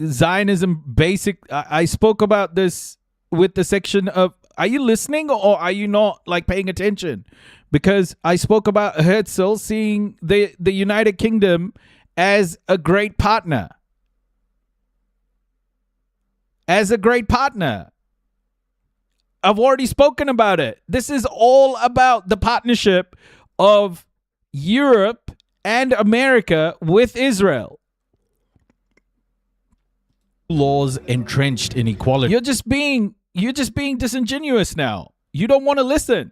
Zionism basic. I spoke about this with the section of, are you listening or are you not paying attention? Because I spoke about Herzl seeing the United Kingdom as a great partner. As a great partner. I've already spoken about it. This is all about the partnership of Europe and America with Israel. Laws entrenched inequality. You're just being disingenuous now. You don't want to listen.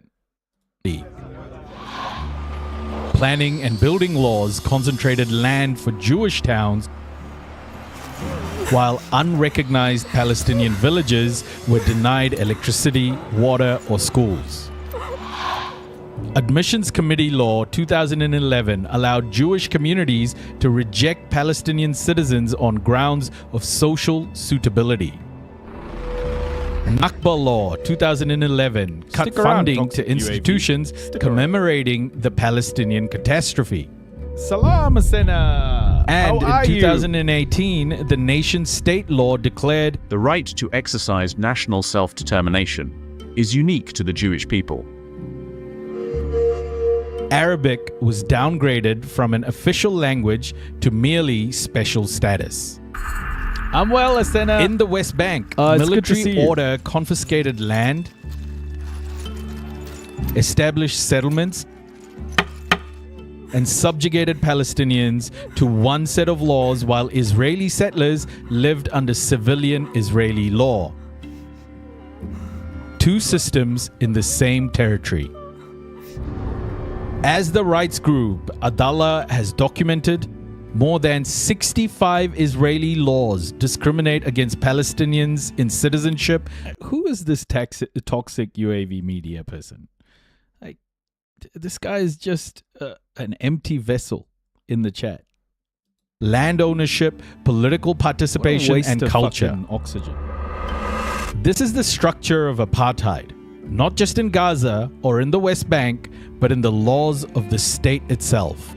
Planning and building laws concentrated land for Jewish towns, while unrecognized Palestinian villages were denied electricity, water, or schools. Admissions Committee Law 2011 allowed Jewish communities to reject Palestinian citizens on grounds of social suitability. Nakba Law 2011 cut Stick around, funding Toxic to institutions UAV. commemorating the Palestinian catastrophe. Salam, Asena. And How are in you? 2018, the nation-state law declared the right to exercise national self-determination is unique to the Jewish people. Arabic was downgraded from an official language to merely special status. I'm well, Asena. In the West Bank, It's good to see military you. order confiscated land, established settlements, and subjugated Palestinians to one set of laws while Israeli settlers lived under civilian Israeli law. Two systems in the same territory. As the rights group Adallah has documented, more than 65 Israeli laws discriminate against Palestinians in citizenship. Who is this toxic UAV media person? Like, this guy is just an empty vessel in the chat. Land ownership, political participation, waste and of culture. fucking Oxygen. This is the structure of apartheid, not just in Gaza or in the West Bank, but in the laws of the state itself.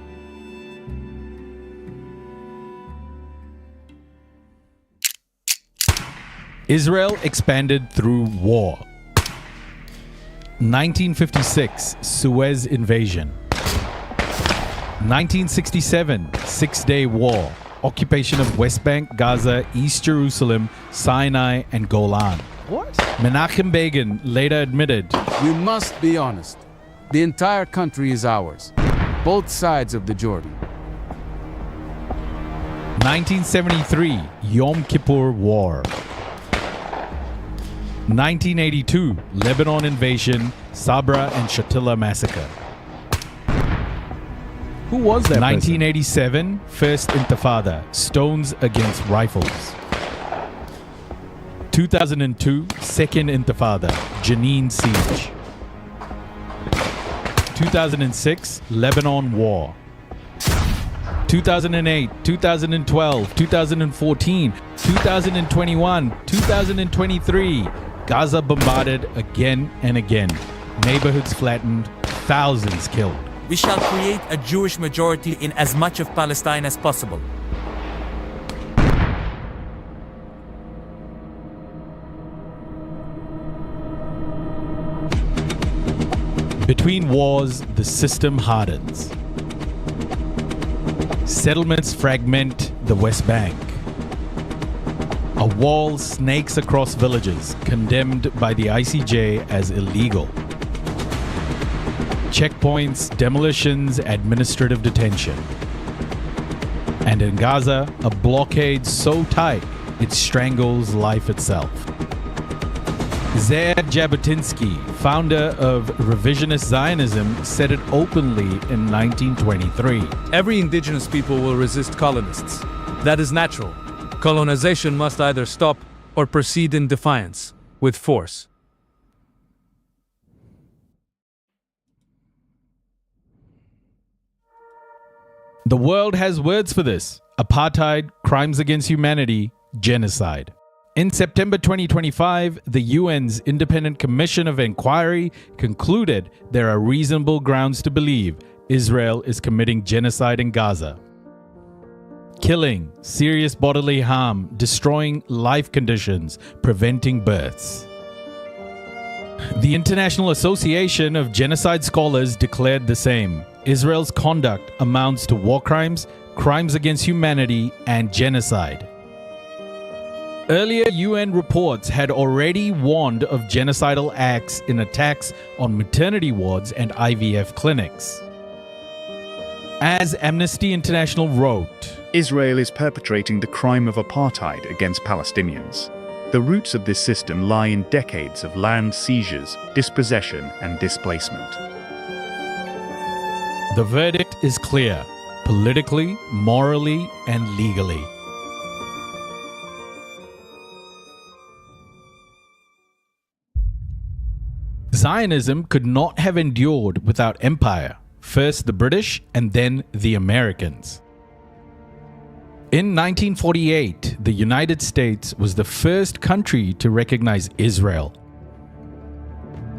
Israel expanded through war. 1956, Suez invasion. 1967, Six-Day War. Occupation of West Bank, Gaza, East Jerusalem, Sinai, and Golan. What? Menachem Begin later admitted, We must be honest. The entire country is ours. Both sides of the Jordan. 1973, Yom Kippur War. 1982, Lebanon invasion, Sabra and Shatila massacre. Who was that 1987, First Intifada, stones against rifles. 2002, Second Intifada, Jenin siege. 2006, Lebanon war. 2008, 2012, 2014, 2021, 2023, Gaza bombarded again and again. Neighborhoods flattened, thousands killed. We shall create a Jewish majority in as much of Palestine as possible. Between wars, the system hardens. Settlements fragment the West Bank. A wall snakes across villages, condemned by the ICJ as illegal. Checkpoints, demolitions, administrative detention. And in Gaza, a blockade so tight it strangles life itself. Ze'ev Jabotinsky, founder of revisionist Zionism, said it openly in 1923. Every indigenous people will resist colonists. That is natural. Colonization must either stop or proceed in defiance, with force. The world has words for this: apartheid, crimes against humanity, genocide. In September 2025, the UN's Independent Commission of Inquiry concluded there are reasonable grounds to believe Israel is committing genocide in Gaza. Killing, serious bodily harm, destroying life conditions, preventing births. The International Association of Genocide Scholars declared the same. Israel's conduct amounts to war crimes, crimes against humanity, and genocide. Earlier UN reports had already warned of genocidal acts in attacks on maternity wards and IVF clinics. As Amnesty International wrote, Israel is perpetrating the crime of apartheid against Palestinians. The roots of this system lie in decades of land seizures, dispossession, and displacement. the verdict is clear, politically, morally, and legally. Zionism could not have endured without empire, first the British and then the Americans. In 1948, the United States was the first country to recognize Israel.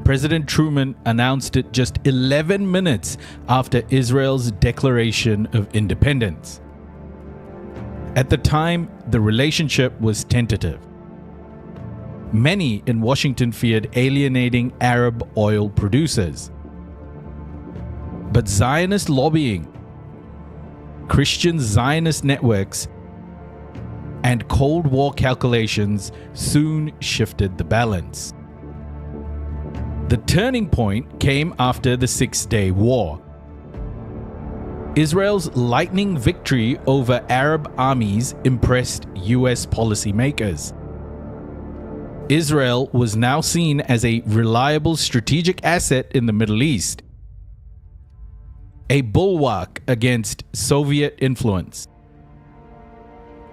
President Truman announced it just 11 minutes after Israel's declaration of independence. At the time, the relationship was tentative. Many in Washington feared alienating Arab oil producers. But Zionist lobbying, Christian Zionist networks, and Cold War calculations soon shifted the balance. The turning point came after the Six-Day War. Israel's lightning victory over Arab armies impressed US policymakers. Israel was now seen as a reliable strategic asset in the Middle East, a bulwark against Soviet influence.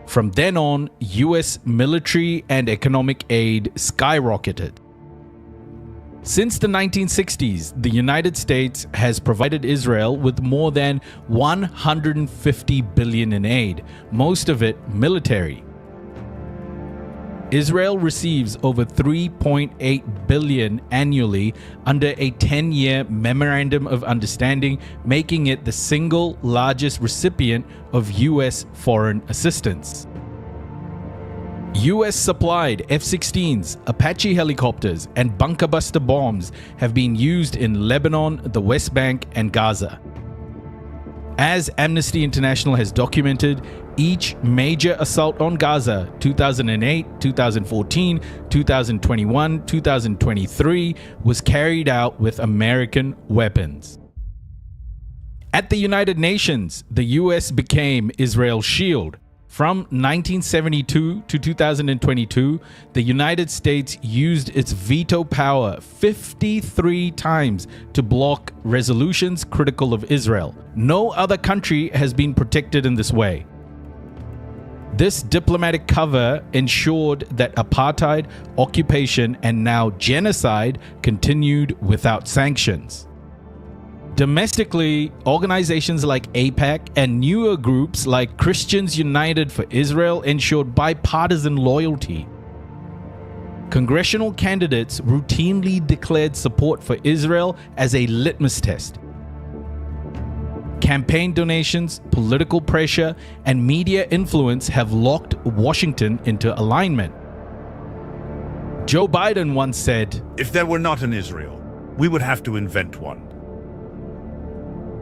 From then on, US military and economic aid skyrocketed. Since the 1960s, the United States has provided Israel with more than $150 billion in aid, most of it military. Israel receives over $3.8 billion annually under a 10-year Memorandum of Understanding, making it the single largest recipient of U.S. foreign assistance. US-supplied F-16s, Apache helicopters, and bunker buster bombs have been used in Lebanon, the West Bank, and Gaza. As Amnesty International has documented, each major assault on Gaza, 2008, 2014, 2021, 2023, was carried out with American weapons. At the United Nations, the US became Israel's shield. From 1972 to 2022, the United States used its veto power 53 times to block resolutions critical of Israel. No other country has been protected in this way. This diplomatic cover ensured that apartheid, occupation, and now genocide continued without sanctions. Domestically, organizations like AIPAC and newer groups like Christians United for Israel ensured bipartisan loyalty. Congressional candidates routinely declared support for Israel as a litmus test. Campaign donations, political pressure, and media influence have locked Washington into alignment. Joe Biden once said, "If there were not an Israel, we would have to invent one."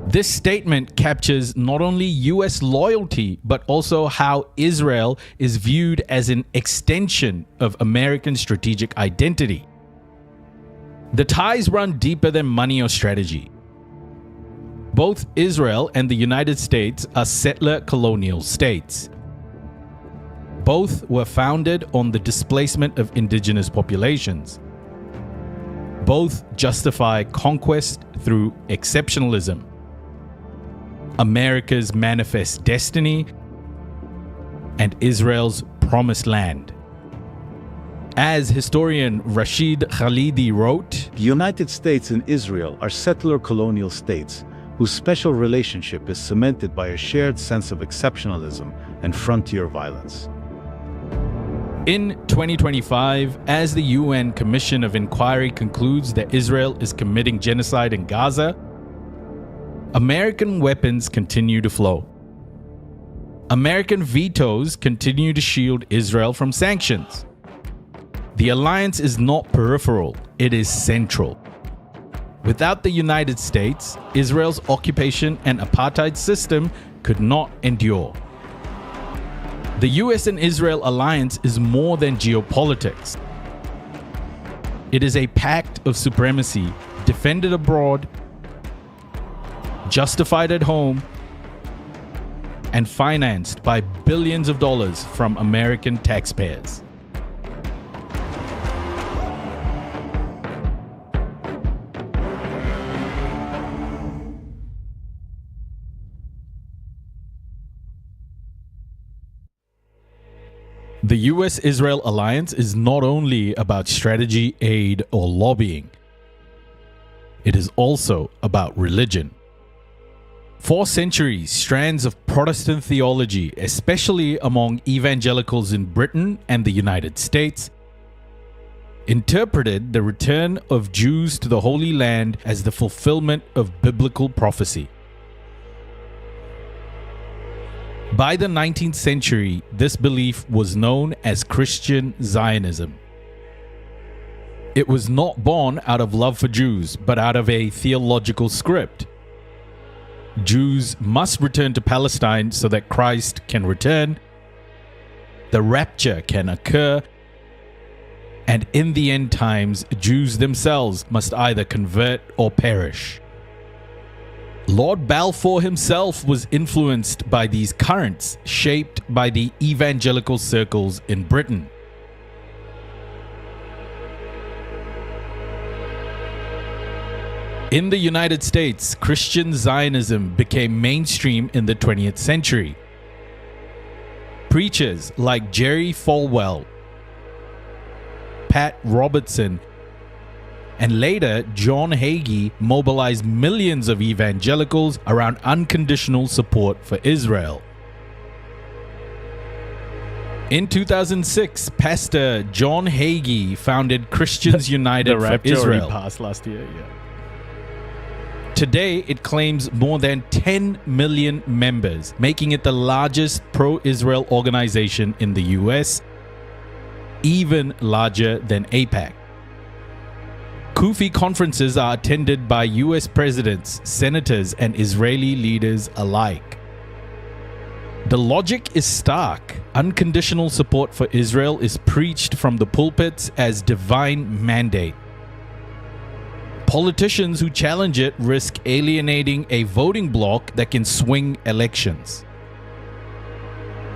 This statement captures not only US loyalty, but also how Israel is viewed as an extension of American strategic identity. The ties run deeper than money or strategy. Both Israel and the United States are settler colonial states. Both were founded on the displacement of indigenous populations. Both justify conquest through exceptionalism. America's manifest destiny and Israel's promised land. As historian Rashid Khalidi wrote, "The United States and Israel are settler colonial states whose special relationship is cemented by a shared sense of exceptionalism and frontier violence." In 2025, as the UN Commission of Inquiry concludes that Israel is committing genocide in Gaza, American weapons continue to flow. American vetoes continue to shield Israel from sanctions. The alliance is not peripheral, it is central. Without the United States, Israel's occupation and apartheid system could not endure. The US and Israel alliance is more than geopolitics. It is a pact of supremacy, defended abroad, justified at home, and financed by billions of dollars from American taxpayers. The US-Israel alliance is not only about strategy, aid, or lobbying. It is also about religion. For centuries, strands of Protestant theology, especially among evangelicals in Britain and the United States, interpreted the return of Jews to the Holy Land as the fulfillment of biblical prophecy. By the 19th century, this belief was known as Christian Zionism. It was not born out of love for Jews, but out of a theological script. Jews must return to Palestine so that Christ can return, the rapture can occur, and in the end times, Jews themselves must either convert or perish. Lord Balfour himself was influenced by these currents, shaped by the evangelical circles in Britain. In the United States, Christian Zionism became mainstream in the 20th century. Preachers like Jerry Falwell, Pat Robertson, and later John Hagee mobilized millions of evangelicals around unconditional support for Israel. In 2006, Pastor John Hagee founded Christians United the for rapture Israel. already passed last year, yeah. Today, it claims more than 10 million members, making it the largest pro-Israel organization in the US, even larger than AIPAC. Kufi conferences are attended by US presidents, senators, and Israeli leaders alike. The logic is stark. Unconditional support for Israel is preached from the pulpits as divine mandate. Politicians who challenge it risk alienating a voting bloc that can swing elections.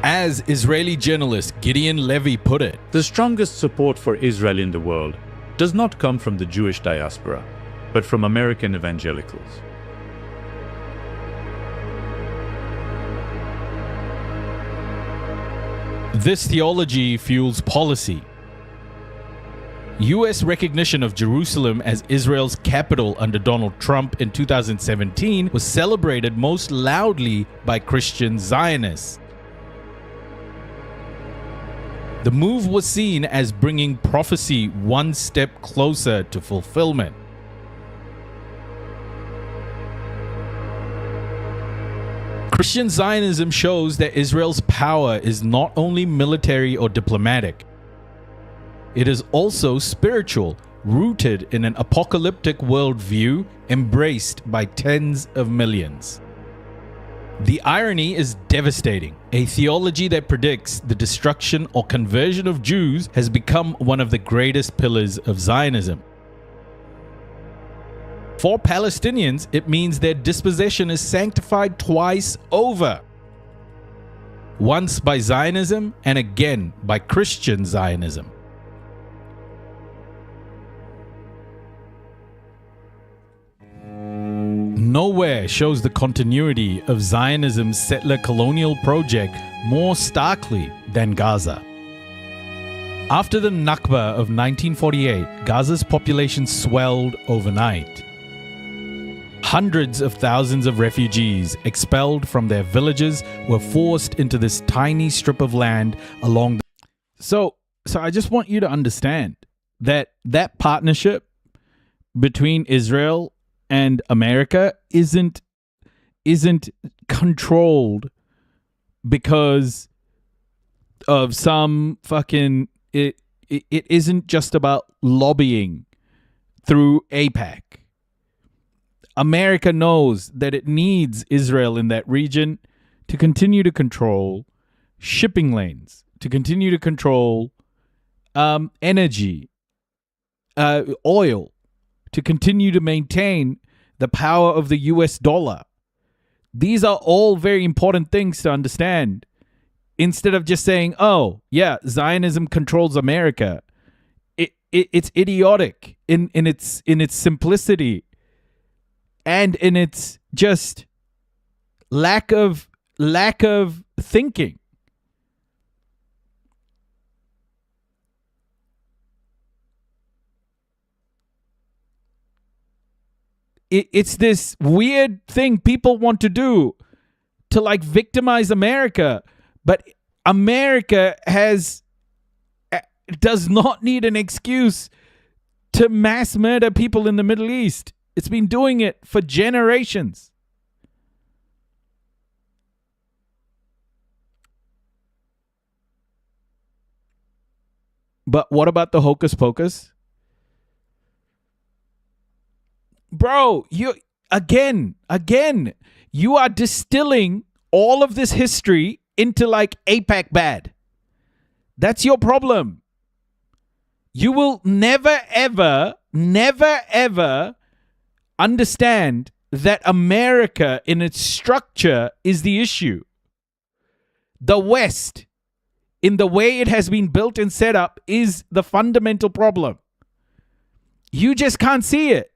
As Israeli journalist Gideon Levy put it, the strongest support for Israel in the world does not come from the Jewish diaspora, but from American evangelicals. This theology fuels policy. U.S. recognition of Jerusalem as Israel's capital under Donald Trump in 2017 was celebrated most loudly by Christian Zionists. The move was seen as bringing prophecy one step closer to fulfillment. Christian Zionism shows that Israel's power is not only military or diplomatic. It is also spiritual, rooted in an apocalyptic worldview embraced by tens of millions. The irony is devastating. A theology that predicts the destruction or conversion of Jews has become one of the greatest pillars of Zionism. For Palestinians, it means their dispossession is sanctified twice over. Once by Zionism and again by Christian Zionism. Nowhere shows the continuity of Zionism's settler colonial project more starkly than Gaza. After the Nakba of 1948, Gaza's population swelled overnight. Hundreds of thousands of refugees expelled from their villages were forced into this tiny strip of land along the... So I just want you to understand that partnership between Israel and America isn't controlled because of some fucking... It isn't just about lobbying through AIPAC. America knows that it needs Israel in that region to continue to control shipping lanes, to continue to control energy, oil, to continue to maintain the power of the US dollar. These are all very important things to understand. Instead of just saying, oh, yeah, Zionism controls America. It's idiotic in its simplicity. And in its just lack of thinking. it's this weird thing people want to do to like victimize America, but America does not need an excuse to mass murder people in the Middle East. It's been doing it for generations. But what about the hocus pocus? Bro, you again, you are distilling all of this history into like AIPAC bad. That's your problem. You will never, ever understand that America in its structure is the issue. The West, in the way it has been built and set up, is the fundamental problem. You just can't see it.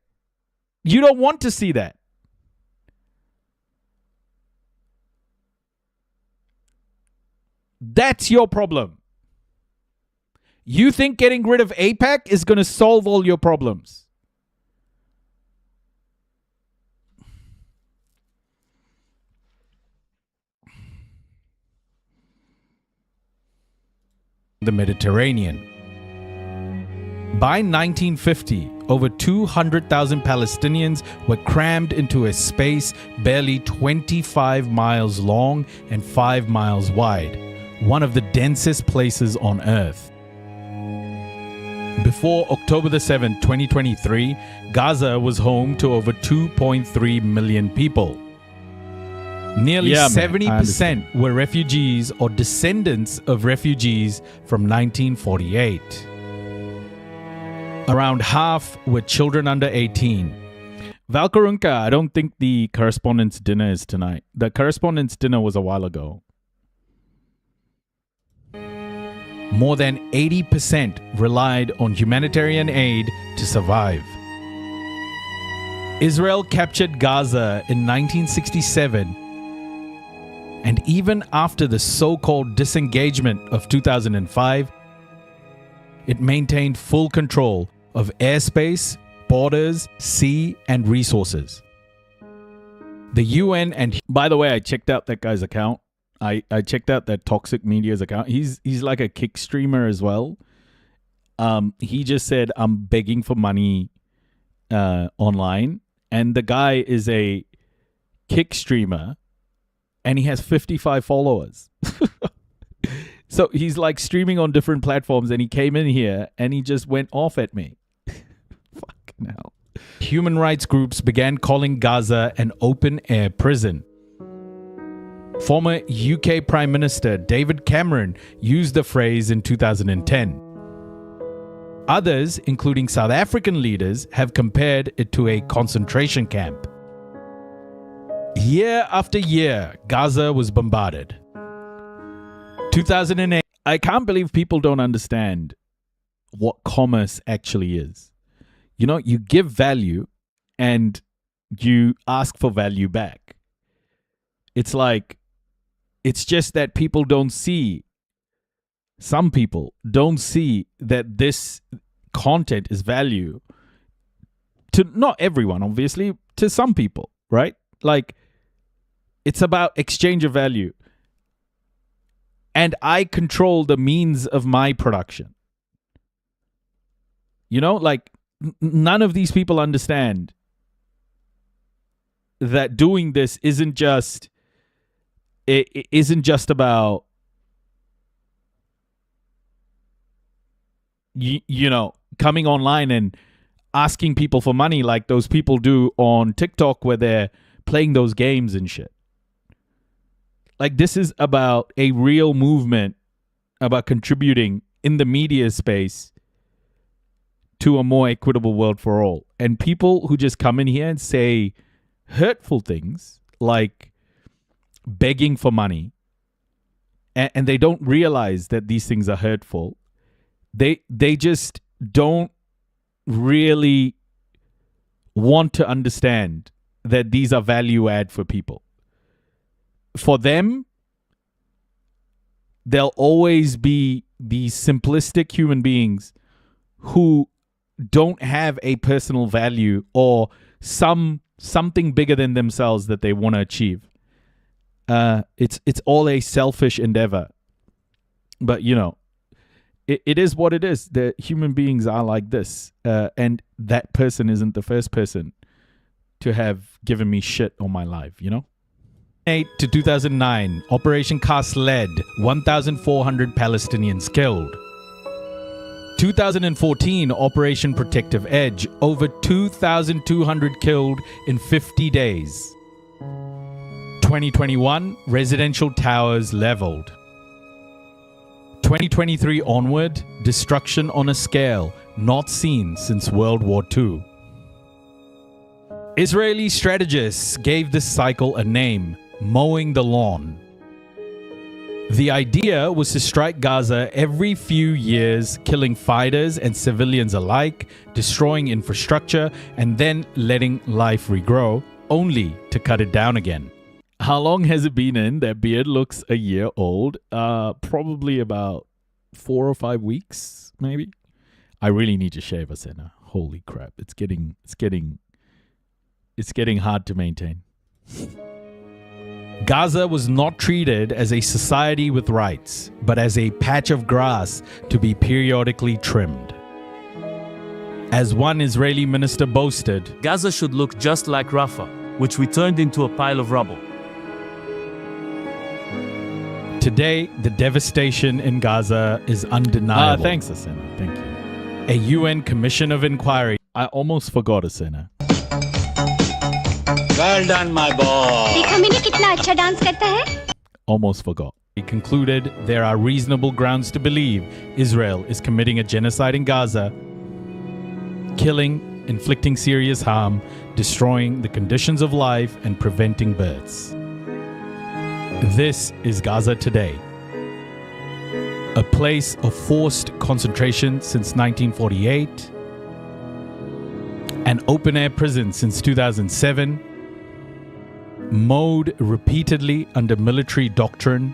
You don't want to see that. That's your problem. You think getting rid of AIPAC is going to solve all your problems. The Mediterranean. By 1950, over 200,000 Palestinians were crammed into a space barely 25 miles long and 5 miles wide, one of the densest places on Earth. Before October the 7th, 2023, Gaza was home to over 2.3 million people. Nearly 70% were refugees or descendants of refugees from 1948. Around half were children under 18. Valkarunka, I don't think the correspondence dinner is tonight. The correspondence dinner was a while ago. More than 80% relied on humanitarian aid to survive. Israel captured Gaza in 1967, and even after the so-called disengagement of 2005, it maintained full control of airspace, borders, sea, and resources. The UN and... By the way, I checked out that guy's account. I checked out that Toxic Media's account. He's like a kick streamer as well. He just said, I'm begging for money online. And the guy is a kick streamer. And he has 55 followers. So he's like streaming on different platforms. And he came in here and he just went off at me. Fucking hell. Human rights groups began calling Gaza an open-air prison. Former UK Prime Minister David Cameron used the phrase in 2010. Others, including South African leaders, have compared it to a concentration camp. Year after year, Gaza was bombarded. 2008, I can't believe people don't understand what commerce actually is. You know, you give value and you ask for value back. It's like, it's just that people don't see, some people don't see that this content is value to not everyone, obviously, to some people, right? Like, it's about exchange of value. And I control the means of my production. You know, like, none of these people understand that doing this isn't just... It isn't just about, you know, coming online and asking people for money like those people do on TikTok where they're playing those games and shit. Like, this is about a real movement about contributing in the media space to a more equitable world for all. And people who just come in here and say hurtful things like begging for money, and they don't realize that these things are hurtful. They just don't really want to understand that these are value add for people. For them, they'll always be these simplistic human beings who don't have a personal value or some something bigger than themselves that they want to achieve. It's all a selfish endeavor. But, you know, it is what it is. The human beings are like this. And that person isn't the first person to have given me shit all my life, you know? 2008 to 2009, Operation Cast Lead, 1,400 Palestinians killed. 2014, Operation Protective Edge, over 2,200 killed in 50 days. 2021, residential towers leveled. 2023 onward, destruction on a scale not seen since World War II. Israeli strategists gave this cycle a name, mowing the lawn. The idea was to strike Gaza every few years, killing fighters and civilians alike, destroying infrastructure, and then letting life regrow, only to cut it down again. How long has it been in? That beard looks a year old. Probably about 4 or 5 weeks, maybe. I really need to shave, Asena. Holy crap. It's getting hard to maintain. Gaza was not treated as a society with rights, but as a patch of grass to be periodically trimmed. As one Israeli minister boasted, Gaza should look just like Rafah, which we turned into a pile of rubble. Today, the devastation in Gaza is undeniable. Thanks, Asena. Thank you. A UN Commission of Inquiry. I almost forgot, Asena. Well done, my boy. Almost forgot. He concluded there are reasonable grounds to believe Israel is committing a genocide in Gaza, killing, inflicting serious harm, destroying the conditions of life, and preventing births. This is Gaza today. A place of forced concentration since 1948, an open-air prison since 2007, mowed repeatedly under military doctrine,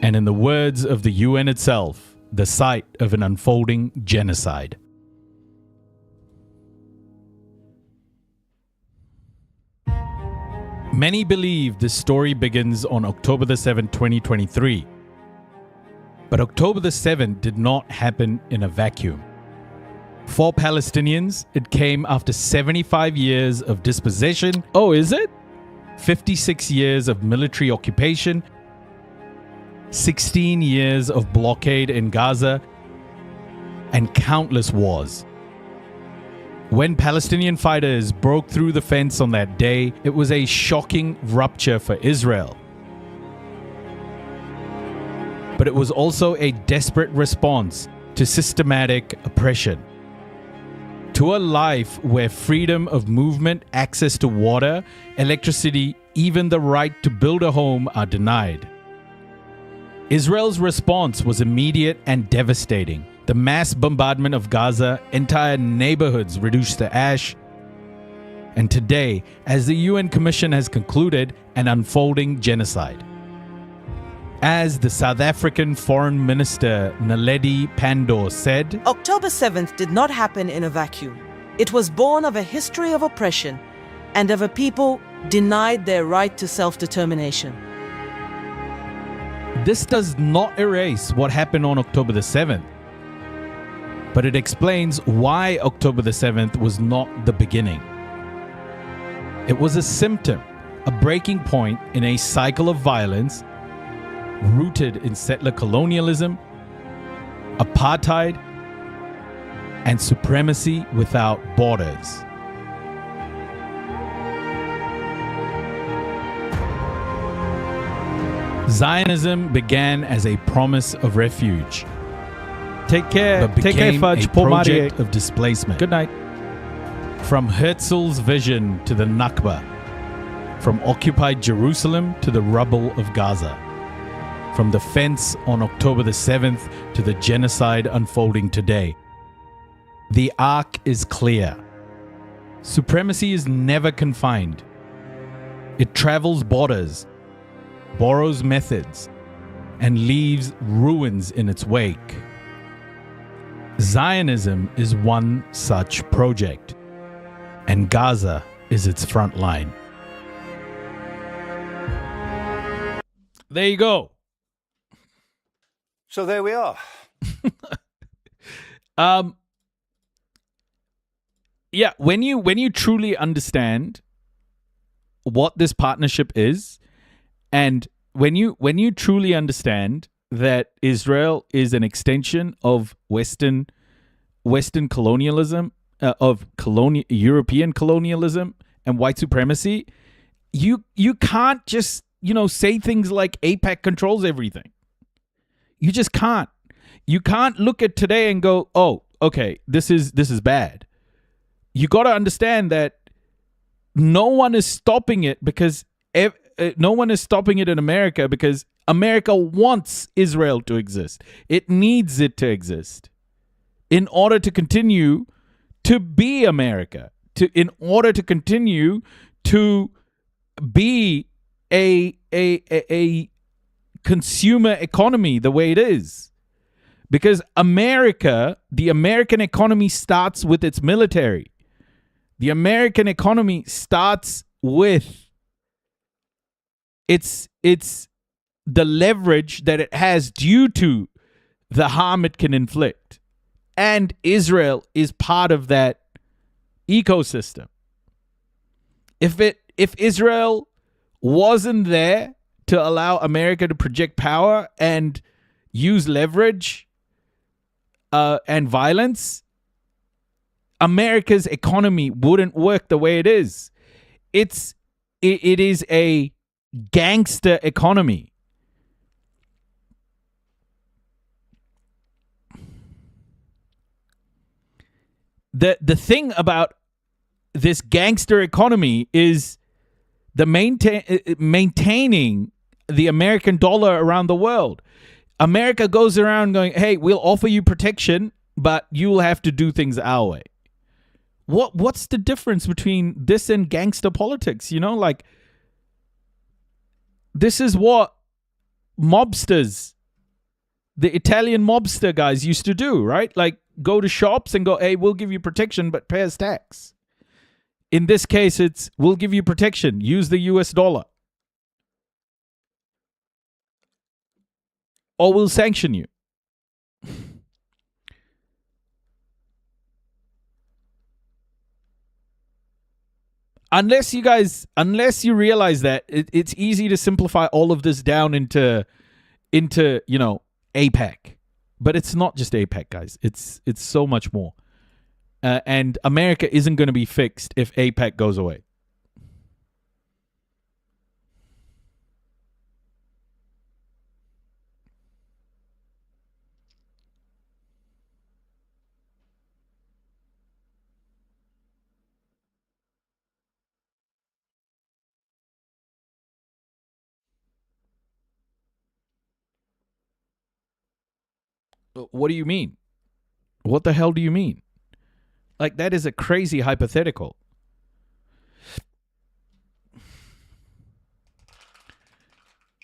and in the words of the UN itself, the site of an unfolding genocide. Many believe this story begins on October the 7th, 2023. But October the 7th did not happen in a vacuum. For Palestinians, it came after 75 years of dispossession. Oh, is it? 56 years of military occupation, 16 years of blockade in Gaza, and countless wars. When Palestinian fighters broke through the fence on that day, it was a shocking rupture for Israel. But it was also a desperate response to systematic oppression. To a life where freedom of movement, access to water, electricity, even the right to build a home are denied. Israel's response was immediate and devastating. The mass bombardment of Gaza, entire neighborhoods reduced to ash. And today, as the UN Commission has concluded, an unfolding genocide. As the South African Foreign Minister Naledi Pandor said, October 7th did not happen in a vacuum. It was born of a history of oppression and of a people denied their right to self-determination. This does not erase what happened on October the 7th, but it explains why October the 7th was not the beginning. It was a symptom, a breaking point in a cycle of violence rooted in settler colonialism, apartheid, and supremacy without borders. Zionism began as a promise of refuge. Take care. But became a project of displacement. Good night. From Herzl's vision to the Nakba. From occupied Jerusalem to the rubble of Gaza. From the fence on October the 7th to the genocide unfolding today. The arc is clear. Supremacy is never confined. It travels borders, borrows methods, and leaves ruins in its wake. Zionism is one such project, and Gaza is its front line. There you go. So there we are. Yeah, when you truly understand what this partnership is, and when you truly understand that Israel is an extension of Western colonialism, European colonialism and white supremacy, you can't just say things like AIPAC controls everything. You just can't. You can't look at today and go, oh, okay, this is bad. You got to understand that no one is stopping it because no one is stopping it in America because America wants Israel to exist. It needs it to exist in order to continue to be America, in order to continue to be a consumer economy the way it is. Because America, the American economy starts with its military. The American economy starts with its the leverage that it has due to the harm it can inflict. And Israel is part of that ecosystem. If Israel wasn't there to allow America to project power and use leverage and violence, America's economy wouldn't work the way it is. It is a gangster economy. The thing about this gangster economy is the maintaining the American dollar around the world. America goes around going, hey, we'll offer you protection, but you'll have to do things our way. What's the difference between this and gangster politics? This is what mobsters, the Italian mobster guys used to do, right? Like go to shops and go, hey, we'll give you protection, but pay us tax. In this case, it's we'll give you protection, use the US dollar. Or we'll sanction you. Unless you realize that it's easy to simplify all of this down into AIPAC. But it's not just AIPAC, guys. It's so much more. And America isn't going to be fixed if AIPAC goes away. What do you mean? What the hell do you mean? Like, that is a crazy hypothetical.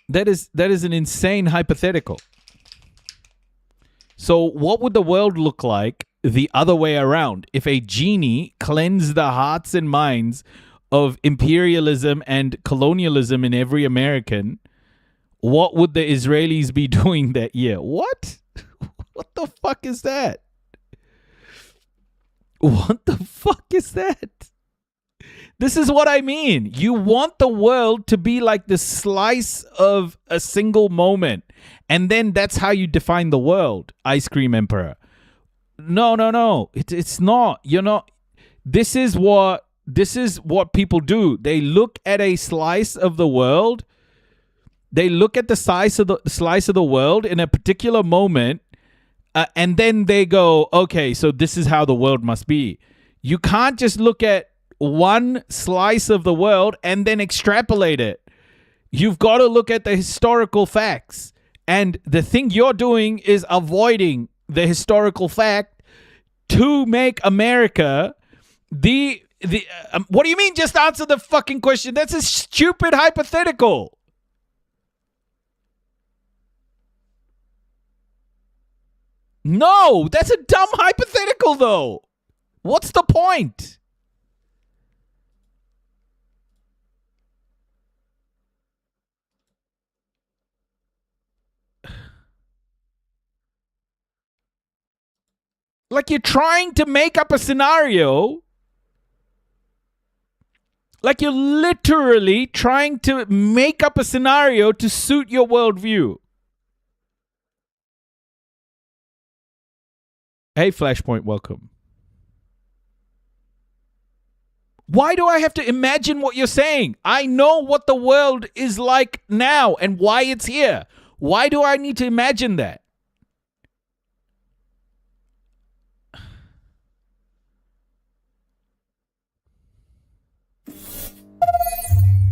That is an insane hypothetical. So what would the world look like the other way around if a genie cleansed the hearts and minds of imperialism and colonialism in every American? What would the Israelis be doing that year? What? What the fuck is that? What the fuck is that? This is what I mean. You want the world to be like the slice of a single moment. And then that's how you define the world, Ice Cream Emperor. No. It's not. You're not. This is what people do. They look at a slice of the world. They look at the slice of the world in a particular moment. And then they go, okay, so this is how the world must be. You can't just look at one slice of the world and then extrapolate it. You've got to look at the historical facts. And the thing you're doing is avoiding the historical fact to make America the what do you mean just answer the fucking question? That's a stupid hypothetical. No, that's a dumb hypothetical, though. What's the point? Like you're trying to make up a scenario. Like you're literally trying to make up a scenario to suit your worldview. Hey, Flashpoint, welcome. Why do I have to imagine what you're saying? I know what the world is like now and why it's here. Why do I need to imagine that?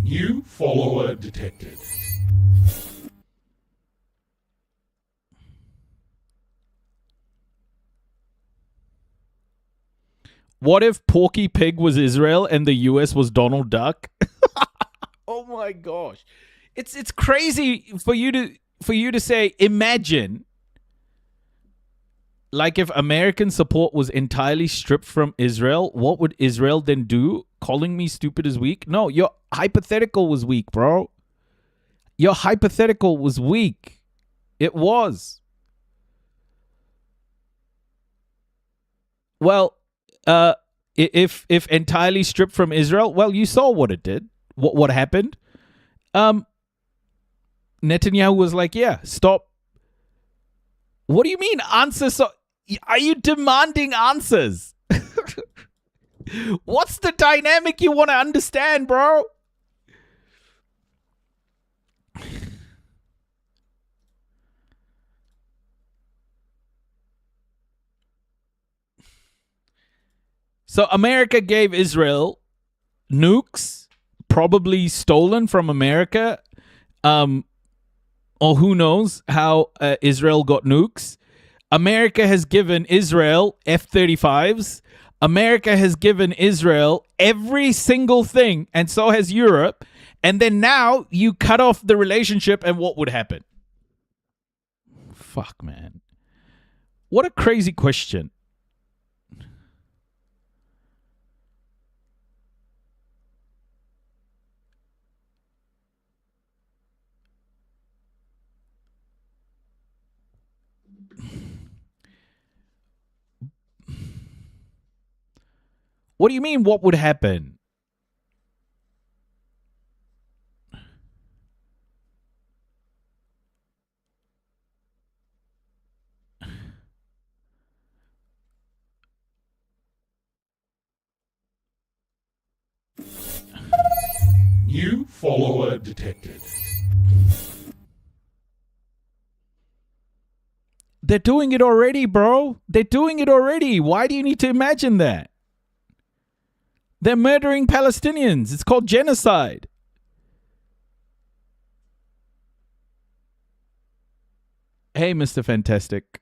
New follower detected. What if Porky Pig was Israel and the US was Donald Duck? Oh my gosh. It's crazy for you to say imagine, like if American support was entirely stripped from Israel, what would Israel then do? Calling me stupid is weak? No, your hypothetical was weak, bro. Your hypothetical was weak. It was. Well, if entirely stripped from Israel, well, you saw what it did. What happened? Netanyahu was like, yeah, stop. What do you mean answers? Are you demanding answers? What's the dynamic you want to understand, bro? So America gave Israel nukes, probably stolen from America, or who knows how Israel got nukes. America has given Israel F-35s. America has given Israel every single thing, and so has Europe. And then now you cut off the relationship, and what would happen? Fuck, man. What a crazy question. What do you mean, what would happen? New follower detected. They're doing it already, bro. They're doing it already. Why do you need to imagine that? They're murdering Palestinians. It's called genocide. Hey, Mr. Fantastic.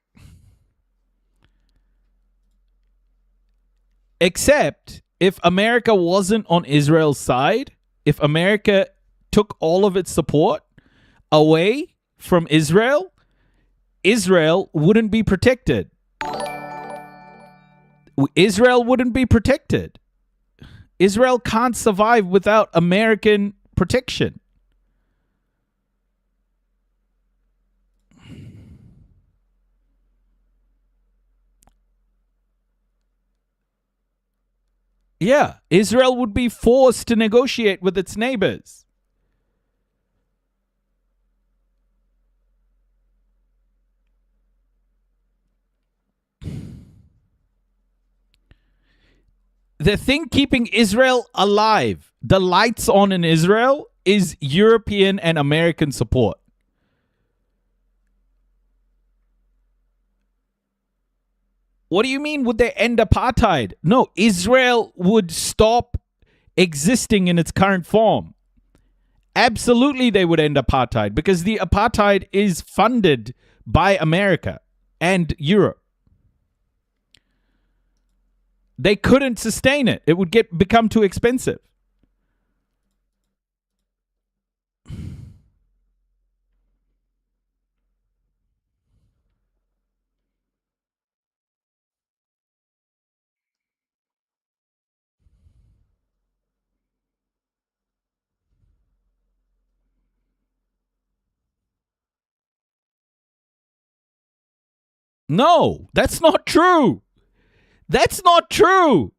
Except if America wasn't on Israel's side, if America took all of its support away from Israel, Israel wouldn't be protected. Israel wouldn't be protected. Israel can't survive without American protection. Yeah, Israel would be forced to negotiate with its neighbors. The thing keeping Israel alive, the lights on in Israel, is European and American support. What do you mean would they end apartheid? No, Israel would stop existing in its current form. Absolutely they would end apartheid because the apartheid is funded by America and Europe. They couldn't sustain it. It would become too expensive. No, that's not true. That's not true.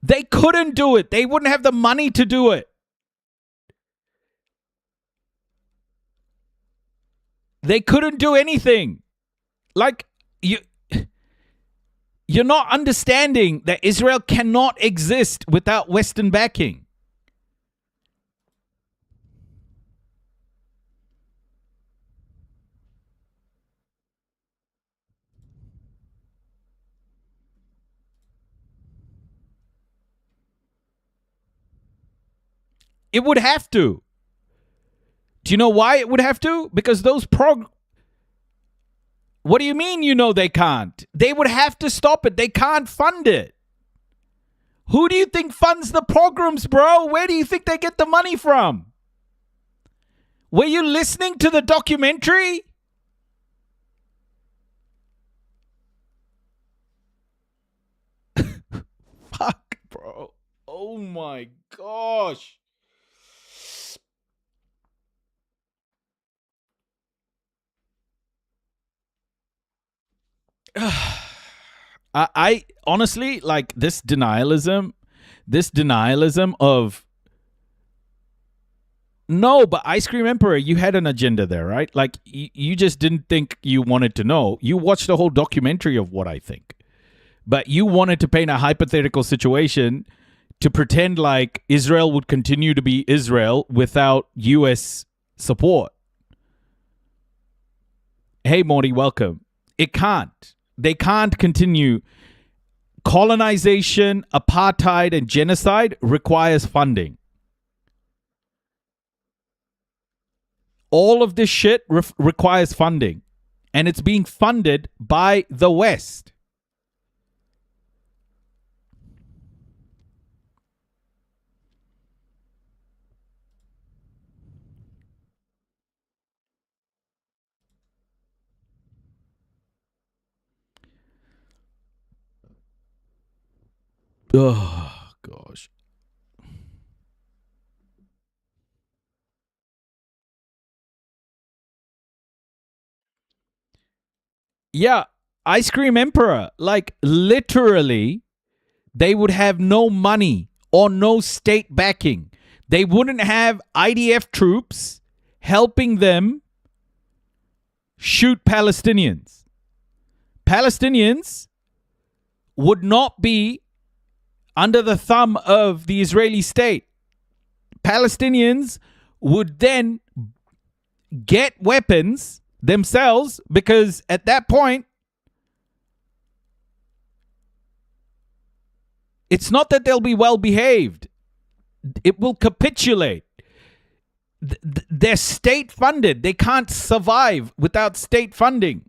They couldn't do it. They wouldn't have the money to do it. They couldn't do anything. Like, you're not understanding that Israel cannot exist without Western backing. It would have to. Do you know why it would have to? Because those What do you mean you know they can't? They would have to stop it. They can't fund it. Who do you think funds the programs, bro? Where do you think they get the money from? Were you listening to the documentary? Fuck, bro. Oh my gosh. I honestly, like, this denialism of, no, but Ice Cream Emperor, you had an agenda there, right? Like, you just didn't think you wanted to know. You watched the whole documentary of what I think, but you wanted to paint a hypothetical situation to pretend like Israel would continue to be Israel without U.S. support. Hey, Morty, welcome. It can't. They can't continue. Colonization, apartheid, and genocide requires funding. All of this shit requires funding. And it's being funded by the West. Oh, gosh. Yeah, Ice Cream Emperor. Like, literally, they would have no money or no state backing. They wouldn't have IDF troops helping them shoot Palestinians. Palestinians would not be under the thumb of the Israeli state. Palestinians would then get weapons themselves, because at that point, it's not that they'll be well behaved. It will capitulate. They're state funded. They can't survive without state funding.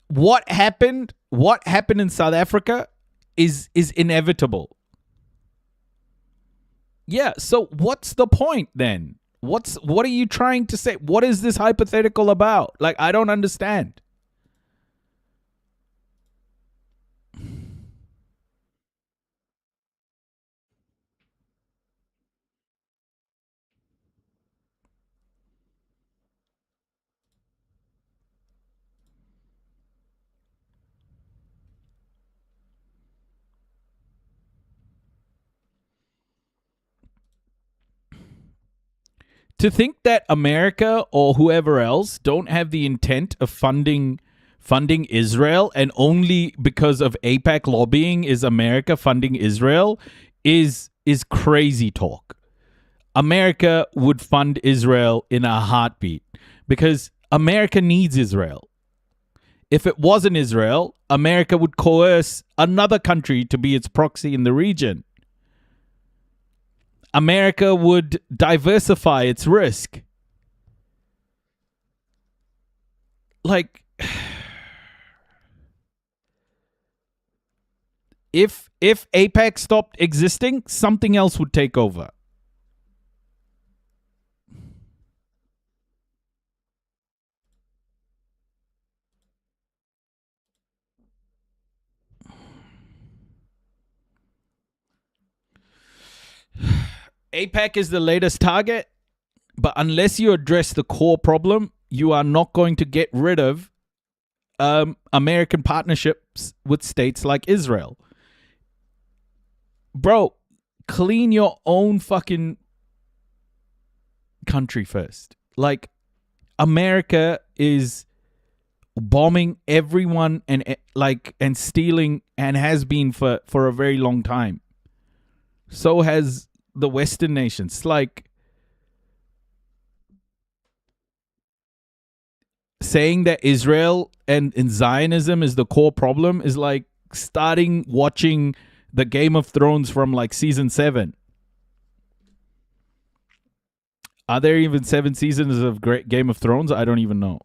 What happened in South Africa is inevitable. Yeah, so what's the point then? What are you trying to say? What is this hypothetical about? Like, I don't understand. To think that America or whoever else don't have the intent of funding Israel, and only because of AIPAC lobbying is America funding Israel is crazy talk. America would fund Israel in a heartbeat because America needs Israel. If it wasn't Israel, America would coerce another country to be its proxy in the region. America would diversify its risk. Like, if AIPAC stopped existing, something else would take over. AIPAC is the latest target, but unless you address the core problem, you are not going to get rid of American partnerships with states like Israel. Bro, clean your own fucking country first. Like, America is bombing everyone and stealing, and has been for a very long time. So has the Western nations. Like, saying that Israel and Zionism is the core problem is like starting watching the Game of Thrones from like season 7. Are there even 7 seasons of Game of Thrones? I don't even know.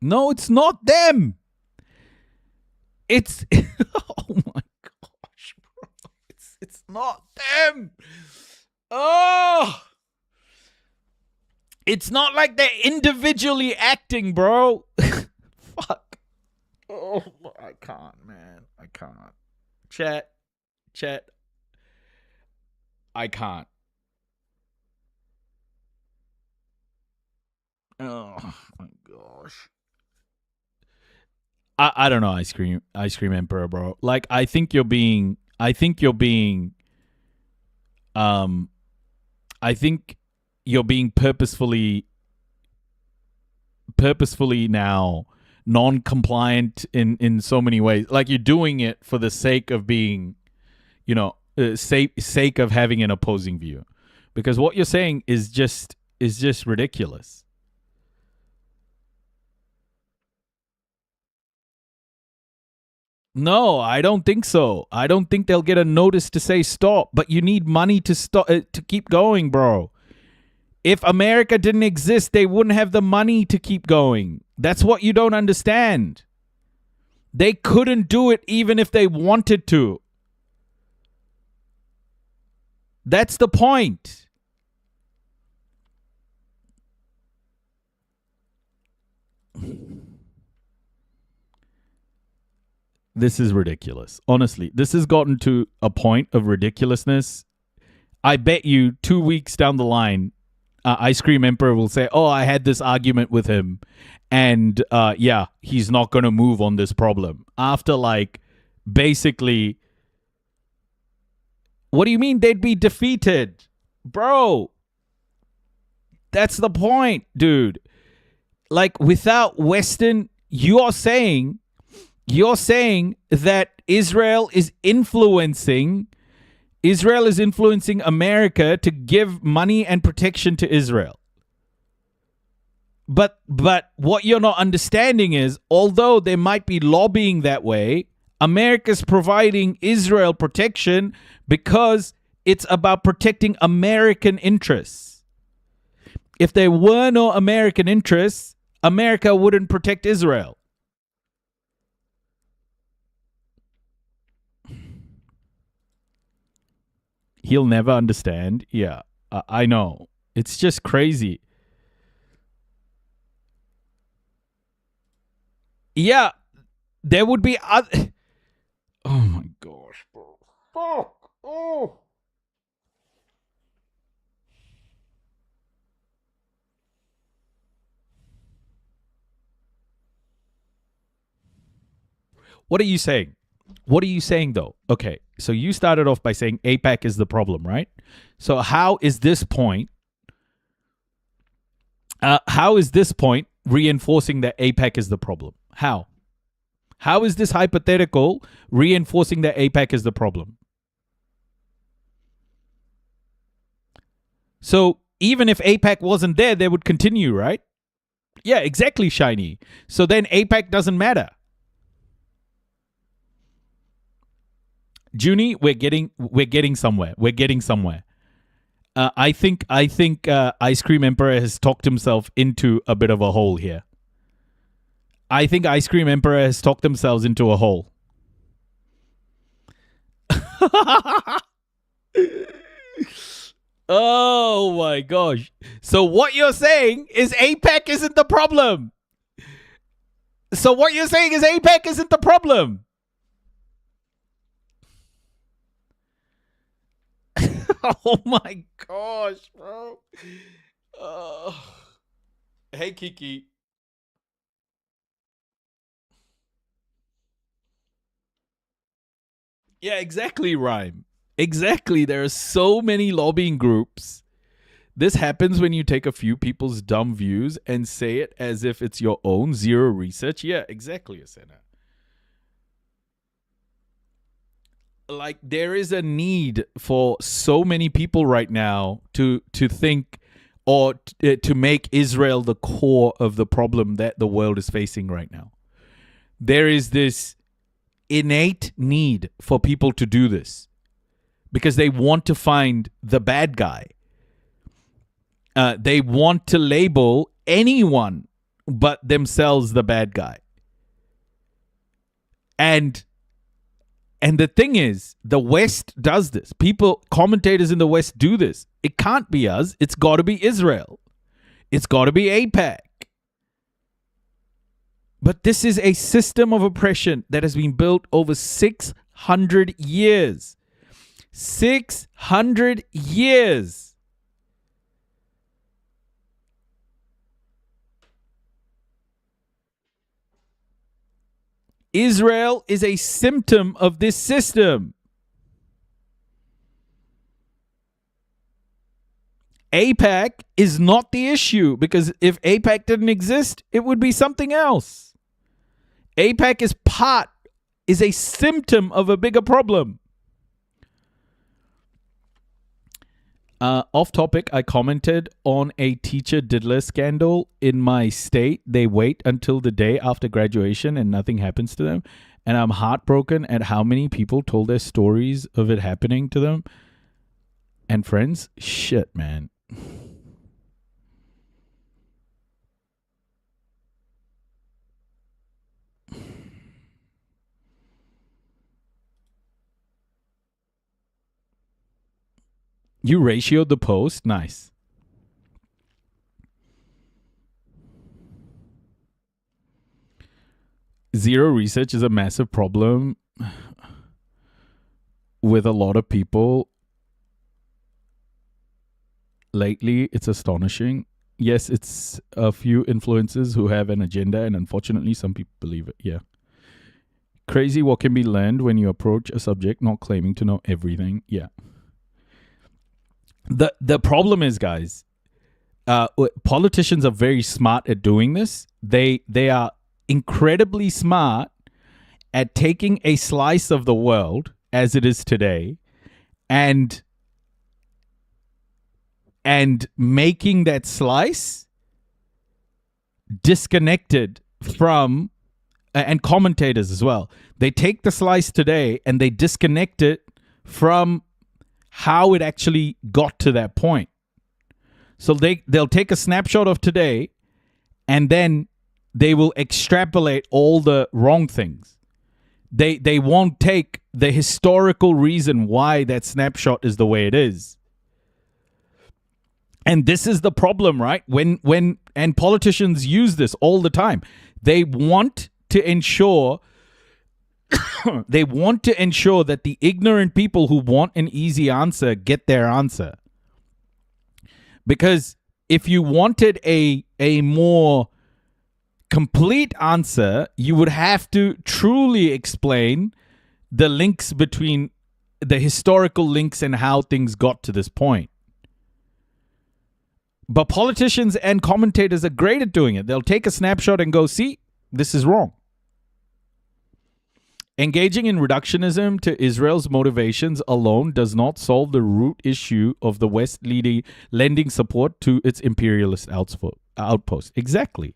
No, it's not them. It's oh my gosh, bro. It's not them. Oh, it's not like they're individually acting, bro. Fuck. Oh, I can't, man. I can't. Chat. I can't. Oh my gosh. I don't know, Ice Cream Emperor, bro. Like, I think you're being purposefully now non-compliant in so many ways. Like, you're doing it for the sake of being, sake of having an opposing view, because what you're saying is just ridiculous. No, I don't think so. I don't think they'll get a notice to say stop, but you need money to stop to keep going, bro. If America didn't exist, they wouldn't have the money to keep going. That's what you don't understand. They couldn't do it even if they wanted to. That's the point. This is ridiculous. Honestly, this has gotten to a point of ridiculousness. I bet you 2 weeks down the line, Ice Cream Emperor will say, oh, I had this argument with him, and yeah, he's not going to move on this problem. After, like, basically, what do you mean they'd be defeated? Bro, that's the point, dude. Like, without Western, you're saying that Israel is influencing America to give money and protection to Israel. But what you're not understanding is, although they might be lobbying that way, America's providing Israel protection because it's about protecting American interests. If there were no American interests, America wouldn't protect Israel. He'll never understand. Yeah, I know. It's just crazy. Yeah, there would be other... Oh my gosh, bro. Fuck. Oh. What are you saying? What are you saying, though? Okay, so you started off by saying AIPAC is the problem, right? So how is this point reinforcing that AIPAC is the problem? How? How is this hypothetical reinforcing that AIPAC is the problem? So even if AIPAC wasn't there, they would continue, right? Yeah, exactly, Shiny. So then AIPAC doesn't matter. Junie, we're getting somewhere. We're getting somewhere. I think Ice Cream Emperor has talked himself into a bit of a hole here. I think Ice Cream Emperor has talked themselves into a hole. Oh my gosh. So what you're saying is AIPAC isn't the problem. So what you're saying is AIPAC isn't the problem. Oh my gosh, bro. Hey, Kiki. Yeah, exactly, Rhyme. Exactly. There are so many lobbying groups. This happens when you take a few people's dumb views and say it as if it's your own, zero research. Yeah, exactly, Asena. Like, there is a need for so many people right now to think or to make Israel the core of the problem that the world is facing right now. There is this innate need for people to do this because they want to find the bad guy. They want to label anyone but themselves the bad guy. And the thing is, the West does this. Commentators in the West do this. It can't be us. It's got to be Israel. It's got to be AIPAC. But this is a system of oppression that has been built over 600 years. 600 years. Israel is a symptom of this system. AIPAC is not the issue, because if AIPAC didn't exist, it would be something else. AIPAC is a symptom of a bigger problem. Off topic, I commented on a teacher diddler scandal in my state. They wait until the day after graduation and nothing happens to them. And I'm heartbroken at how many people told their stories of it happening to them. And friends, shit, man. You ratioed the post? Nice. Zero research is a massive problem with a lot of people. Lately, it's astonishing. Yes, it's a few influencers who have an agenda, and unfortunately, some people believe it. Yeah. Crazy what can be learned when you approach a subject not claiming to know everything. Yeah. The problem is, guys, politicians are very smart at doing this. They are incredibly smart at taking a slice of the world as it is today and making that slice disconnected from, and commentators as well. They take the slice today and they disconnect it from how it actually got to that point. So they'll take a snapshot of today and then they will extrapolate all the wrong things. They won't take the historical reason why that snapshot is the way it is. And this is the problem, right? And politicians use this all the time. They want to ensure that the ignorant people who want an easy answer get their answer. Because if you wanted a more complete answer, you would have to truly explain the links between the historical links and how things got to this point. But politicians and commentators are great at doing it. They'll take a snapshot and go, see, this is wrong. Engaging in reductionism to Israel's motivations alone does not solve the root issue of the West lending support to its imperialist outpost. Exactly.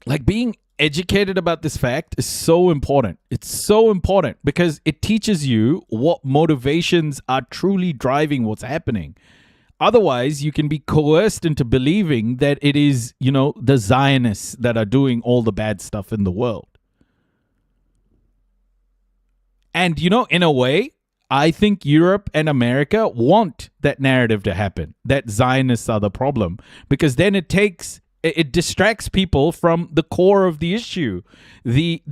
Like, being educated about this fact is so important. It's so important because it teaches you what motivations are truly driving what's happening. Otherwise, you can be coerced into believing that it is, the Zionists that are doing all the bad stuff in the world. And, in a way, I think Europe and America want that narrative to happen, that Zionists are the problem, because then it distracts people from the core of the issue, the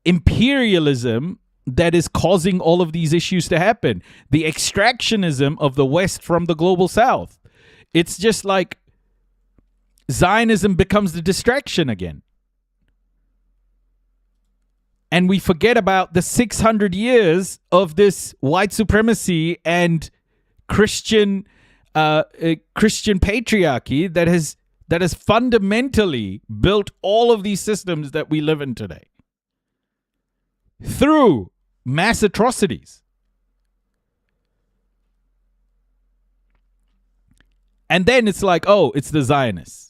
imperialism that is causing all of these issues to happen, the extractionism of the West from the global South. It's just like Zionism becomes the distraction again. And we forget about the 600 years of this white supremacy and Christian patriarchy that has fundamentally built all of these systems that we live in today through mass atrocities. And then it's like, oh, it's the Zionists.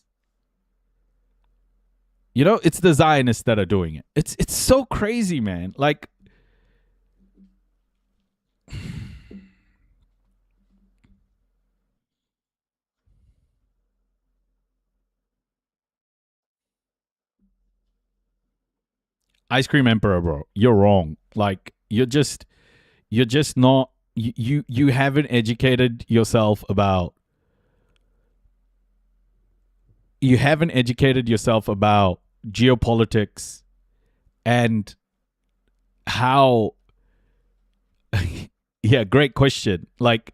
It's the Zionists that are doing it. It's so crazy, man. Like, Ice Cream Emperor, bro, you're wrong. Like, you're just not, you haven't educated yourself about geopolitics and how yeah, great question. Like,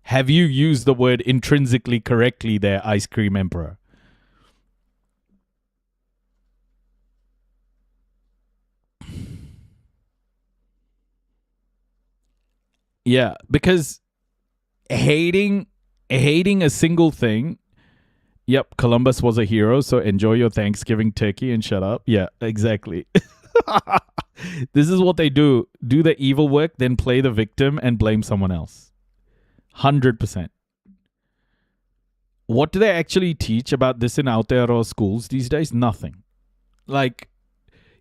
have you used the word intrinsically correctly there, Ice Cream Emperor? Yeah, because hating a single thing. Yep, Columbus was a hero, so enjoy your Thanksgiving turkey and shut up. Yeah, exactly. This is what they do. Do the evil work, then play the victim and blame someone else. 100%. What do they actually teach about this in Aotearoa schools these days? Nothing. Like,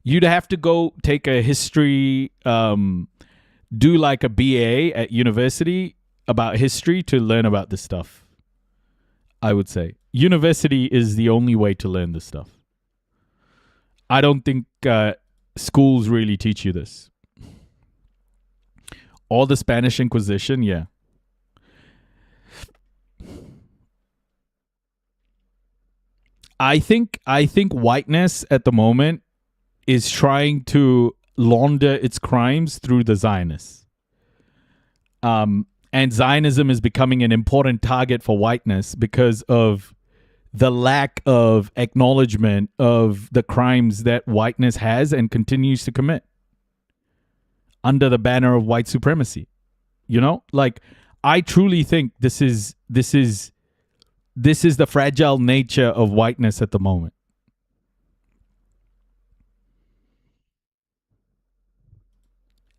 you'd have to go take a history, do like a BA at university about history to learn about this stuff, I would say. University is the only way to learn this stuff. I don't think schools really teach you this. Or the Spanish Inquisition, yeah. I think whiteness at the moment is trying to launder its crimes through the Zionists. And Zionism is becoming an important target for whiteness because of the lack of acknowledgement of the crimes that whiteness has and continues to commit under the banner of white supremacy. Like, I truly think this is the fragile nature of whiteness at the moment.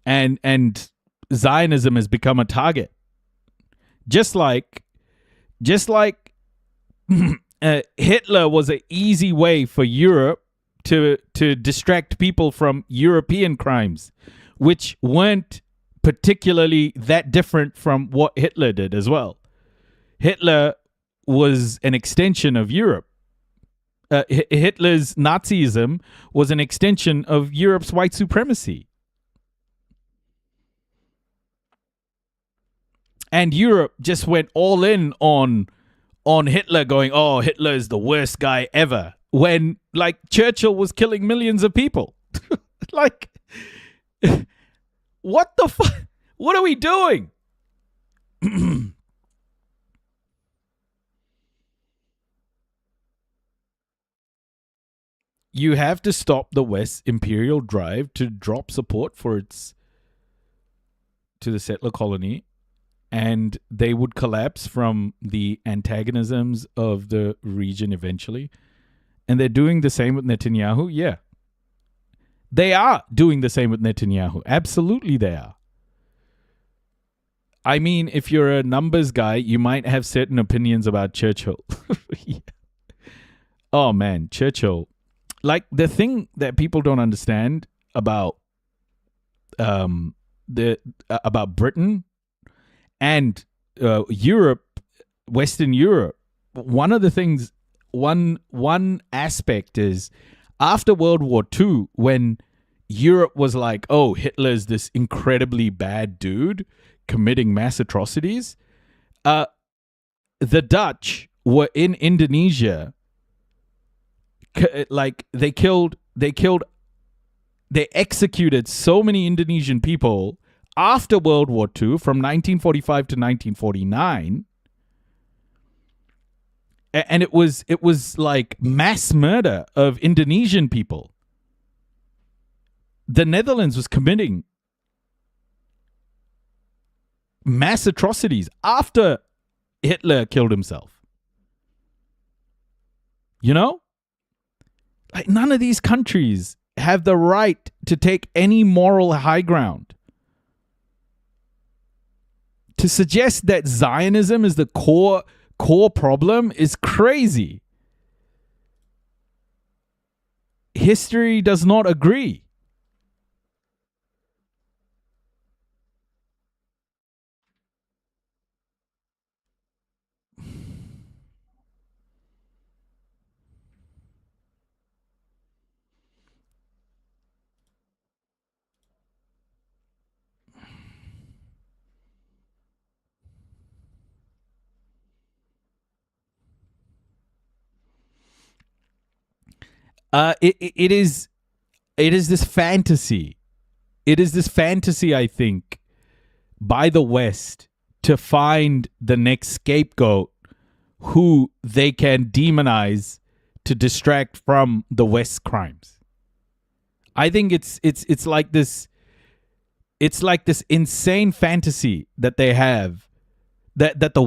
And Zionism has become a target. Just like Hitler was an easy way for Europe to distract people from European crimes, which weren't particularly that different from what Hitler did as well. Hitler was an extension of Europe. Hitler's Nazism was an extension of Europe's white supremacy. And Europe just went all in on Hitler, going, oh, Hitler is the worst guy ever, when, like, Churchill was killing millions of people. Like, what the fuck? What are we doing? You have to stop the West's imperial drive to drop support to the settler colony, and they would collapse from the antagonisms of the region eventually. And they're doing the same with Netanyahu? Yeah. They are doing the same with Netanyahu. Absolutely they are. I mean, if you're a numbers guy, you might have certain opinions about Churchill. Yeah. Oh man, Churchill. Like, the thing that people don't understand about about Britain and Europe, Western Europe, one of the things, one aspect is, after World War II, when Europe was like, oh, Hitler's this incredibly bad dude committing mass atrocities. The Dutch were in Indonesia. They executed so many Indonesian people after World War II from 1945 to 1949. And it was like mass murder of Indonesian people. The Netherlands was committing mass atrocities after Hitler killed himself. You know? Like, none of these countries have the right to take any moral high ground. To suggest that Zionism is the core problem is crazy. History does not agree. It is this fantasy. It is this fantasy, I think, by the West to find the next scapegoat who they can demonize to distract from the West's crimes. I think it's like this. It's like this insane fantasy that they have, that the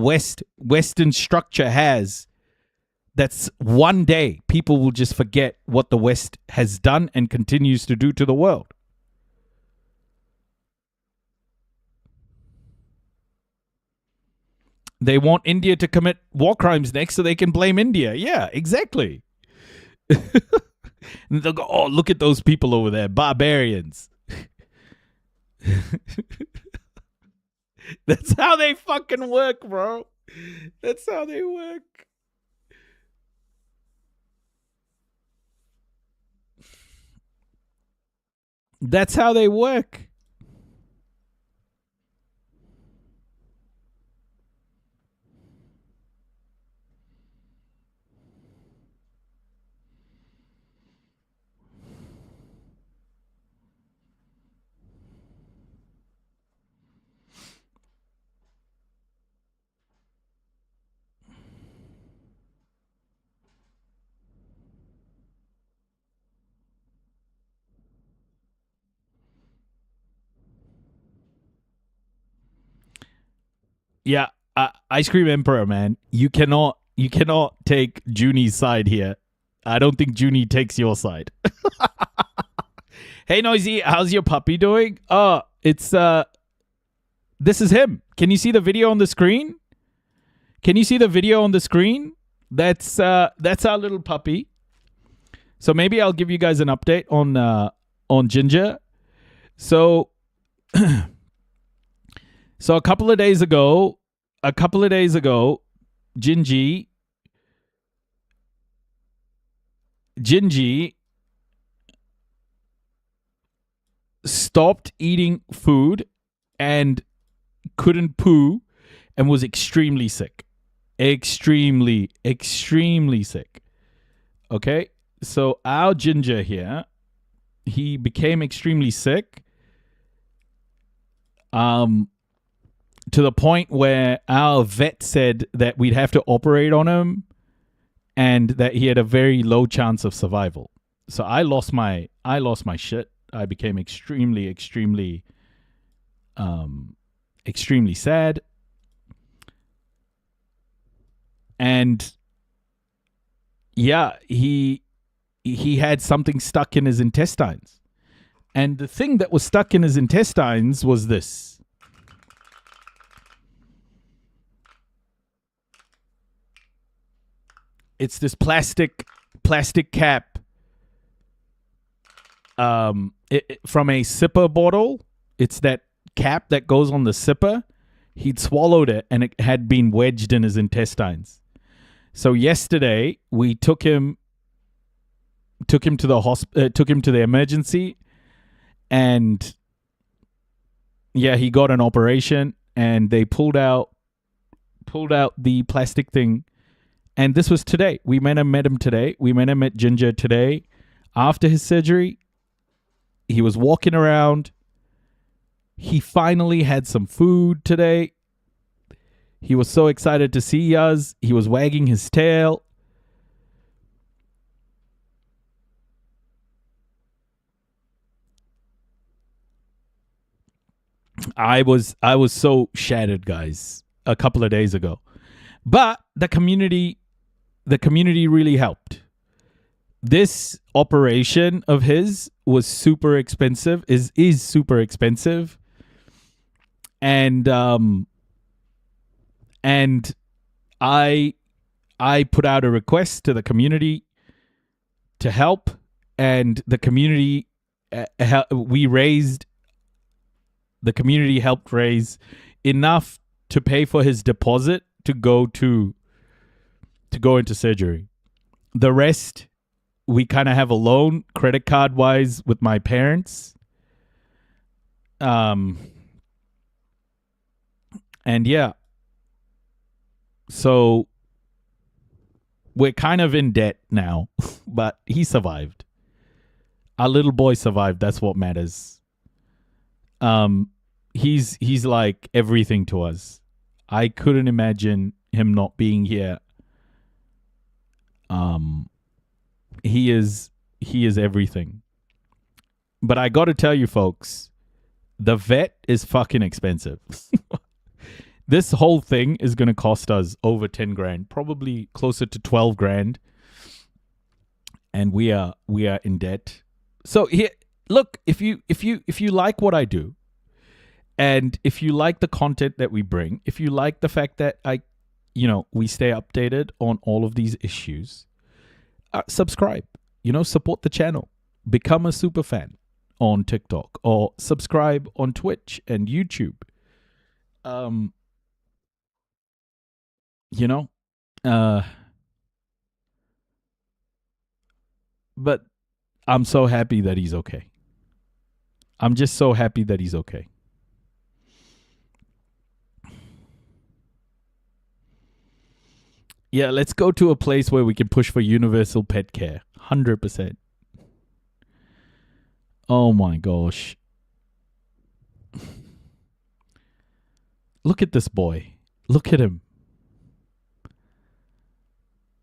Western structure has. That's one day people will just forget what the West has done and continues to do to the world. They want India to commit war crimes next so they can blame India. Yeah, exactly. And they'll go, oh, look at those people over there, barbarians. That's how they fucking work, bro. That's how they work. That's how they work. Yeah, Ice Cream Emperor, man. You cannot take Junie's side here. I don't think Junie takes your side. Hey, Noisy, how's your puppy doing? It's this is him. Can you see the video on the screen? Can you see the video on the screen? That's our little puppy. So maybe I'll give you guys an update on Ginger. So so a couple of days ago, Gingy stopped eating food and couldn't poo and was extremely sick. Extremely sick. Okay? So our Ginger here, he became extremely sick. To the point where our vet said that we'd have to operate on him and that he had a very low chance of survival. So I lost my shit. I became extremely sad. And yeah, he had something stuck in his intestines. And the thing that was stuck in his intestines was this. It's this plastic cap from a sipper bottle. It's that cap that goes on the sipper. He'd swallowed it and it had been wedged in his intestines. So yesterday we took him to the emergency, And yeah, he got an operation, and they pulled out the plastic thing. And this was today. We met him today. We met him at Ginger today. After his surgery, he was walking around. He finally had some food today. He was so excited to see us. He was wagging his tail. I was so shattered, guys, a couple of days ago. But the community really helped. This operation of his was super expensive, is super expensive. And I put out a request to the community to help, and the community the community helped raise enough to pay for his deposit to go into surgery. The rest, we kind of have a loan, credit card wise, with my parents. And yeah, so we're kind of in debt now, but he survived. Our little boy survived. That's what matters. He's like everything to us. I couldn't imagine him not being here. He is everything. But I got to tell you, folks, the vet is fucking expensive. This whole thing is going to cost us over 10 grand, probably closer to 12 grand. And we are in debt. So here, look, if you like what I do, and if you like the content that we bring, if you like the fact that we stay updated on all of these issues, subscribe, support the channel, become a super fan on TikTok, or subscribe on Twitch and YouTube. But I'm so happy that he's okay. I'm just so happy that he's okay. Yeah, let's go to a place where we can push for universal pet care. 100%. Oh my gosh. Look at this boy. Look at him.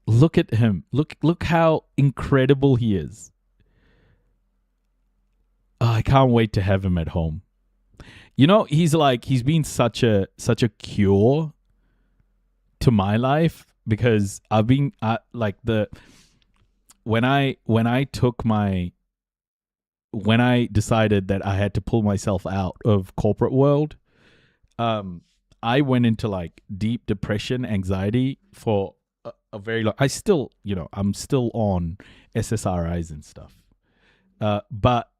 Look at him. Look how incredible he is. Oh, I can't wait to have him at home. He's been such a cure to my life, because I've been when I decided that I had to pull myself out of corporate world, I went into deep depression, anxiety for a very long. I'm still on SSRIs and stuff, but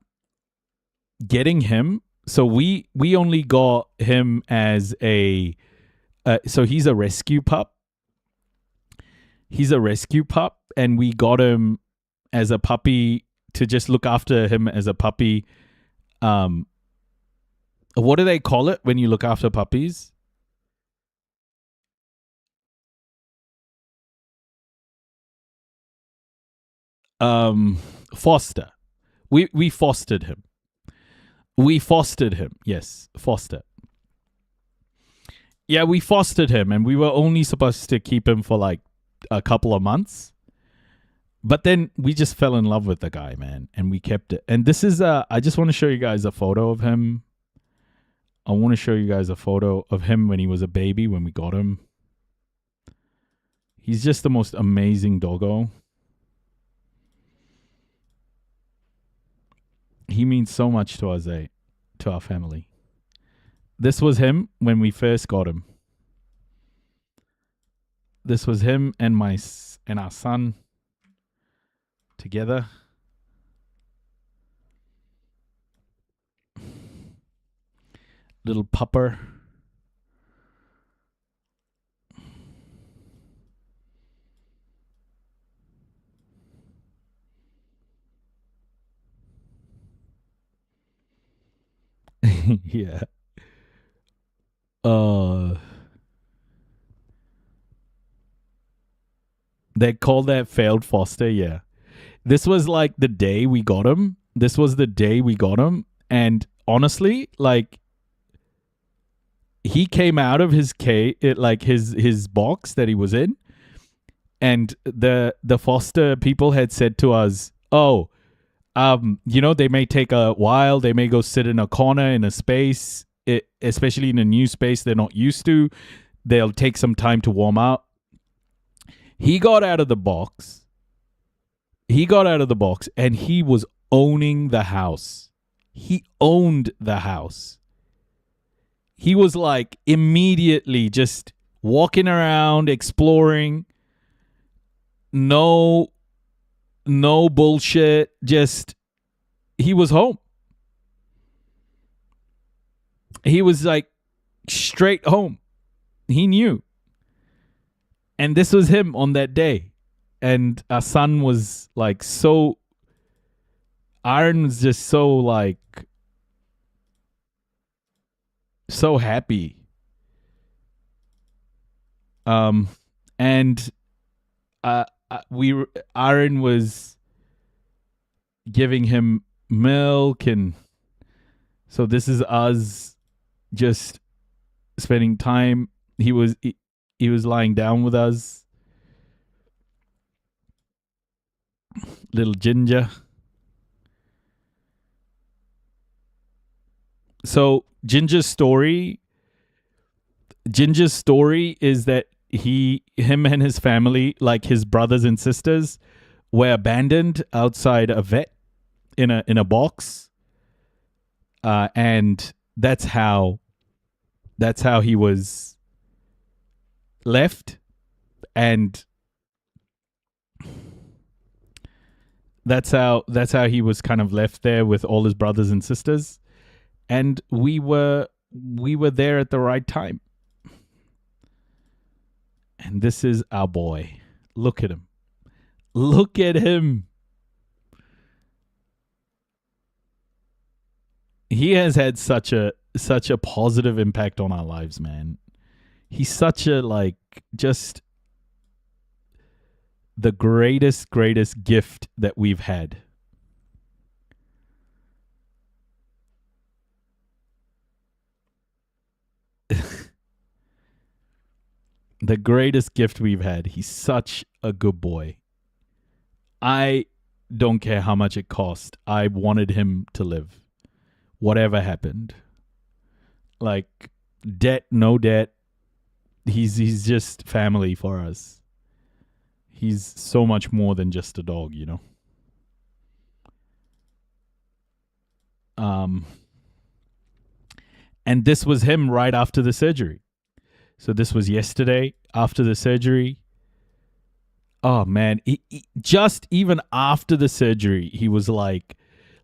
getting him. So we only got him as so he's a rescue pup. He's a rescue pup, and we got him as a puppy to just look after him as a puppy. What do they call it when you look after puppies? Foster. We fostered him. Yes, foster. Yeah, we fostered him, and we were only supposed to keep him for a couple of months. But then we just fell in love with the guy, man, and we kept it. And this is I just want to show you guys a photo of him. I want to show you guys a photo of him when he was a baby, when we got him. He's just the most amazing doggo. He means so much to us, to our family. This was him when we first got him. This was him and our son together. Little pupper. Yeah. They call that failed foster. Yeah. This was like the day we got him. This was the day we got him. And honestly, like, he came out of his his box that he was in, and the foster people had said to us, "Oh, they may take a while. They may go sit in a corner in a space, especially in a new space they're not used to. They'll take some time to warm up." He got out of the box. And he was owning the house. He owned the house. He was like immediately just walking around, exploring. No bullshit. Just, he was home. He was like straight home. He knew. And this was him on that day. And our son was like Aaron was just so happy. Aaron was giving him milk, and so this is us just spending time. He was lying down with us. Little Ginger. So Ginger's story is that him and his family, like his brothers and sisters, were abandoned outside a vet in a box. And that's how he was left, and that's how he was kind of left there with all his brothers and sisters. And we were there at the right time. And this is our boy. Look at him. Look at him. He has had such a positive impact on our lives, man. He's such a just the greatest gift that we've had. The greatest gift we've had. He's such a good boy. I don't care how much it cost. I wanted him to live. Whatever happened. Like, debt, no debt. He's just family for us. He's so much more than just a dog, you know. And this was him right after the surgery. So this was yesterday after the surgery. Oh man, he just even after the surgery, he was like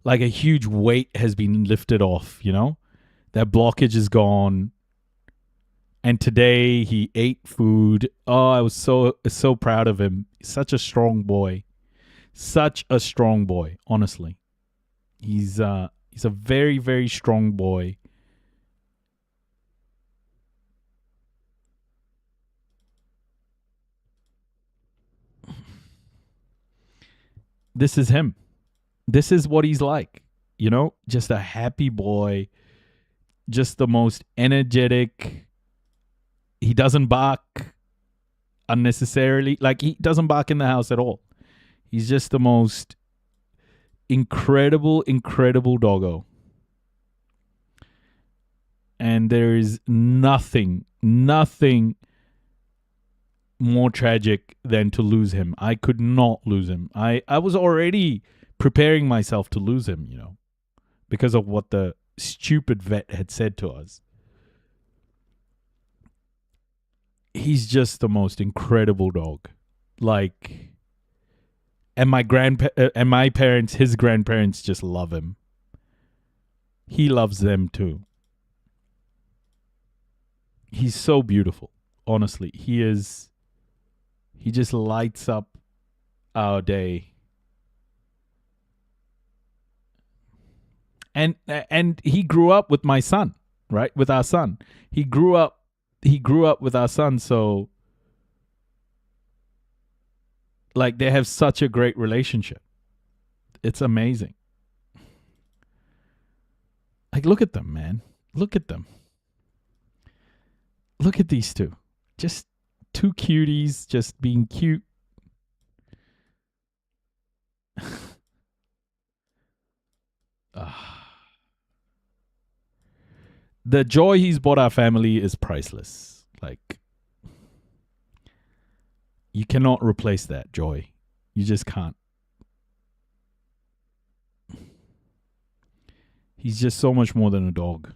a huge weight has been lifted off, you know? That blockage is gone. And today he ate food. Oh, I was so proud of him. Such a strong boy. Such a strong boy, honestly. He's a very, very strong boy. This is him. This is what he's like, you know? Just a happy boy. Just the most energetic. He doesn't bark unnecessarily. Like, he doesn't bark in the house at all. He's just the most incredible doggo. And there is nothing more tragic than to lose him. I could not lose him. I was already preparing myself to lose him, you know, because of what the stupid vet had said to us. He's just the most incredible dog. Like, and my parents, his grandparents just love him. He loves them too. He's so beautiful. Honestly, he is. He just lights up our day. And he grew up with my son, right? With our son. He grew up with our son, so like they have such a great relationship. It's amazing. Like, look at them, man. Look at them. Look at these two. Just two cuties just being cute. The joy he's brought our family is priceless. Like, you cannot replace that joy. You just can't. He's just so much more than a dog.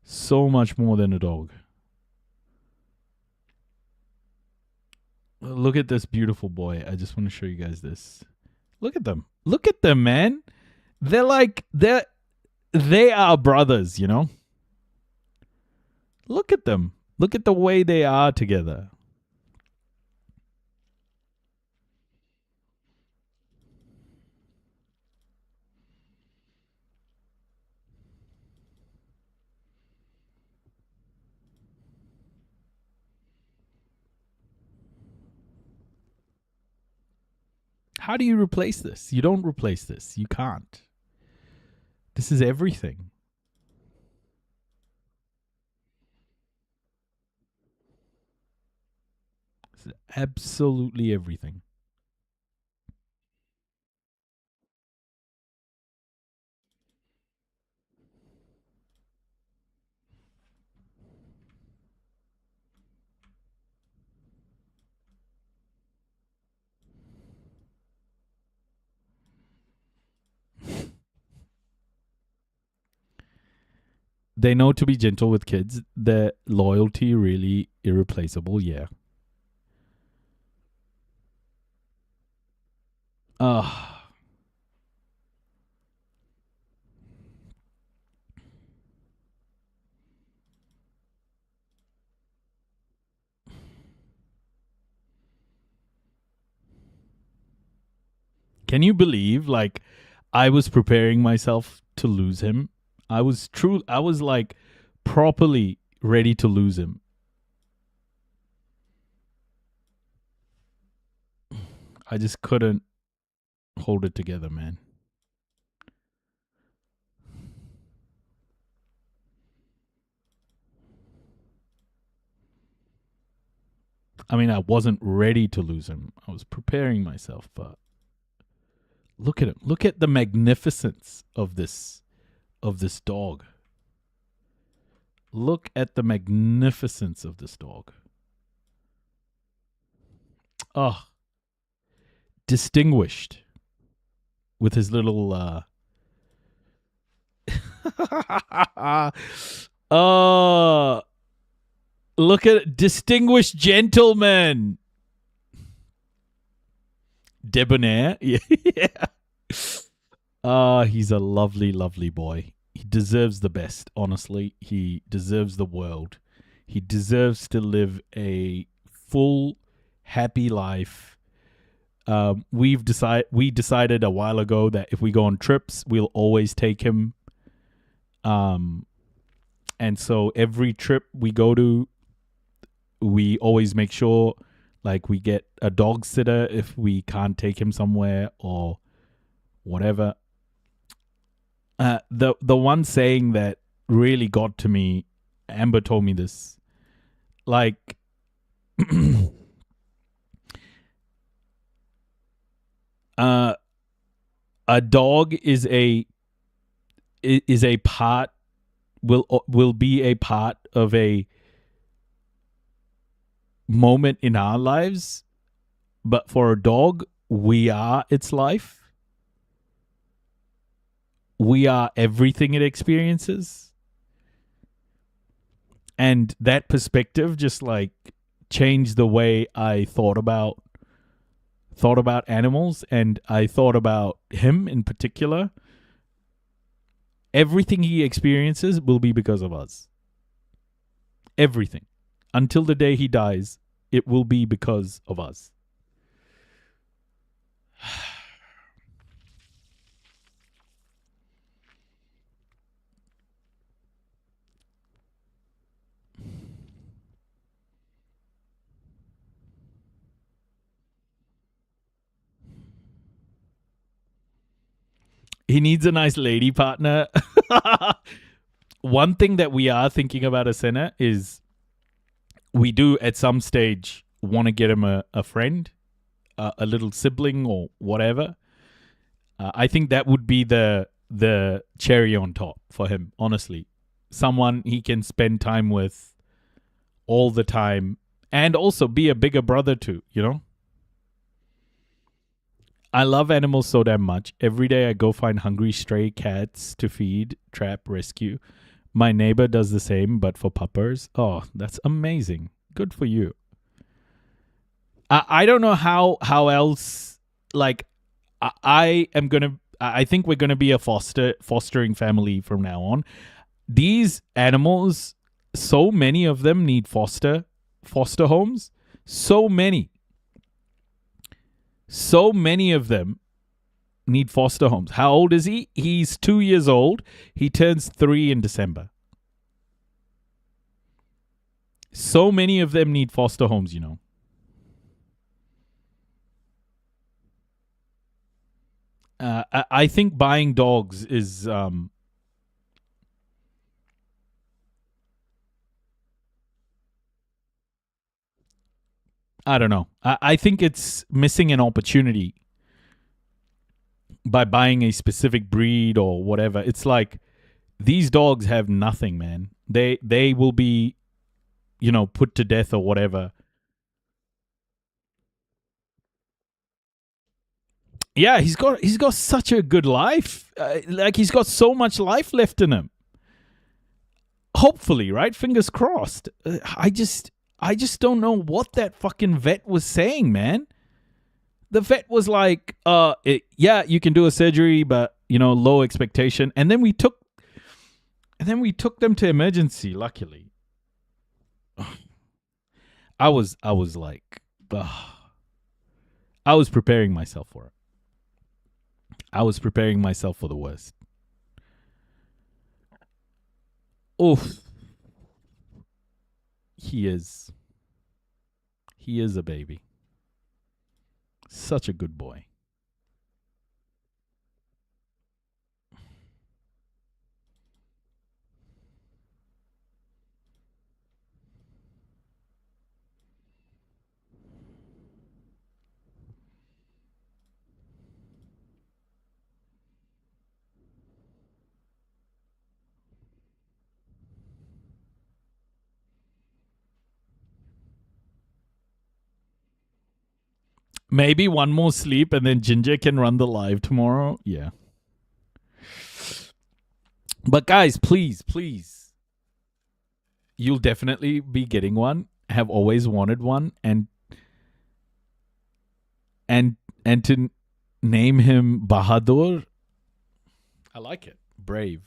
So much more than a dog. Look at this beautiful boy. I just want to show you guys this. Look at them. Look at them, man. They're like, they are brothers, you know? Look at them. Look at the way they are together. How do you replace this? You don't replace this. You can't. This is everything. This is absolutely everything. They know to be gentle with kids. Their loyalty really irreplaceable, yeah. Can you believe, like, I was preparing myself to lose him? I was like properly ready to lose him. I just couldn't hold it together, man. I mean, I wasn't ready to lose him. I was preparing myself, but look at him. Look at the magnificence of this dog. Look at the magnificence of this dog. Oh, distinguished with his little look at it. Distinguished gentleman. Debonair. Yeah. He's a lovely, lovely boy. He deserves the best, honestly. He deserves the world. He deserves to live a full, happy life. We decided a while ago that if we go on trips, we'll always take him. And so every trip we go to, we always make sure, like, we get a dog sitter if we can't take him somewhere or whatever. The one saying that really got to me, Amber told me this, like, a dog is a part, will be a part of a moment in our lives, but for a dog, we are its life. We are everything it experiences. And that perspective just like changed the way I thought about animals, and I thought about him in particular. Everything he experiences will be because of us. Everything. Until the day he dies, it will be because of us. He needs a nice lady partner. One thing that we are thinking about, Asena, is we do at some stage want to get him a friend, a little sibling or whatever. I think that would be the cherry on top for him, honestly. Someone he can spend time with all the time and also be a bigger brother to, you know? I love animals so damn much. Every day I go find hungry stray cats to feed, trap, rescue. My neighbor does the same, but for puppers. Oh, that's amazing. Good for you. I don't know how else, like, I think we're gonna be a fostering family from now on. These animals, so many of them need foster homes. So many of them need foster homes. How old is he? He's 2 years old. He turns 3 in December. So many of them need foster homes, you know. I think buying dogs is I don't know. I think it's missing an opportunity by buying a specific breed or whatever. It's like these dogs have nothing, man. They will be, you know, put to death or whatever. Yeah, he's got such a good life. Like he's got so much life left in him. Hopefully, right? Fingers crossed. I just don't know what that fucking vet was saying, man. The vet was like, yeah, you can do a surgery, but, you know, low expectation. And then we took them to emergency, luckily. I was like, I was preparing myself for it. I was preparing myself for the worst. Oof. He is a baby. Such a good boy. Maybe one more sleep and then Ginger can run the live tomorrow. Yeah. But guys, please. You'll definitely be getting one. Have always wanted one. And to name him Bahadur, I like it. Brave.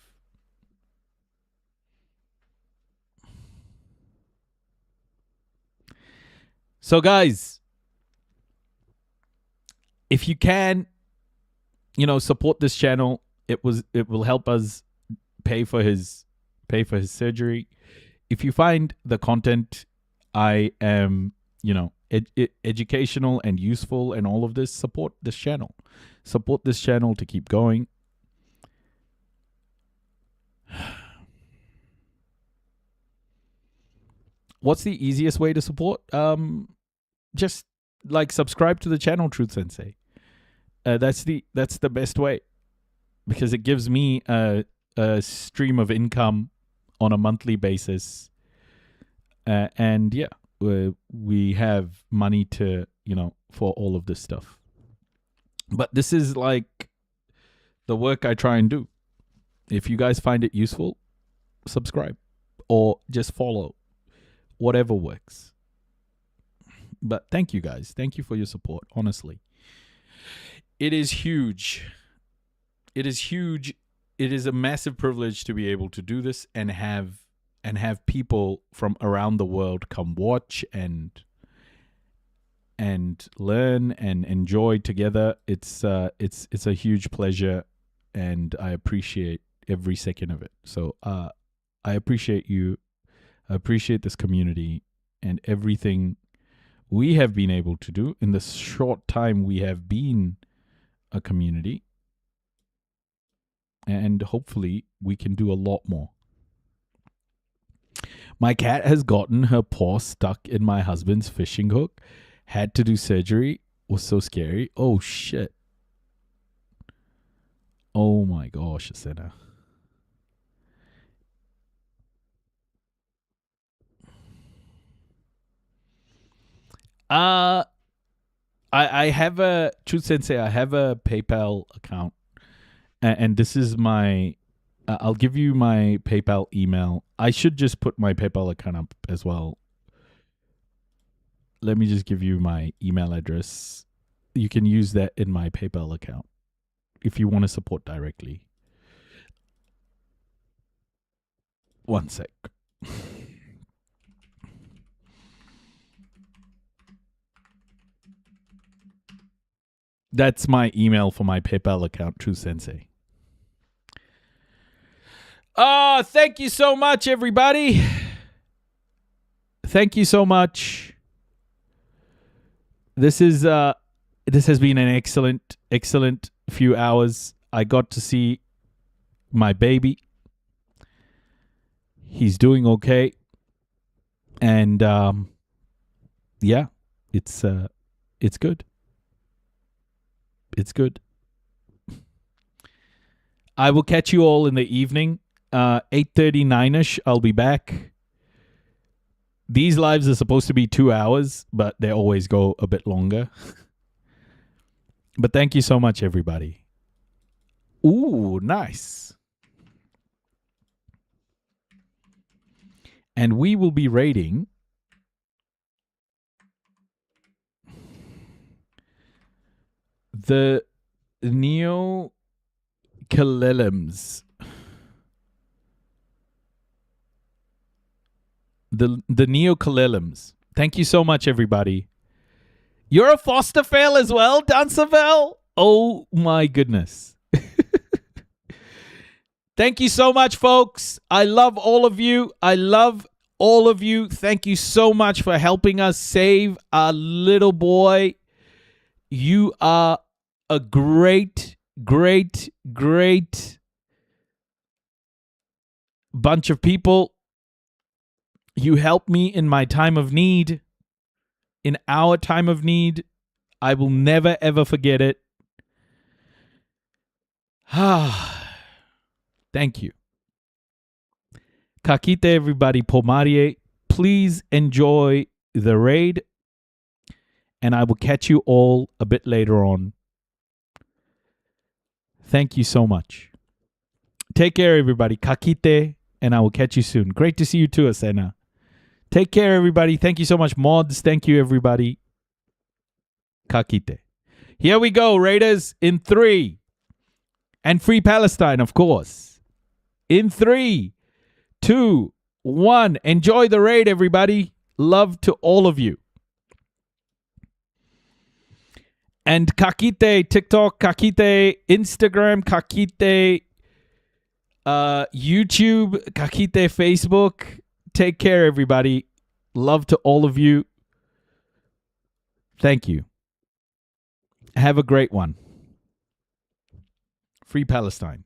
So guys, if you can, you know, support this channel, it will help us pay for his surgery. If you find the content I am, you know, educational and useful and all of this, support this channel. Support this channel to keep going. What's the easiest way to support? Just like subscribe to the channel, Truth Sensei. That's the best way, because it gives me a stream of income on a monthly basis, and yeah, we have money to, you know, for all of this stuff. But this is like the work I try and do. If you guys find it useful, subscribe or just follow, whatever works. But thank you guys. Thank you for your support. Honestly, it is huge. It is huge. It is a massive privilege to be able to do this and have people from around the world come watch and and learn and enjoy together. It's a huge pleasure, and I appreciate every second of it. So I appreciate you. I appreciate this community and everything we have been able to do in the short time we have been a community. And hopefully we can do a lot more. My cat has gotten her paw stuck in my husband's fishing hook. Had to do surgery. Was so scary. Oh, shit. Oh, my gosh, Asena. I have a, Truth Sensei, I have a PayPal account. And this is my, I'll give you my PayPal email. I should just put my PayPal account up as well. Let me just give you my email address. You can use that in my PayPal account if you want to support directly. One sec. That's my email for my PayPal account, True Sensei. Oh, thank you so much, everybody. Thank you so much. This has been an excellent few hours. I got to see my baby. He's doing okay. And yeah, it's good. It's good. I will catch you all in the evening. 8:39ish, I'll be back. These lives are supposed to be 2 hours, but they always go a bit longer. But thank you so much, everybody. Ooh, nice. And we will be raiding the Neo-Kalelims. The Neo-Kalelims. Thank you so much, everybody. You're a foster fail as well, Dancervel? Oh my goodness. Thank you so much, folks. I love all of you. I love all of you. Thank you so much for helping us save our little boy. You are a great bunch of people. You helped me in my time of need, in our time of need. I will never, ever forget it. Thank you. Kakite, everybody. Pomarie. Please enjoy the raid. And I will catch you all a bit later on. Thank you so much. Take care, everybody. Kakite. And I will catch you soon. Great to see you too, Asena. Take care, everybody. Thank you so much, mods. Thank you, everybody. Kakite. Here we go, Raiders, in 3. And Free Palestine, of course. In 3, 2, 1. Enjoy the raid, everybody. Love to all of you. And Kakite, TikTok, Kakite, Instagram, Kakite, YouTube, Kakite, Facebook. Take care, everybody. Love to all of you. Thank you. Have a great one. Free Palestine.